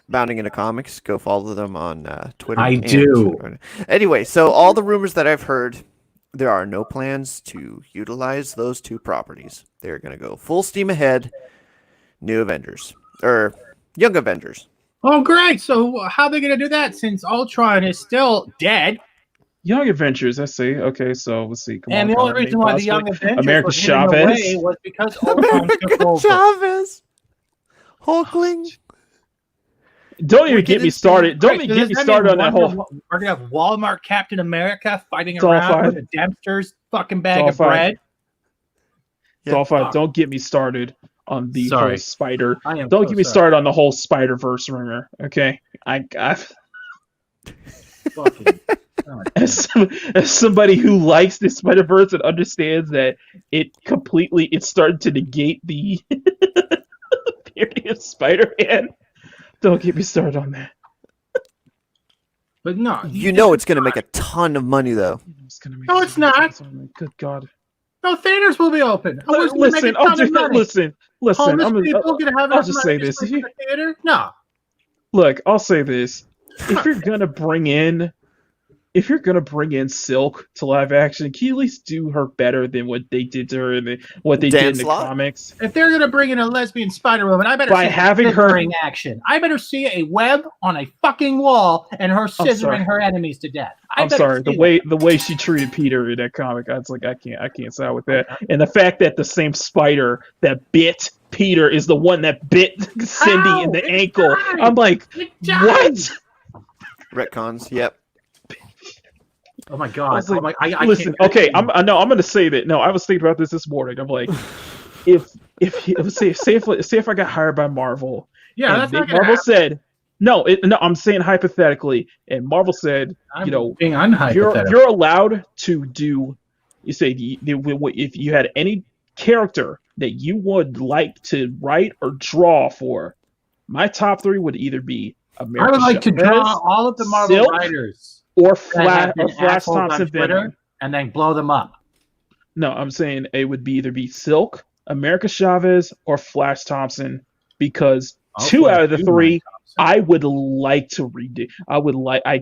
bounding into comics, go follow them on Twitter. I do. Anyway, so all the rumors that I've heard, there are no plans to utilize those two properties. They're going to go full steam ahead. New Avengers or Young Avengers. Oh, great! So how are they going to do that since Ultron is still dead? Young Avengers. I see. Okay, so let's see. And the only reason why the Young Avengers America were Chavez away was because Ultron took over. Chavez, Hulkling. Don't even get me started. Don't even get me started on that whole. We're gonna have Walmart Captain America fighting around with a Dempster's fucking bag of bread. It's all fine. Don't get me started on the whole spider. Don't get me started on the whole Spider-Verse rumor. Okay, as somebody who likes the Spider-Verse and understands that it started to negate the theory of Spider-Man. Don't get me started on that. But no, it's going to make a ton of money though. No, it's not. Good God. No, theaters will be open. Listen. I'll just say this. Theater? No. Look, I'll say this. If you're gonna bring in Silk to live action, can you at least do her better than what they did to her and what they did in the comics? If they're gonna bring in a lesbian Spider-Woman, I better having her action. I better see a web on a fucking wall and her scissoring her enemies to death. I'm sorry. The way she treated Peter in that comic, I was like, I can't side with that. And the fact that the same spider that bit Peter is the one that bit Cindy in the ankle. I'm like, what? Retcons. Yep. Oh my God! Listen. Okay, I'm gonna say that. No, I was thinking about this morning. I'm like, if I got hired by Marvel, that's not Marvel said no. I'm saying hypothetically, and Marvel said, you're allowed to do. You say if you had any character that you would like to write or draw for, my top three would either be America. I would like to draw all of the Marvel writers. Or Flash Thompson Venom. And then blow them up. No, I'm saying it would either be Silk, America Chavez, or Flash Thompson, because two out of the three I would like to redo. I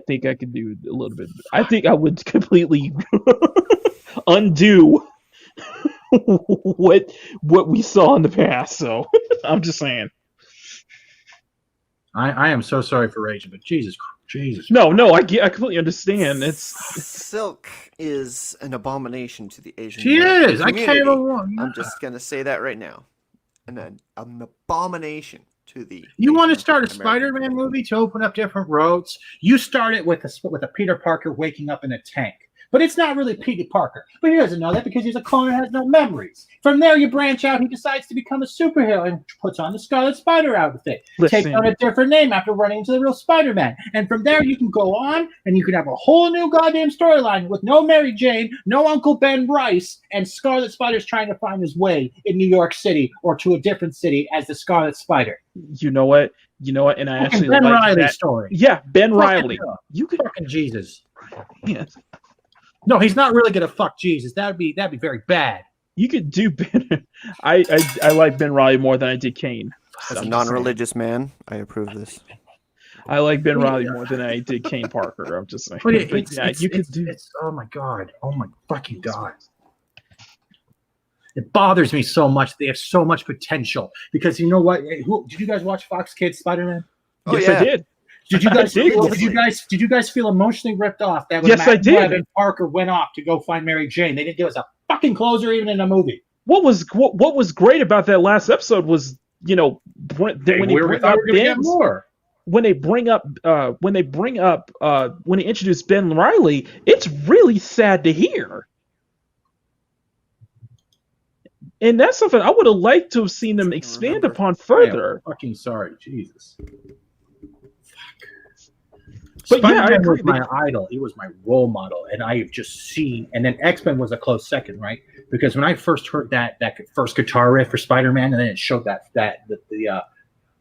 think I could do a little bit. I think I would completely undo what we saw in the past. So I'm just saying. I am so sorry for raging, but Jesus. No, I completely understand. It's Silk is an abomination to the Asian She American is. I community. can't. I'm just gonna say that right now. An abomination to the. You want to Asian start a American Spider-Man movie to open up different roads? You start it with a Peter Parker waking up in a tank. But it's not really Peter Parker. But he doesn't know that because he's a clone and has no memories. From there, you branch out. He decides to become a superhero and puts on the Scarlet Spider outfit. Listen. Takes on a different name after running into the real Spider-Man. And from there, you can go on and you can have a whole new goddamn storyline with no Mary Jane, no Uncle Ben Rice, and Scarlet Spider's trying to find his way in New York City or to a different city as the Scarlet Spider. You know what? And I actually Ben like Riley that story. Yeah, Ben Riley. Hell. You could Fucking Jesus. yes. No, he's not really gonna fuck Jesus. That'd be very bad. You could do Ben. I like Ben Riley more than I did Kane. As a I'm just non-religious man, I approve this. I like Ben Riley more than I did Kane Parker. I'm just saying. But you could do. Oh my god. Oh my fucking god. It bothers me so much. They have so much potential because you know what? Did you guys watch Fox Kids Spider-Man? Oh, Yes, yeah. I did. Did you guys? did. Did you guys feel emotionally ripped off that when Yes, I Matt did. Webb and Parker went off to go find Mary Jane, they didn't give us a fucking closer even in a movie. What was great about that last episode was, when they introduce Ben Riley, it's really sad to hear. And that's something I would have liked to have seen them expand upon further. I'm fucking sorry, Jesus. But yeah, I Spider-Man agree. was my idol. He was my role model, and I have just seen. And then X-Men was a close second, right? Because when I first heard that first guitar riff for Spider-Man, and then it showed the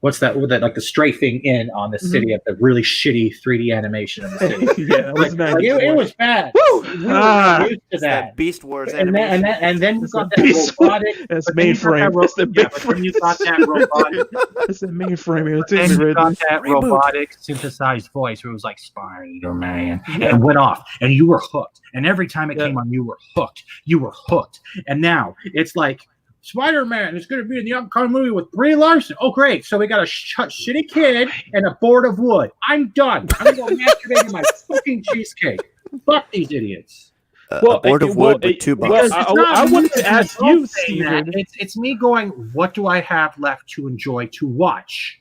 what's that? Like the strafing in on the city of the really shitty 3D animation of the city. Yeah, it was nice. It was bad. Woo! We were used to that. That Beast Wars And animation. then you got that Beast- robotic. That's but then you got mainframe. that That's the but then you got that robotic. That's the mainframe. Then you got that Reboot. robotic synthesized voice where it was like Spider-Man and went off and you were hooked. And every time it came on, you were hooked. You were hooked. And now it's like Spider-Man is going to be in the upcoming movie with Brie Larson. Oh, great. So we got a shitty kid and a board of wood. I'm done. I'm going to go masturbate in my fucking cheesecake. Fuck these idiots. A board of wood with two bucks. I wanted to ask you, Steven. It's me going, what do I have left to enjoy to watch?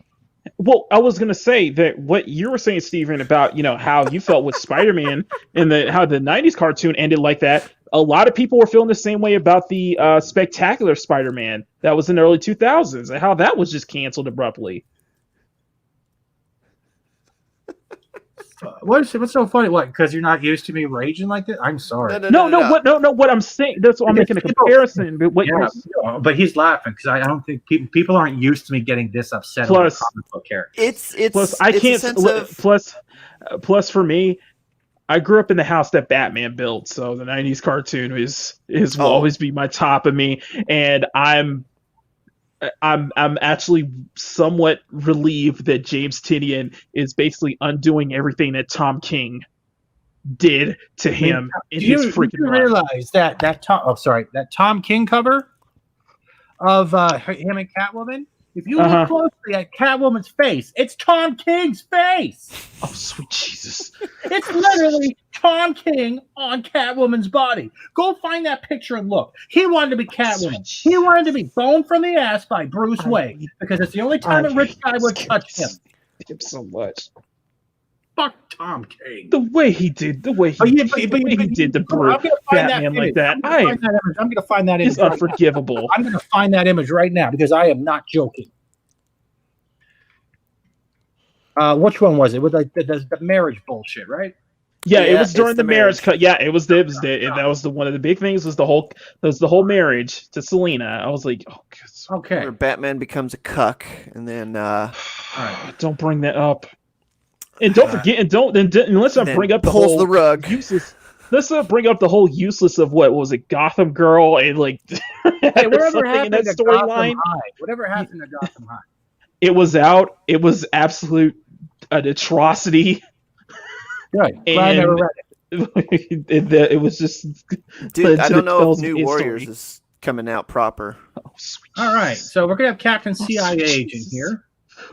Well, I was gonna say that what you were saying, Steven, about how you felt with Spider-Man and how the '90s cartoon ended like that. A lot of people were feeling the same way about the Spectacular Spider-Man that was in the early 2000s and how that was just canceled abruptly. What's so funny? What? Because you're not used to me raging like that? I'm sorry. No. What I'm saying, that's what I'm making a comparison. But what but he's laughing because I don't think people aren't used to me getting this upset over comic book characters. It's plus I it's a can't sense of- plus for me, I grew up in the house that Batman built, so the '90s cartoon will always be my top of me, and I'm actually somewhat relieved that James Tynion is basically undoing everything that Tom King did to him in his freaking run. Realize that Tom King cover of him and Catwoman? If you look closely at Catwoman's face, it's Tom King's face. Oh, sweet Jesus. It's literally Tom King on Catwoman's body. Go find that picture and look. He wanted to be Catwoman. He wanted to be boned from the ass by Bruce Wayne because it's the only time a rich guy would touch him. Him so much. Fuck Tom King. The way he did the Bruce Batman like that. I'm going to find that image. It's unforgivable. I'm going to find that image right now because I am not joking. Which one was it? With the marriage bullshit, right? Yeah, it was during the marriage cut. Yeah, it was that was one of the big things was the whole marriage to Selena. I was like, oh, God. Okay. Where Batman becomes a cuck, and then don't bring that up. And don't forget, and let's not bring up the whole the rug. Useless. Let's not bring up the whole useless of what was it, Gotham Girl, and like hey, whatever happened in that to storyline. Whatever happened to Gotham High? It was out. It was absolute an atrocity. Good. Glad I never read it. It was just. Dude, I don't know if New Warriors is coming out proper. Oh, sweet all right, so we're gonna have Captain CIA agent here.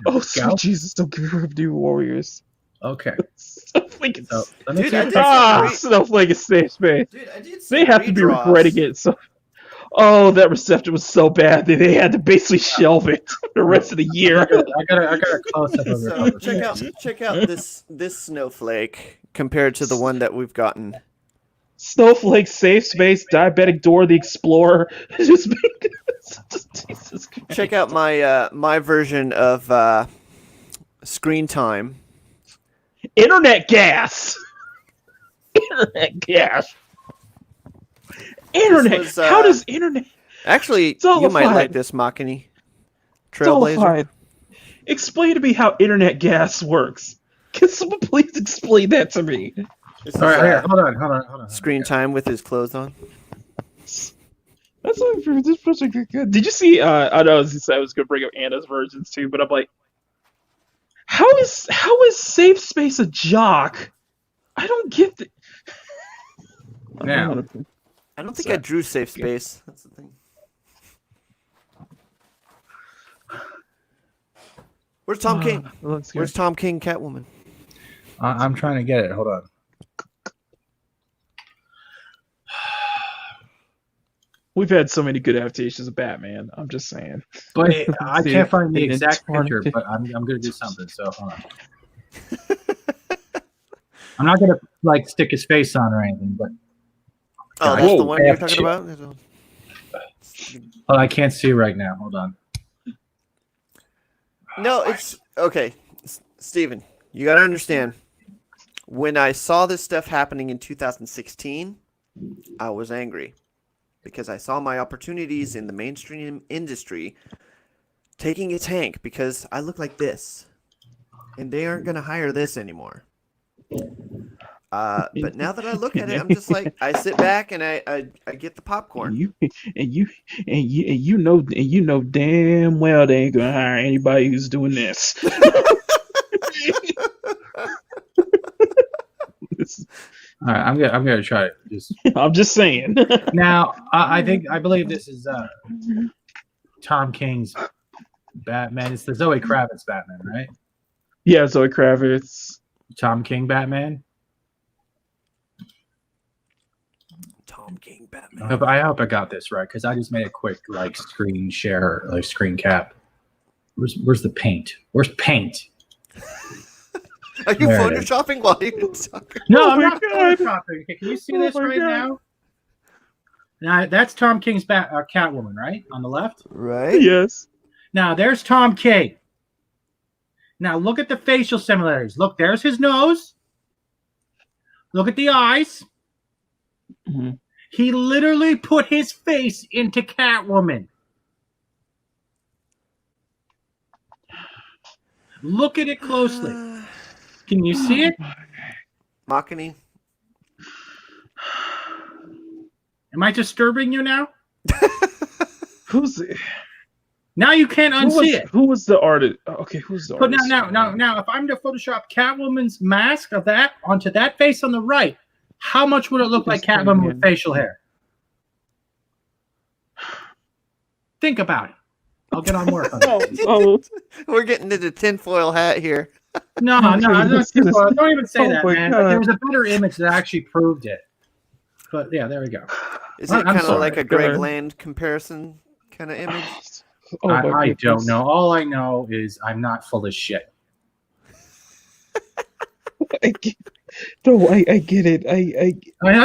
Oh, sweet Go? Jesus! Don't give her new warriors. Okay. Snowflake is So let me Dude, see I if did this- some re- Snowflake is safe space. Dude, I did They some have to be redraws. regretting it. So, oh, that reception was so bad that they had to basically shelve it the rest of the year. I got a close up of it. So check out this snowflake compared to the one that we've gotten. Snowflake, safe space, diabetic Dora the Explorer. Just Jesus Christ. Check out my my version of screen time. Internet gas. Internet gas. Internet. was, How does internet? Actually, It's all you might fine. like this Machini Trailblazer. Dolphine. Explain to me how internet gas works. Can someone please explain that to me? This is, All right, here, hold on. screen time with his clothes on. That's like this project good. Did you see? I know I was gonna bring up Anna's versions too, but I'm like, how is Safe Space a jock? I don't get the. Now. I don't think I drew safe space. That's the thing. Where's Tom King? Where's Tom King, Catwoman? I'm trying to get it. Hold on. We've had so many good adaptations of Batman. I'm just saying. But I can't find the And exact it's picture. But I'm gonna do something. So hold on. I'm not gonna like stick his face on or anything. But Oh, that's the Whoa. one you're talking about? I can't see right now. Hold on. No, it's okay. Steven, you got to understand. When I saw this stuff happening in 2016, I was angry because I saw my opportunities in the mainstream industry taking a tank because I look like this. And they aren't going to hire this anymore. But now that I look at it, I'm just like, I sit back and I get the popcorn. You know damn well they ain't gonna hire anybody who's doing this. All right, I'm gonna try it. I'm just saying. Now, I believe this is Tom King's Batman. It's the Zoe Kravitz Batman, right? Yeah, Zoe Kravitz. Tom King Batman. Tom King Batman. I hope I got this right because I just made a quick like screen share, like screen cap. Where's the paint? Where's paint? Are you There it is. photoshopping while you're talking? No, Oh I'm my not God. photoshopping. Can you see Oh this my right God. now? Now that's Tom King's Catwoman, right on the left. Right? Yes. Now there's Tom King. Now look at the facial similarities. Look, there's his nose. Look at the eyes. Mhm. He literally put his face into Catwoman. Look at it closely. Can you see it? Machini. Am I disturbing you now? Who's the, Now you can't unsee it. who was the artist? Okay, who's the But artist? now, if I'm to Photoshop Catwoman's mask of that onto that face on the right, how much would it look like Just Catwoman put it with in. facial hair? Think about it. I'll get on work on it. Oh, We're getting into tinfoil hat here. No, don't even say Oh that, my man. God. There was a better image that actually proved it. But yeah, there we go. Is I'm it kind of sorry. like a Go Greg ahead. Land comparison kind of image? oh my I goodness. don't know. All I know is I'm not full of shit. I get, no, I get it. I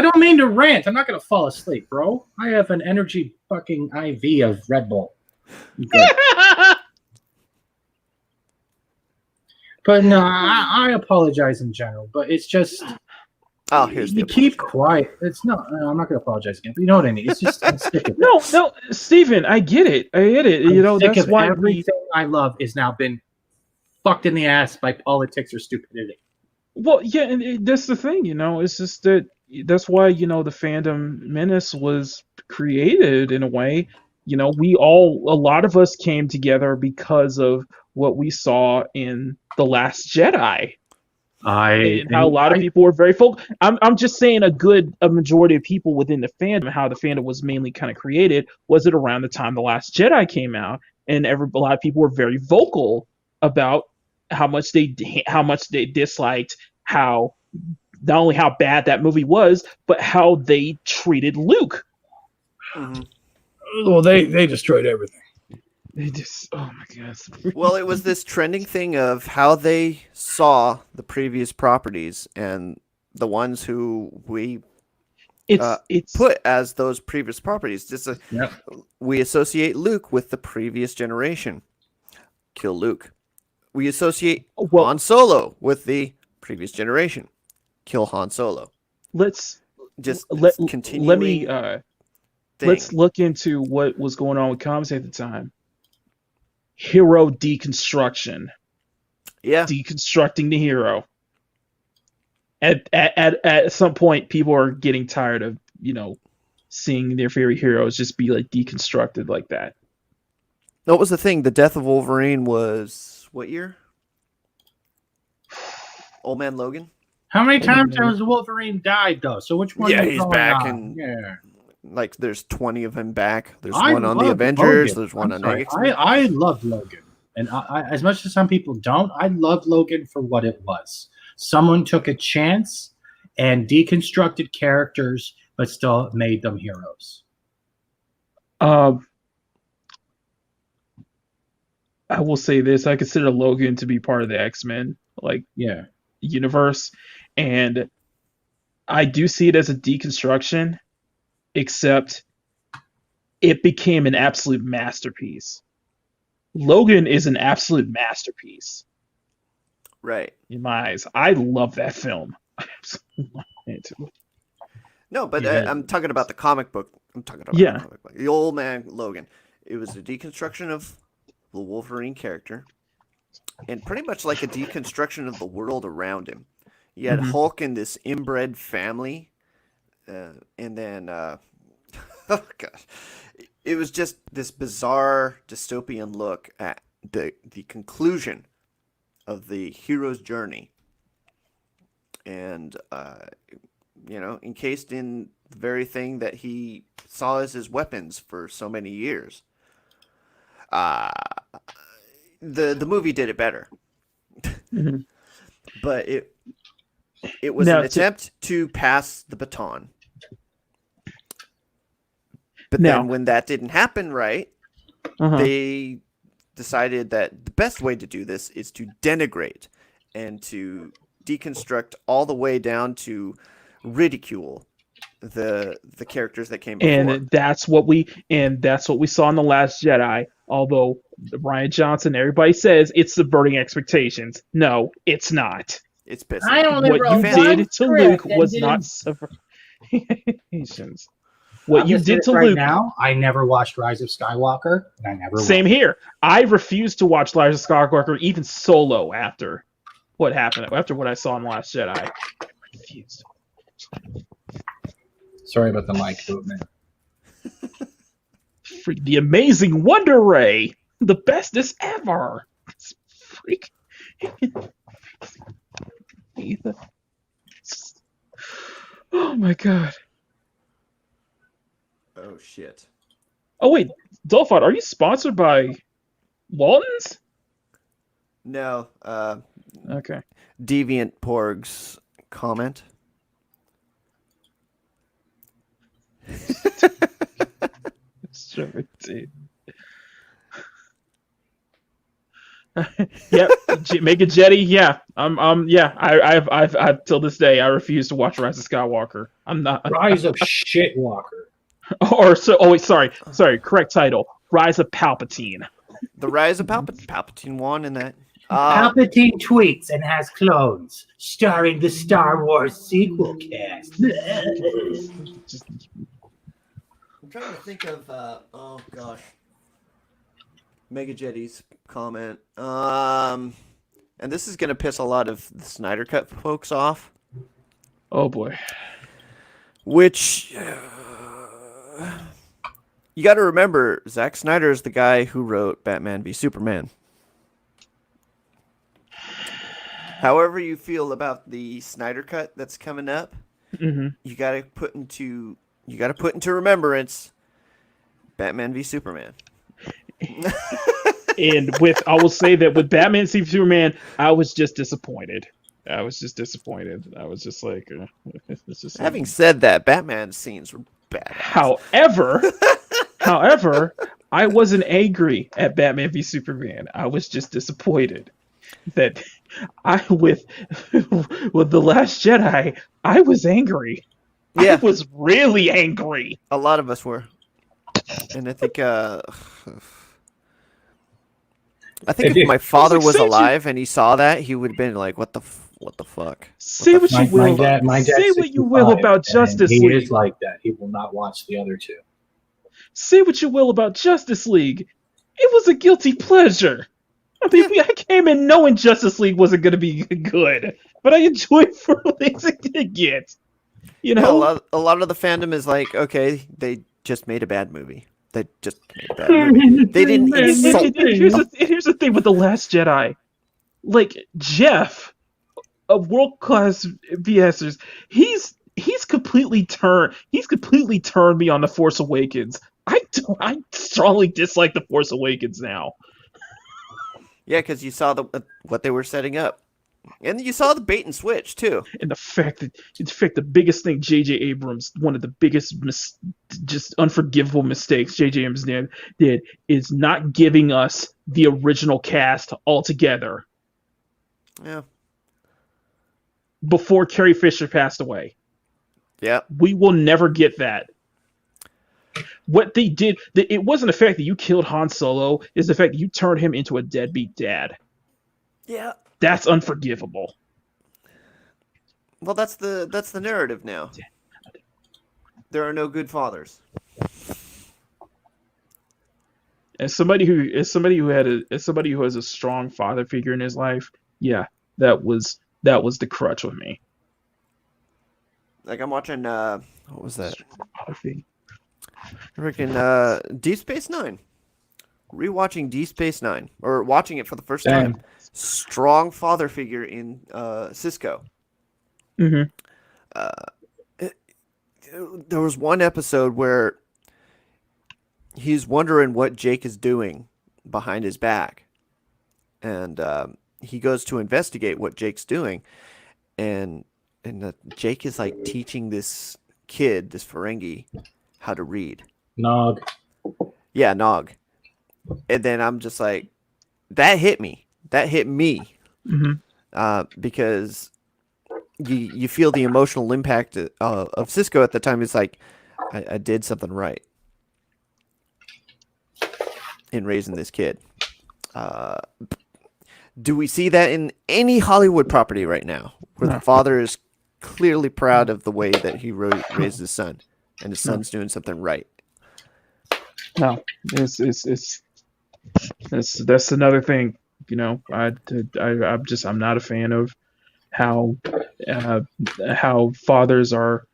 don't mean to rant. I'm not going to fall asleep, bro. I have an energy fucking IV of Red Bull. Good. But no, I apologize in general. But it's just Oh, here's the you keep quiet. It's not. I'm not going to apologize again. But you know what I mean. It's just I'm sick of it. no, Steven, I get it. You know, sick that's of why everything I love is now been fucked in the ass by politics or stupidity. Well, yeah, and that's the thing, you know. It's just that that's why, you know, the fandom menace was created in a way. You know, a lot of us came together because of what we saw in The Last Jedi. And how a lot of people were very focused. I'm just saying a majority of people within the fandom, how the fandom was mainly kind of created, was it around the time The Last Jedi came out, and a lot of people were very vocal about how much they disliked how not only how bad that movie was, but how they treated Luke. Hmm. Well, they destroyed everything. They just, oh my god. Well, it was this trending thing of how they saw the previous properties and the ones who we It's put as those previous properties. Yep. We associate Luke with the previous generation. Kill Luke. We associate well, Han Solo with the previous generation. Kill Han Solo. let's Just let continuing let me thing. let's look into what was going on with comics at the time. Hero deconstruction, Yeah. deconstructing the hero. At some point, people are getting tired of seeing their favorite heroes just be like deconstructed like that. What was the thing? The death of Wolverine was what year? Old Man Logan? How many times has Wolverine died though? So which one? Yeah, is he's going back on? and Yeah. like there's 20 of him back. There's I one on the loved Avengers, Logan. there's one I'm on sorry. X-Men. I loved Logan, and as much as some people don't, I loved Logan for what it was. Someone took a chance and deconstructed characters, but still made them heroes. I will say this: I consider Logan to be part of the X-Men Yeah. universe, and I do see it as a deconstruction, except it became an absolute masterpiece. Logan is an absolute masterpiece Right. in my eyes. I love that film. I absolutely love it. No, but Yeah. I'm talking about the comic book. I'm talking about Yeah. the comic book. The Old Man Logan. It was a deconstruction of the Wolverine character and pretty much like a deconstruction of the world around him. You had Mhm. Hulk and this inbred family, and then oh gosh, it was just this bizarre dystopian look at the conclusion of the hero's journey, and encased in the very thing that he saw as his weapons for so many years. Uh, the movie did it better, Mhm. but it was Now, an attempt to pass the baton. But Now- then when that didn't happen right, they decided that the best way to do this is to denigrate and to deconstruct all the way down to ridicule the characters that came before. and that's what we saw in The Last Jedi. Although Ryan Johnson, everybody says it's subverting expectations. No, it's not. It's pissing. I only What wrote you one did to script Luke and was didn't- not subverting expectations. What I'm you just saying did to right Luke. now, I never watched Rise of Skywalker, and I never Same here. I refused to watch Rise of Skywalker even solo after what happened, after what I saw in The Last Jedi. I refused. Sorry about the mic movement. Freak, the amazing Wonder Ray, the bestest ever. It's freak. Oh my god. Oh shit. Oh wait, Dolphot, are you sponsored by Waltons? No, Okay. Deviant Porg's comment. Sure, dude. Yep, make a jetty. Yeah, yeah. I've till this day I refuse to watch Rise of Skywalker. I'm not. Rise of Shitwalker. Or so. Oh wait, sorry. Correct title: Rise of Palpatine. The Rise of Palpatine won in that. Palpatine tweets and has clones, starring the Star Wars sequel cast. Just, I'm trying to think of oh gosh, Mega Jetty's comment. And this is gonna piss a lot of the Snyder Cut folks off. oh boy. Which you got to remember, Zack Snyder is the guy who wrote Batman v Superman. However you feel about the Snyder Cut that's coming up, Mm-hmm. you got to put into remembrance Batman v Superman. And I will say that with Batman v Superman, I was just disappointed. I was just disappointed. I was just like, it's just Having said that, Batman scenes were badass. However, I wasn't angry at Batman v Superman. I was just disappointed that with The Last Jedi, I was angry. Yeah. I was really angry. A lot of us were. And I think if my father was alive and he saw that, he would have been like, what the fuck? Say what you will. My dad Say what you will 65, about Justice he League. is like that. He will not watch the other two. Say what you will about Justice League. It was a guilty pleasure. I mean, I came in knowing Justice League wasn't going to be good, but I enjoyed for what it did get. You know, a lot of the fandom is like, okay, they just made a bad movie. They just made a bad movie. They didn't insult. And here's the thing with The Last Jedi. Like, Jeff, a world-class VSers, he's completely turned me on The Force Awakens. I strongly dislike The Force Awakens now. Yeah, because you saw what they were setting up, and you saw the bait and switch too. And the fact the biggest thing J.J. Abrams, one of the biggest just unforgivable mistakes J.J. Abrams did is not giving us the original cast altogether. Yeah. Before Carrie Fisher passed away. Yeah. We will never get that. What they did, it wasn't the fact that you killed Han Solo, it's the fact that you turned him into a deadbeat dad. Yeah. That's unforgivable. Well, that's the narrative now. There are no good fathers. As somebody who has a strong father figure in his life, yeah, that was the crutch with me. Like I'm watching what was that? Father Freaking Deep Space Nine. Rewatching Deep Space Nine, or watching it for the first time. Strong father figure in Cisco. Mm-hmm. There was one episode where he's wondering what Jake is doing behind his back, and he goes to investigate what Jake's doing, and Jake is like teaching this kid, this Ferengi, how to read. Nog. Yeah, Nog. And then I'm just like, that hit me. That hit me. Mm-hmm. Because you feel the emotional impact of Cisco at the time. It's like, I did something right in raising this kid. Do we see that in any Hollywood property right now, where the father is clearly proud of the way that he raised his son, and his son's doing something right? No, that's another thing. You know, I'm not a fan of how fathers are,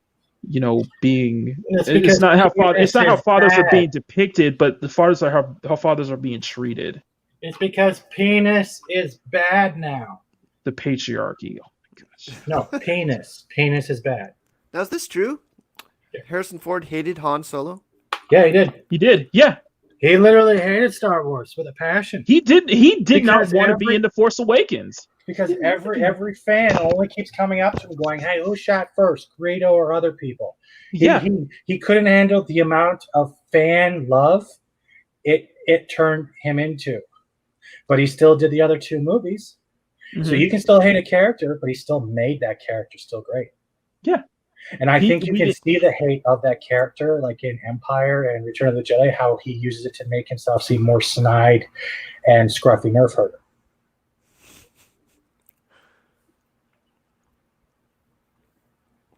you know, being. It's not how fathers are being depicted, but the fathers are how fathers are being treated. It's because penis is bad now. The patriarchy. Oh my gosh. No, penis. Penis is bad. Now, is this true? Harrison Ford hated Han Solo? Yeah, he did. He did. Yeah. He literally hated Star Wars with a passion. He did not want to be in The Force Awakens. Because every fan only keeps coming up to him going, hey, who shot first, Greedo or other people? He couldn't handle the amount of fan love it turned him into. But he still did the other two movies. Mm-hmm. So you can still hate a character, but he still made that character still great. Yeah. And I think you can see the hate of that character, like in Empire and Return of the Jedi, how he uses it to make himself seem more snide and scruffy nerf herder.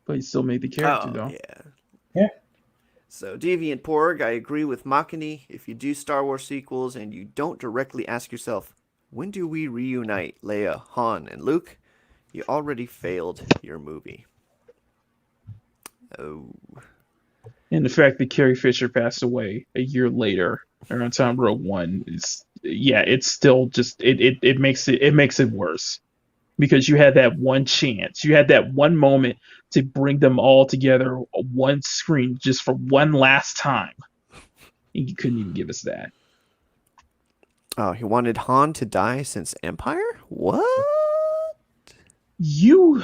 But he still made the character, though. Yeah. So, Deviant Porg, I agree with Machini. If you do Star Wars sequels and you don't directly ask yourself, when do we reunite Leia, Han, and Luke, you already failed your movie. Oh. And the fact that Carrie Fisher passed away a year later around time Rogue One is, it's still just it makes it worse, because you had that one chance, you had that one moment to bring them all together on one screen just for one last time, and you couldn't even give us that. Oh, he wanted Han to die since Empire? What? You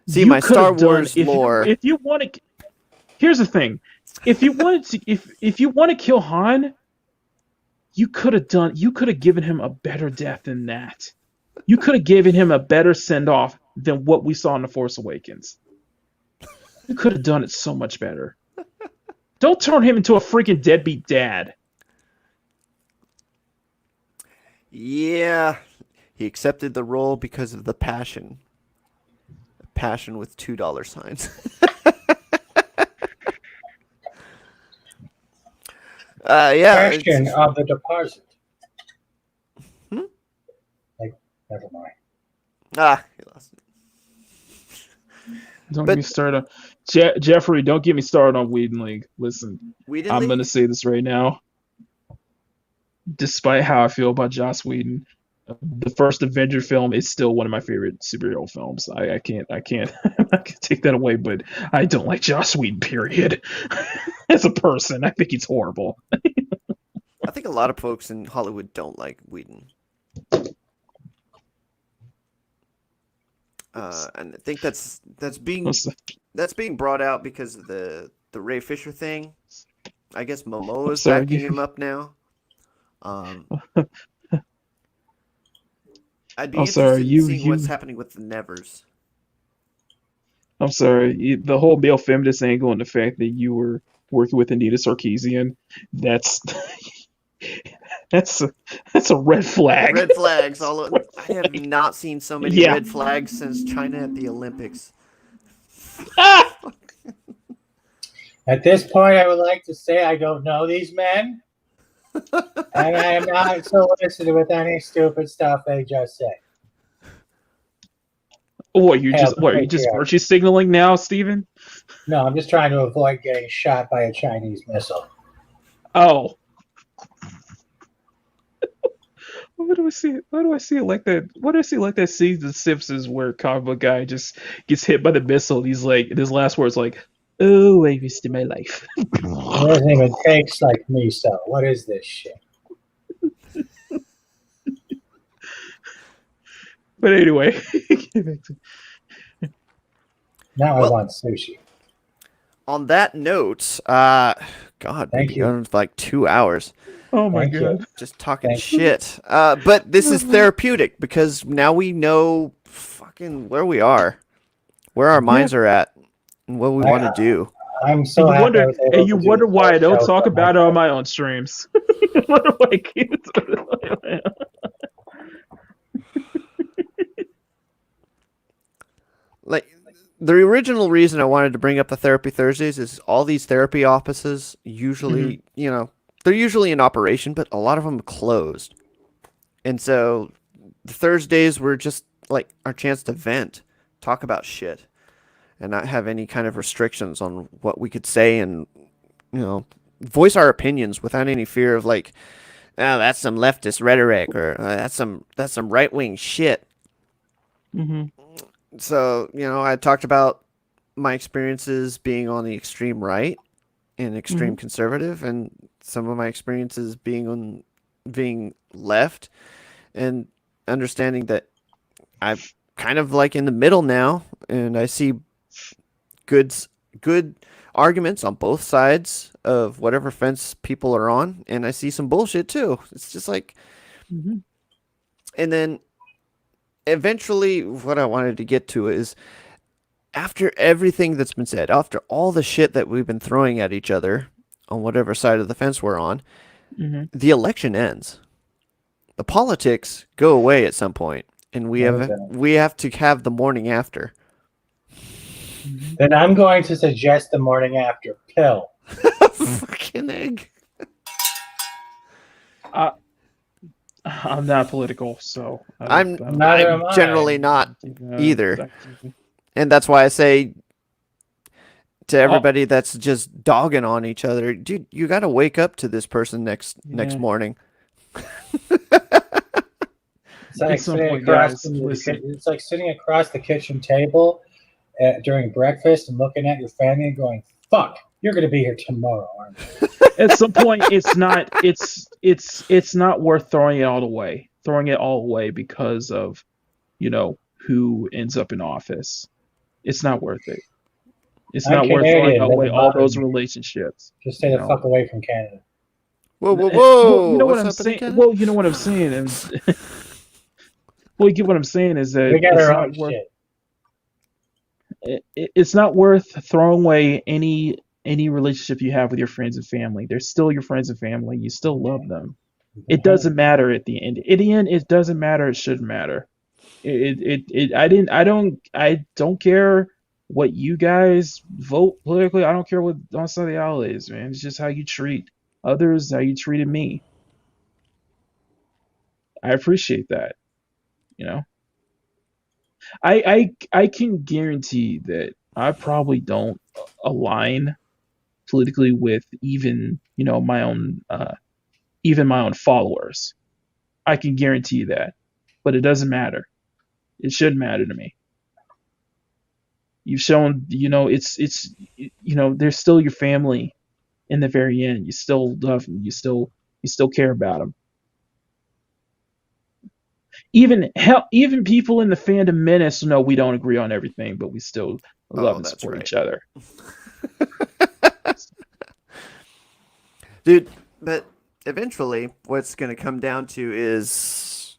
See, you my could Star have done Wars lore. if you want to. Here's the thing: if you wanted to, if you want to kill Han, you could have done. You could have given him a better death than that. You could have given him a better send off than what we saw in The Force Awakens. You could have done it so much better. Don't turn him into a freaking deadbeat dad. Yeah, he accepted the role because of the passion. Passion with $2 signs. Yeah. Question of the deposit. Hmm? Like, never mind. He lost it. Don't But- get me started on Jeffrey. Don't get me started on Whedon League. Listen, Whedon I'm League? gonna say this right now. Despite how I feel about Joss Whedon, the first Avenger film is still one of my favorite superhero films. I can't I can't take that away, but I don't like Joss Whedon, period. As a person, I think he's horrible. I think a lot of folks in Hollywood don't like Whedon. And I think that's being brought out because of the Ray Fisher thing. I guess Momoa is sorry, backing you- him up now. I'd be I'm interested sorry, in you- seeing what's you- happening with the Nevers. I'm sorry, the whole male feminist angle and the fact that you were working with Anita Sarkeesian, that's that's a red flag. Red flags all over. I have not seen so many Yeah. red flags since China at the Olympics. Ah! At this point, I would like to say I don't know these men, and I am not solicited with any stupid stuff they just say. What you just patriarchy. virtue signaling now, Steven? No, I'm just trying to avoid getting shot by a Chinese missile. Oh. Why do I see it? Why do I see it like that? Why do I see it like that scene in The Simpsons where comic book guy just gets hit by the missile? And he's like, his last words like, "Oh, I wasted my life." It doesn't even taste like miso. What is this shit? But anyway, Now I Well- want sushi. On that note, God, we've Thank been you. going for like 2 hours oh my Thank you. god. just talking Thank you. shit. But this is therapeutic because now we know fucking where we are, where our minds are at, and what we want to do. I'm so And you happy I wonder, was able and you to do wonder the why I don't show talk from about it my on bed. my own streams. You wonder why I can't- Like the original reason I wanted to bring up the Therapy Thursdays is all these therapy offices usually, they're usually in operation, but a lot of them closed. And so the Thursdays were just like our chance to vent, talk about shit, and not have any kind of restrictions on what we could say and, voice our opinions without any fear of like, oh, that's some leftist rhetoric or that's some right-wing shit. Mhm. So, I talked about my experiences being on the extreme right and extreme conservative, and some of my experiences being left, and understanding that I'm kind of like in the middle now, and I see good arguments on both sides of whatever fence people are on, and I see some bullshit too. It's just like, Mhm. and then eventually what I wanted to get to is after everything that's been said, after all the shit that we've been throwing at each other on whatever side of the fence we're on, Mhm. the election ends. The politics go away at some point, and we Okay. have to have the morning after. Then I'm going to suggest the morning after pill. Fucking egg. I'm not political, so I I'm don't- Neither I'm am I. generally not, either. I- and that's why I say to everybody that's just dogging on each other, dude, you got to wake up to this person next Yeah. morning. It's like, At some sitting point, across guys, the, listen. it's like sitting across the kitchen table during breakfast and looking at your family and going, fuck, you're going to be here tomorrow, aren't you? At some point, it's not worth throwing it all away because of who ends up in office. It's not worth it. It's I'm not worth throwing Canadian. It away doesn't all bother those me. relationships. Just stay You the know. fuck away from Canada. Whoa, whoa, Well, whoa! What's happening, Canada? Well, you know what I'm saying, and well, you get what I'm saying is that We got our own shit. it's not worth throwing away any relationship you have with your friends and family. They're still your friends and family. You still love them. It doesn't matter at the end. At the end, it doesn't matter. It shouldn't matter. I don't care what you guys vote politically. I don't care what on Sunday holidays, man. It's just how you treat others, how you treated me. I appreciate that. You know, I can guarantee that I probably don't align politically with even my own followers. I can guarantee that, but it doesn't matter. It shouldn't matter to me. You've shown, they're still your family in the very end. You still love them. You still care about them. Even hell, even people in the fandom menace know we don't agree on everything, but we still love Oh, and that's support right. each other. Dude, but eventually, what's going to come down to is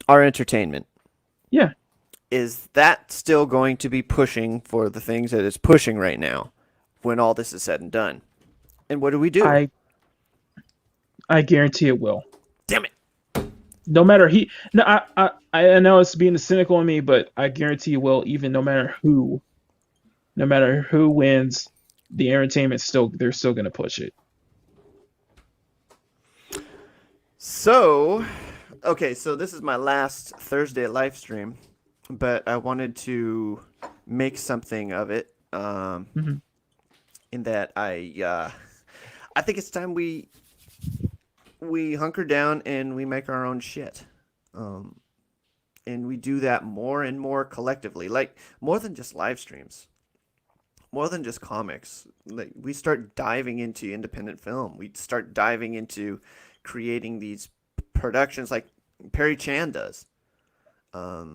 our entertainment. Yeah. Is that still going to be pushing for the things that it's pushing right now when all this is said and done? And what do we do? I guarantee it will. Damn it. No matter no, I know it's being cynical on me, but I guarantee it will. Even no matter who wins, the entertainment they're still gonna push it. So, okay, so this is my last Thursday live stream, but I wanted to make something of it. Mhm. In that I think it's time we hunker down and we make our own shit. And we do that more and more collectively, like more than just live streams, more than just comics. Like we start diving into independent film. We start diving into creating these productions like Perry Chan does. I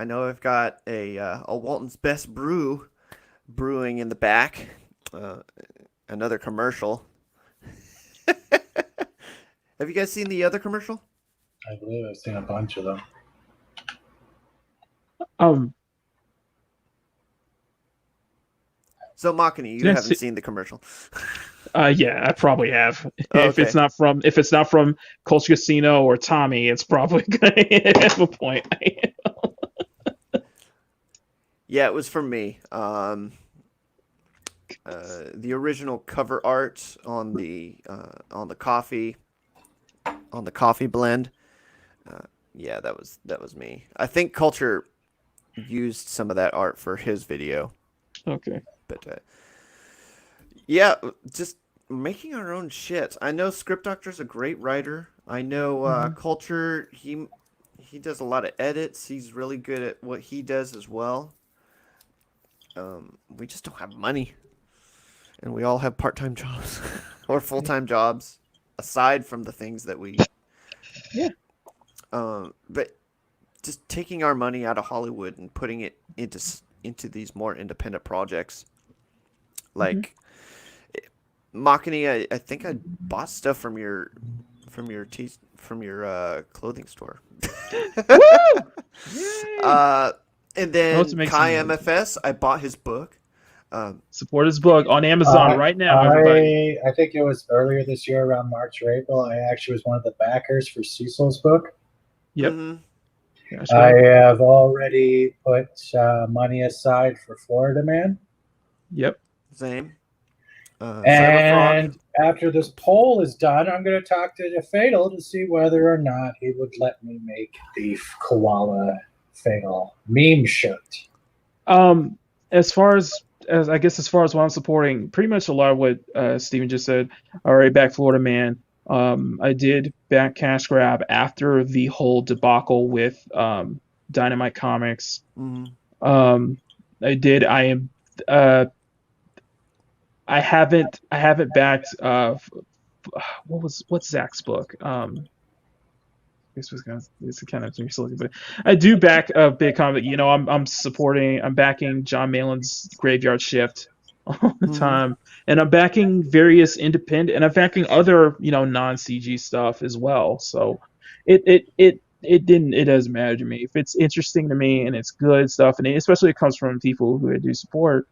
know I've got a Walton's Best Brew brewing in the back. Another commercial. Have you guys seen the other commercial? I believe I've seen a bunch of them. So Makani, you haven't seen the commercial. Yeah, I probably have. Oh, If it's not from Culture Casino or Tommy, it's probably gonna have a point. Yeah, it was from me. The original cover art on the coffee blend. Yeah, that was me. I think Culture used some of that art for his video. Okay. But yeah, just making our own shit. I know Script Doctor's a great writer. I know Culture, he does a lot of edits. He's really good at what he does as well. We just don't have money. And we all have part-time jobs or full-time jobs aside from the things that we Yeah. But just taking our money out of Hollywood and putting it into these more independent projects. Like Makani, I think I bought stuff from your clothing store. Woo! Yay! And then Kai MFS, I bought his book. Support his book on Amazon right now, everybody. I think it was earlier this year, around March or April. I actually was one of the backers for Cecil's book. Yep. Mm-hmm. I have already put money aside for Florida Man. Yep. Same. And after this poll is done, I'm going to talk to the Fatal to see whether or not he would let me make the koala Fatal meme shirt. As far as what I'm supporting, pretty much a lot of what Steven just said. All right, back Florida Man. I did back Cash Grab after the whole debacle with Dynamite Comics. Mm-hmm. I did. I am. I haven't backed what's Zach's book? This was kind of it's kind of silly, but I do back a big comic. I'm backing John Malin's Graveyard Shift all the Mhm. time, and I'm backing various independent, and I'm backing other non CG stuff as well. So it doesn't matter to me if it's interesting to me and it's good stuff, and especially it comes from people who I do support.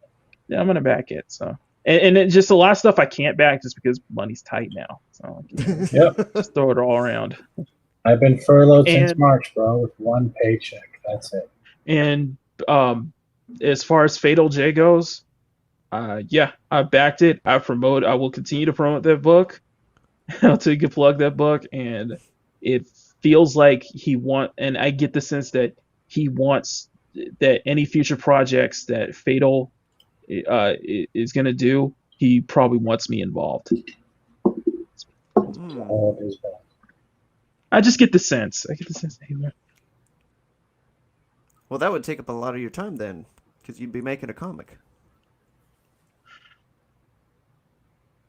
Yeah, I'm gonna back it. So and it, just a lot of stuff I can't back just because money's tight now. So I can't really Yep. just throw it all around. I've been furloughed since And March, bro, with one paycheck. That's it. And as far as Fatal J goes, yeah, I backed it. I will continue to promote that book. I'll take a plug that book, and it feels like and I get the sense that he wants that any future projects that Fatal is gonna do, he probably wants me involved. Hmm. All it is bad. I just get the sense. I get the sense that he wants. Well, that would take up a lot of your time then, because you'd be making a comic.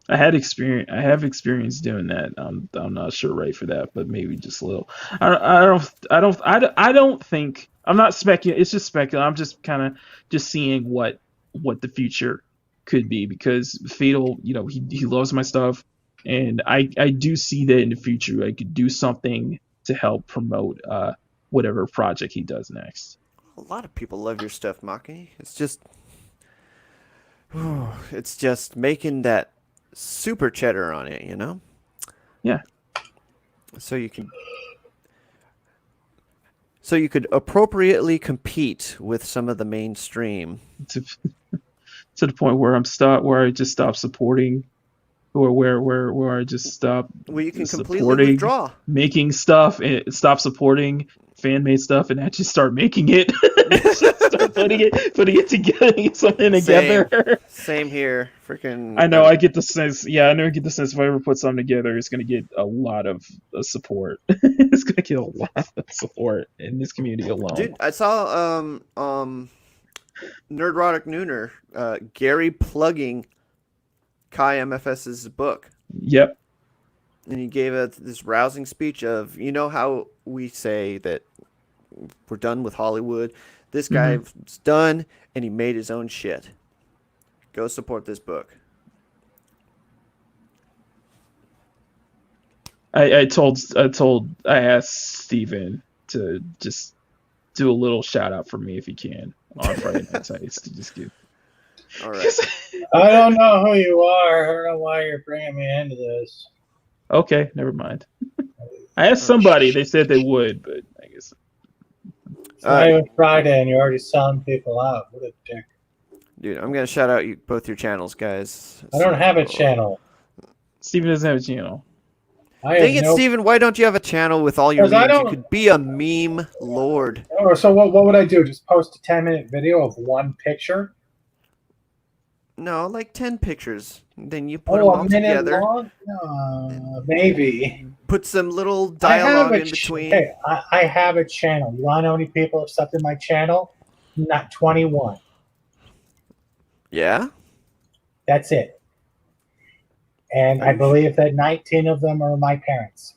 I have experience doing that. I'm not sure right for that, but maybe just a little. I don't think I'm not speculating. It's just speculating. I'm just kind of just seeing what the future could be because Fatal, he loves my stuff, and I do see that in the future I could do something to help promote whatever project he does next. A lot of people love your stuff, Maki. It's just making that super cheddar on it, you know? Yeah. So you can so you could appropriately compete with some of the mainstream. To to the point where where I just stop supporting or where I just stop Well, you can completely supporting withdraw. making stuff and stop supporting fan made stuff and actually start making it. Start putting it together, get something together. Same here. Freaking. I know I get the sense. Yeah, I know I get the sense if I ever put something together, it's gonna get a lot of support. It's gonna get a lot of support in this community alone. Dude, I saw Nerdrotic Nooner, Gary plugging Kai MFS's book. Yep. And he gave this rousing speech of, you know how we say that we're done with Hollywood? This guy's done, and he made his own shit. Go support this book. I asked Steven to just do a little shout out for me if he can on Friday Night Sites to just give. All right. I don't know who you are. I don't know why you're bringing me into this. Okay, never mind. I asked somebody, they said they would, but I guess. It's not even Friday, and you're already selling people out. What a dick. Dude, I'm going to shout out both your channels, guys. I don't have a channel. Steven doesn't have a channel. Dang it, Steven, why don't you have a channel with all your 'Cause I memes? You don't- could be a meme lord. So what would I do? Just post a 10-minute video of one picture? No, like 10 pictures. Then you put Oh, them all a minute together. long? No, maybe. Put some little I have dialogue a in between. Hey, I have a channel. You want to know how many people have subbed to my channel? Not 21. Yeah? That's it. And I believe that 19 of them are my parents.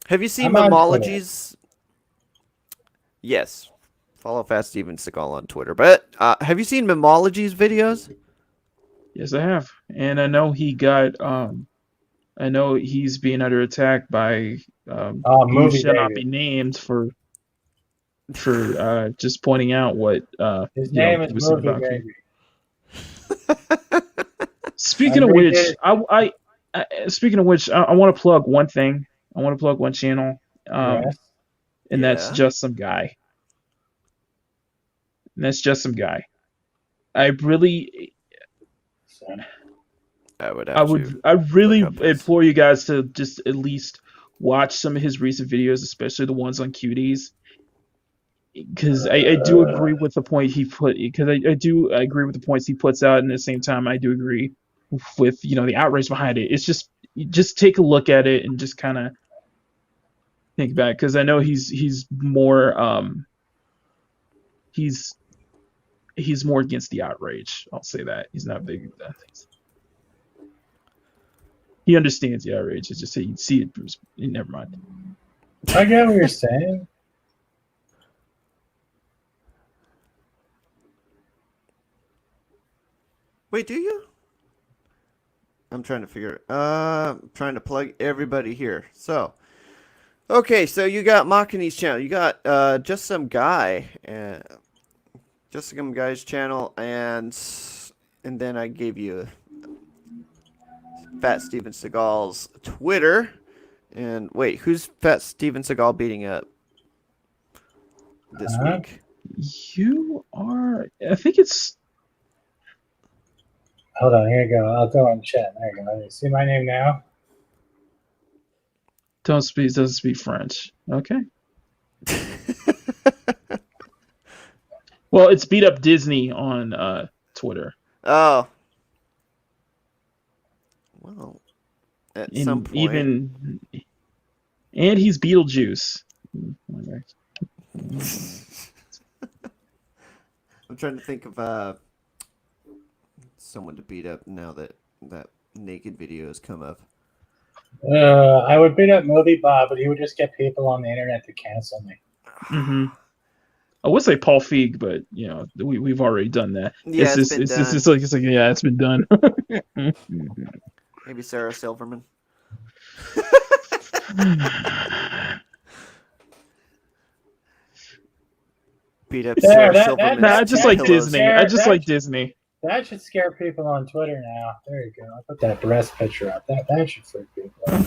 Have you seen I'm on Memology's? Yes. Follow Fast Steven Seagal on Twitter. But have you seen Memology's videos? Yes, I have. And I know he got I know he's being under attack by who Movie shall not Baby. be named for just pointing out what His you know, name he is was saying Movie about Baby. Speaking of which, speaking of which, I want to plug one thing. I want to plug one channel, Yes. and that's Yeah. Just Some Guy. And that's Just Some Guy. I really, I I really look up his- implore you guys to just at least watch some of his recent videos, especially the ones on cuties. Because I do agree with the point he put. Because I agree with the points he puts out, and at the same time, I do agree with the outrage behind it. It's just take a look at it and just kind of think about it. Because I know he's more he's he's more against the outrage. I'll say that he's not big into that. He understands the outrage. It's just he'd see it. Never mind. I get what you're saying. Wait, do you? I'm trying to figure. Trying to plug everybody here. So, okay, so you got Makani's channel. You got just some guy, just some guy's channel, and then I gave you Fat Steven Seagal's Twitter. And wait, who's Fat Steven Seagal beating up this week? You are. I think it's. Hold on, here you go. I'll go on chat. There you go. You see my name now? Doesn't speak French. Okay. Well, it's beat up Disney on Twitter. Oh. Well, at some point. And he's Beetlejuice. I'm trying to think of someone to beat up now that that naked video has come up. I would beat up Movie Bob, but he would just get people on the internet to cancel me. Mm-hmm. I would say Paul Feig, but you know we've already done that. Yeah, it's like yeah, it's been done. Maybe Sarah Silverman. Beat up Sarah Silverman. I just like Disney. I just like Disney. That should scare people on Twitter now. There you go. I'll put that breast picture up. That should freak people out.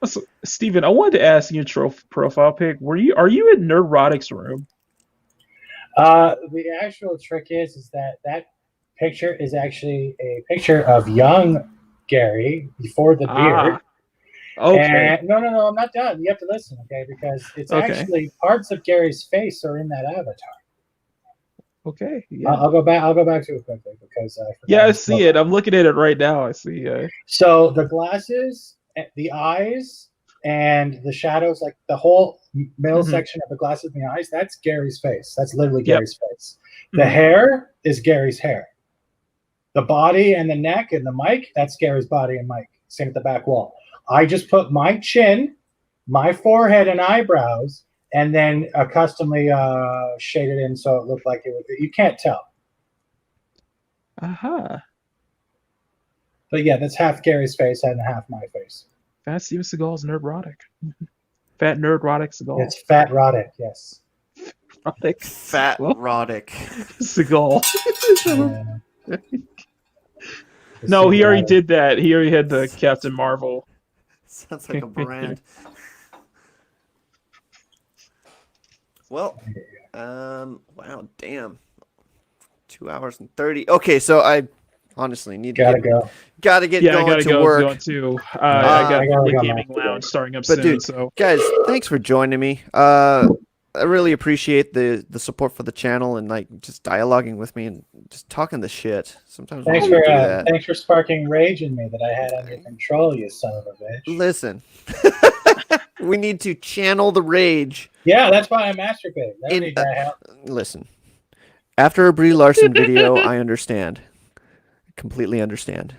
So, Steven, I wanted to ask you your profile pic. Are you in Nerdrotic's room? The actual trick is that picture is actually a picture of young Gary before the beard. Okay. And, no, I'm not done. You have to listen, okay? Because it's actually parts of Gary's face are in that avatar. Okay. Yeah. I'll go back to it quickly because I see it. I'm looking at it right now. I see. So the glasses, the eyes, and the shadows, like the whole middle section of the glasses and the eyes, that's Gary's face. That's literally Gary's face. The hair is Gary's hair. The body and the neck and the mic, that's Gary's body and mic. Same at the back wall. I just put my chin, my forehead and eyebrows, and then customly shaded in so it looked like it would. You can't tell. But yeah, that's half Gary's face and half my face. Fat Steven Seagal's Nerdrotic. Fat Nerdrotic Seagal. It's Fat Roddick, yes. Fat Roddick. Seagal. Yeah. No, he already did that. He already had the Captain Marvel. Sounds like a brand. Well, wow, damn. 2 hours and 30. Okay, so I honestly need to gotta get going to work. Going too. I got the gaming lounge starting up soon. Dude, so guys, thanks for joining me. I really appreciate the support for the channel and like just dialoguing with me and just talking the shit. Sometimes thanks for sparking rage in me that I had under control, you son of a bitch. Listen, we need to channel the rage. Yeah, that's why I masturbate. Need that help. Listen, after a Brie Larson video, I understand, completely understand.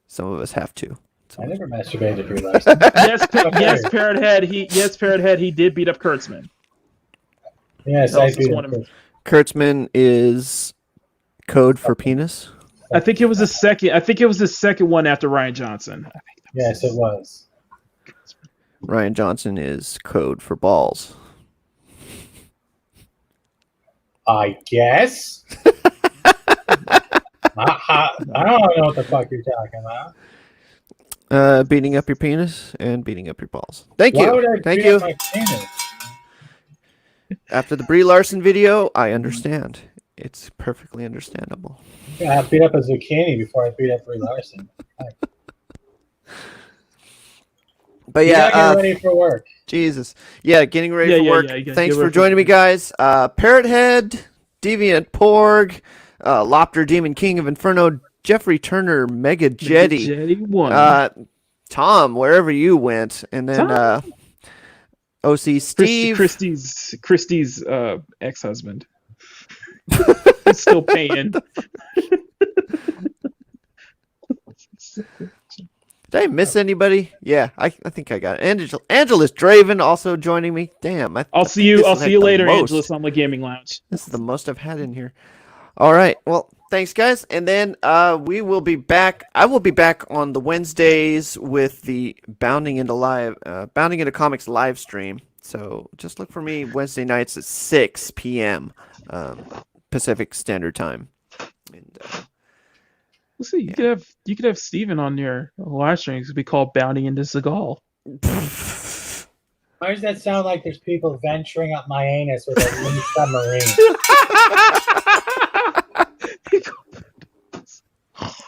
Some of us have to. I never masturbated Brie Larson. yes, Parrot Head. He did beat up Kurtzman. Yes, I beat him. Kurtzman is code for penis. I think it was the second one after Ryan Johnson. Yes, it was. Ryan Johnson is code for balls. I guess. I don't know what the fuck you're talking about. Beating up your penis and beating up your balls. Thank Why you. would I Thank beat you. up my penis? After the Brie Larson video, I understand. It's perfectly understandable. Yeah, I beat up a zucchini before I beat up Brie Larson. But yeah, getting ready for work. Jesus. Yeah, getting ready for work. Thanks for joining me, guys. Parrot Head, Deviant Porg, Lopter Demon King of Inferno, Jeffrey Turner, Mega Jetty, Tom, wherever you went, and then OC Steve, Christie's ex-husband. He's still paying. Did I miss anybody? Yeah, I think I got it. Angelus Draven also joining me. Damn, I'll I see think you. this I'll is, see like, you the later, most. Angelus, on the gaming lounge. This is the most I've had in here. All right. Well, thanks, guys. And then we will be back. I will be back on the Wednesdays with the Bounding into Comics live stream. So just look for me Wednesday nights at 6 p.m. Pacific Standard Time. And Let's see. You could have Steven on your live stream. It could be called Bounding into Seagal. Why does that sound like there's people venturing up my anus with a mini submarine?